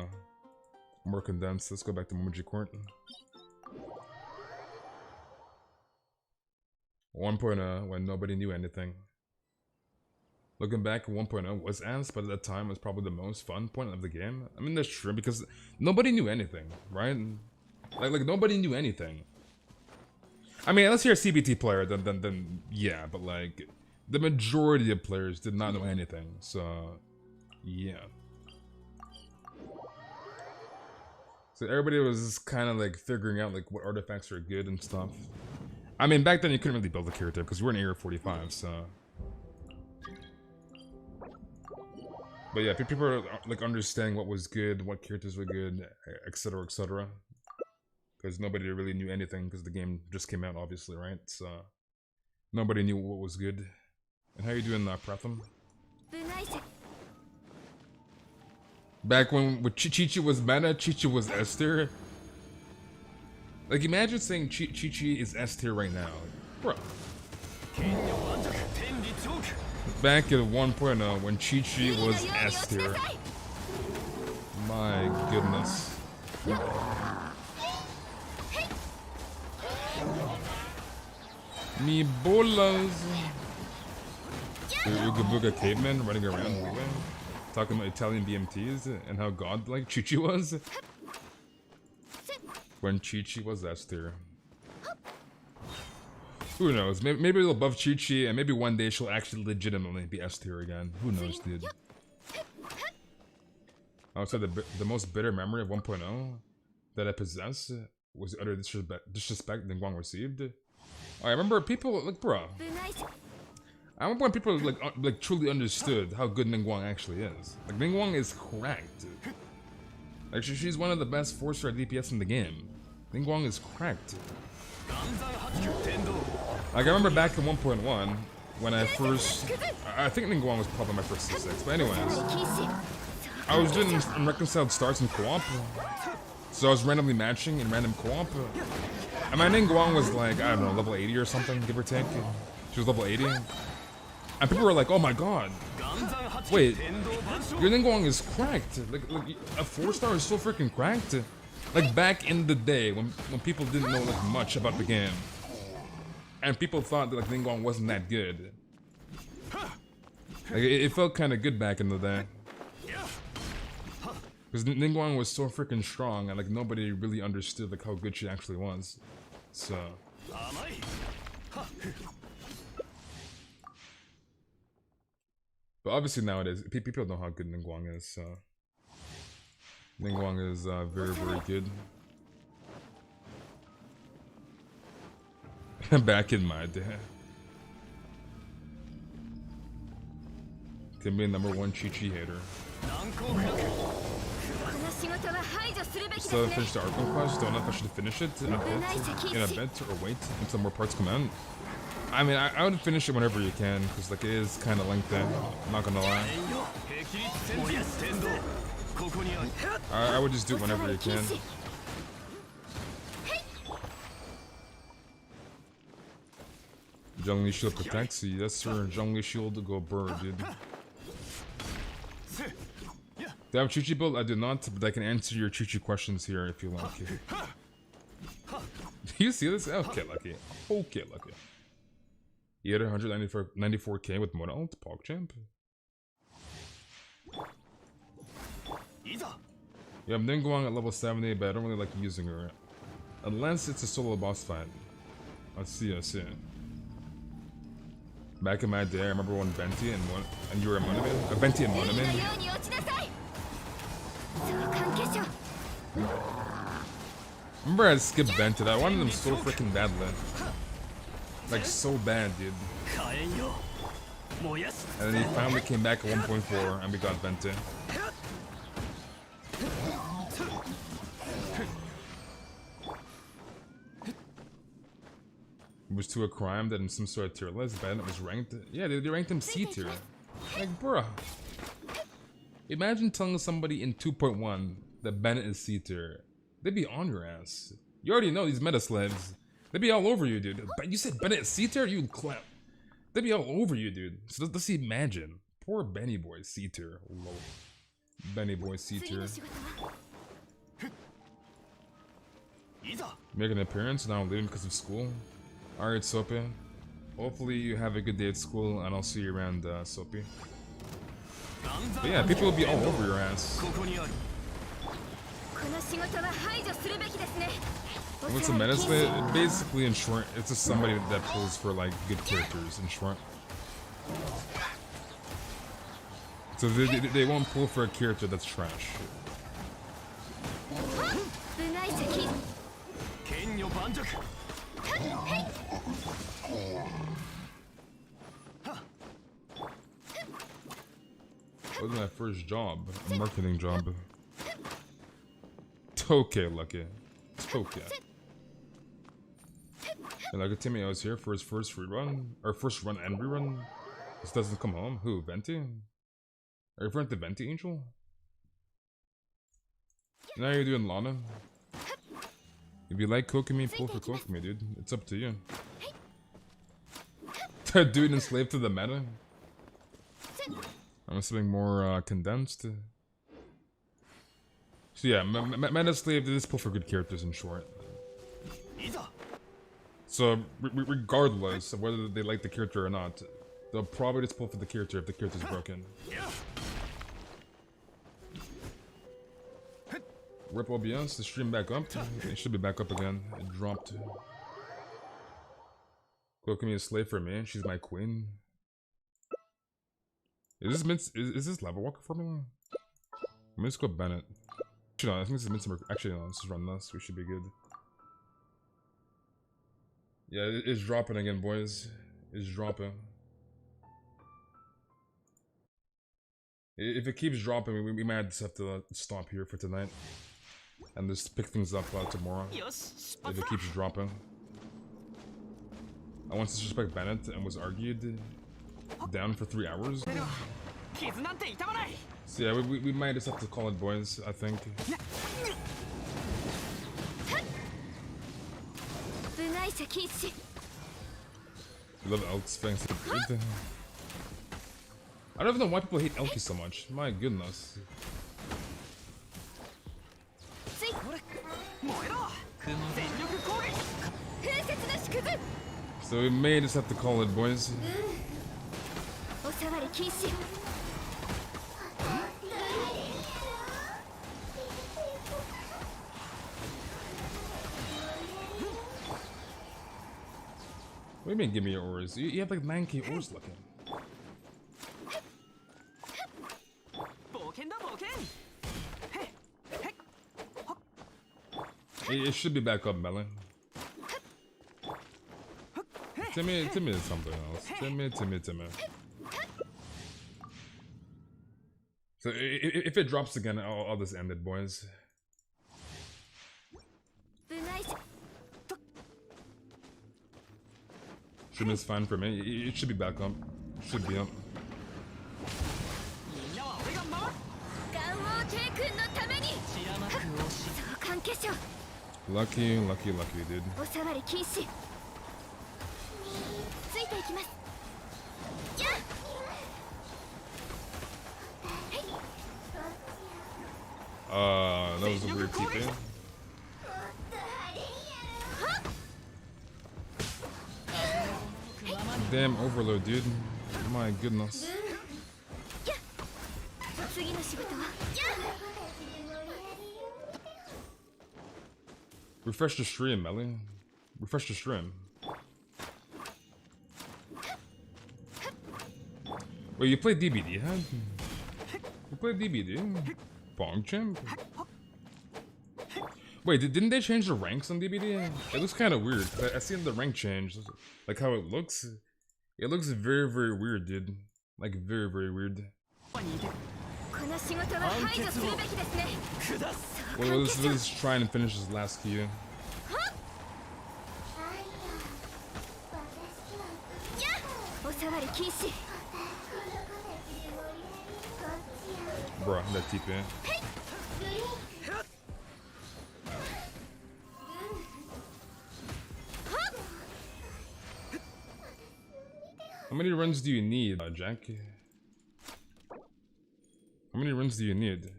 S1: condensed. Let's go back to Momoji Court. 1.0, when nobody knew anything. Looking back, 1.0 was ass, but at that time was probably the most fun point of the game. I mean, that's true, because nobody knew anything, right? Like nobody knew anything. I mean, unless you're a CBT player, then yeah, but like, the majority of players did not know anything, so, yeah. So everybody was kind of like figuring out like what artifacts are good and stuff. I mean, back then you couldn't really build a character, because you were in Area 45, so. But yeah, people are like understanding what was good, what characters were good, etc, etc. Because nobody really knew anything, because the game just came out, obviously, right? So nobody knew what was good. And how you doing, Pratham? Back when Chi-Chi was meta, Chi-Chi was S tier. Like, imagine saying Chi-Chi is S tier right now. Bro. Back at 1.0 when Chi-Chi was S tier. My goodness. Me bolas. Ooga Booga caveman running around moving, talking about Italian BMTs and how godlike Chi-Chi was. When Chi-Chi was S tier. Who knows? Maybe they'll buff Chi-Chi and maybe one day she'll actually legitimately be S tier again. Who knows, dude? I would say the most bitter memory of 1.0 that I possess was the utter disrespect Ningguang received. I remember people like, bro. I remember when people like truly understood how good Ningguang actually is. Like Ningguang is cracked. Like she's one of the best 4-star DPS in the game. Ningguang is cracked. Like I remember back in 1.1 when I think Ningguang was probably my first C6. But anyways, I was doing unreconciled starts in co-op, so I was randomly matching in random co-op. And my Ningguang was like, I don't know, level 80 or something, give or take. She was level 80. And people were like, oh my god. Wait, your Ningguang is cracked. Like a 4-star is so freaking cracked. Like back in the day when people didn't know like much about the game. And people thought that like Ningguang wasn't that good. Like it felt kind of good back in the day. Because Ningguang was so freaking strong and like nobody really understood like how good she actually was. So but obviously nowadays people know how good Ningguang is, so Ningguang is very, very good. Back in my day. Can be #1 Chi-Chi hater. Still haven't finished the Arkham quest, don't know if I should finish it in a bit or wait until more parts come out. I mean, I would finish it whenever you can, because like it is kind of lengthy, I'm not gonna lie. I would just do it whenever you can. Zhongli Shield protects you, yes sir, Zhongli Shield go bird, dude. Do I have Chi-Chi build? I do not, but I can answer your Chi-Chi questions here if you like. Do you see this? Okay, lucky. Okay, lucky. You had 194k with Mono Alt, PogChamp. Yeah, I'm Ningguang at level 70, but I don't really like using her. Unless it's a solo boss fight. I see. Back in my day, I remember when Venti and you were a Monoman? Venti and Monoman? Remember I skipped Venti, I wanted them so freaking badly. Like so bad, dude. And then he finally came back at 1.4 and we got Venti. It was to a crime that in some sort of tier list, Bennett was ranked. Yeah, they ranked him C tier. Like, bruh. Imagine telling somebody in 2.1 that Bennett is C tier. They'd be on your ass. You already know these meta slaves. They'd be all over you, dude. But you said Bennett is C tier? You would clap. They'd be all over you, dude. So let's imagine. Poor Benny boy C tier. Low. Benny boy C tier. Make an appearance, now I'm leaving because of school. Alright, Soapy. Hopefully you have a good day at school, and I'll see you around, Soapy. But yeah, people will be all over your ass. What's a meta slate? Basically, in short, it's just somebody that pulls for, like, good characters, in short. So they won't pull for a character that's trash. What was my first job? A marketing job. Okay, lucky. Okay. And like Timmy, I was here for his first rerun, or first run and rerun. This doesn't come home. Who? Venti? Are you referring to Venti Angel? Now you're doing Lana. If you like Kokomi, pull for Kokomi, dude. It's up to you. Dude enslaved to the meta. I'm assuming more condensed. So yeah, Meta Slave did this pull for good characters in short. So regardless of whether they like the character or not, they'll probably just pull for the character if the character's broken. Rip OBS, the stream back up. It should be back up again. It dropped. Kokopium is a slave for me. She's my queen. Is this level walker formula? Let's go Bennett. Actually, no, I think this is midsummer. Actually, no, let's just run this. We should be good. Yeah, it's dropping again, boys. It's dropping. If it keeps dropping, we might just have to stop here for tonight. And just pick things up tomorrow. If it keeps dropping. I once disrespect Bennett and was argued down for 3 hours. So yeah, we might just have to call it, boys, I think. I love Elk's fangs. I don't even know why people hate Elky so much. My goodness. So we may just have to call it, boys. What do you mean give me your ores? You have like 9k ores looking. It should be back up, Melon. Timmy is something else. Timmy. So if it drops again, I'll just end it, boys. Shouldn't is fine for me. It should be back up. Should be up. Lucky, dude. That was a weird TP. Damn overload, dude. My goodness. Refresh the stream, Melly. Refresh the stream. Wait, you played DBD, huh? You played DBD? Pong champ? Wait, didn't they change the ranks on DBD? It looks kind of weird. I seen the rank change. Like how it looks. It looks very, very weird, dude. Like very, very weird. Well, let's try and finish this last key. Bruh, that TP. How many runs do you need, Jack? How many runs do you need?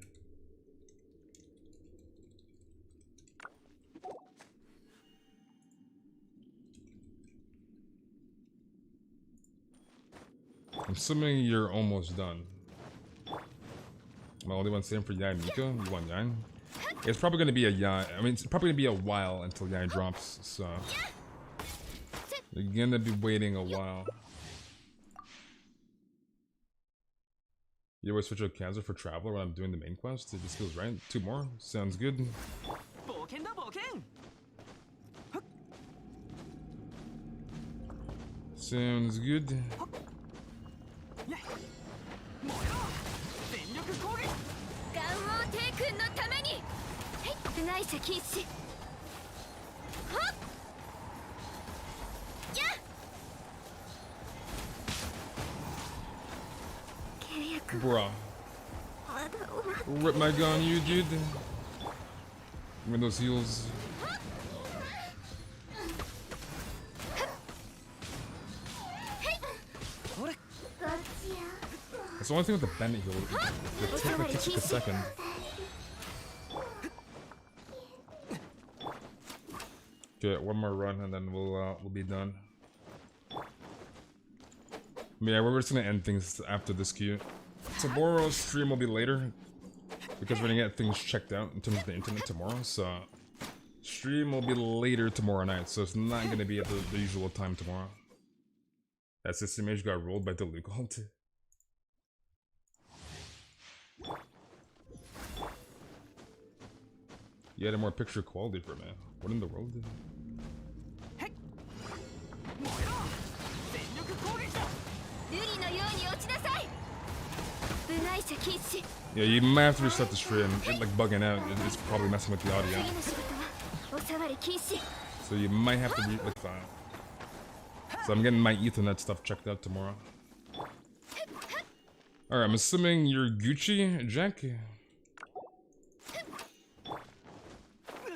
S1: I'm assuming you're almost done. My only one same for Yai Mika. You want Yai? It's probably gonna be a Yai. I mean, it's probably gonna be a while until Yai drops, so you're gonna be waiting a while. You always switch out Kazuha for Traveler when I'm doing the main quest? It just feels right. 2 more? Sounds good. Sounds good. Bruh. Rip my Ganyu, dude. Give me those heals. That's the only thing with the Bennett heal. The tick takes like a second. Okay, one more run and then we'll be done. Yeah, we're just gonna end things after this queue. Tomorrow's stream will be later because we're gonna get things checked out in terms of the internet tomorrow. So stream will be later tomorrow night, so it's not gonna be at the usual time tomorrow. That system image got rolled by the Lugold. You had a more picture quality for man. What in the world? Yeah, you might have to reset the stream. It like bugging out. It's probably messing with the audio. So you might have to like that. So I'm getting my Ethernet stuff checked out tomorrow. Alright, I'm assuming you're Gucci, Jack?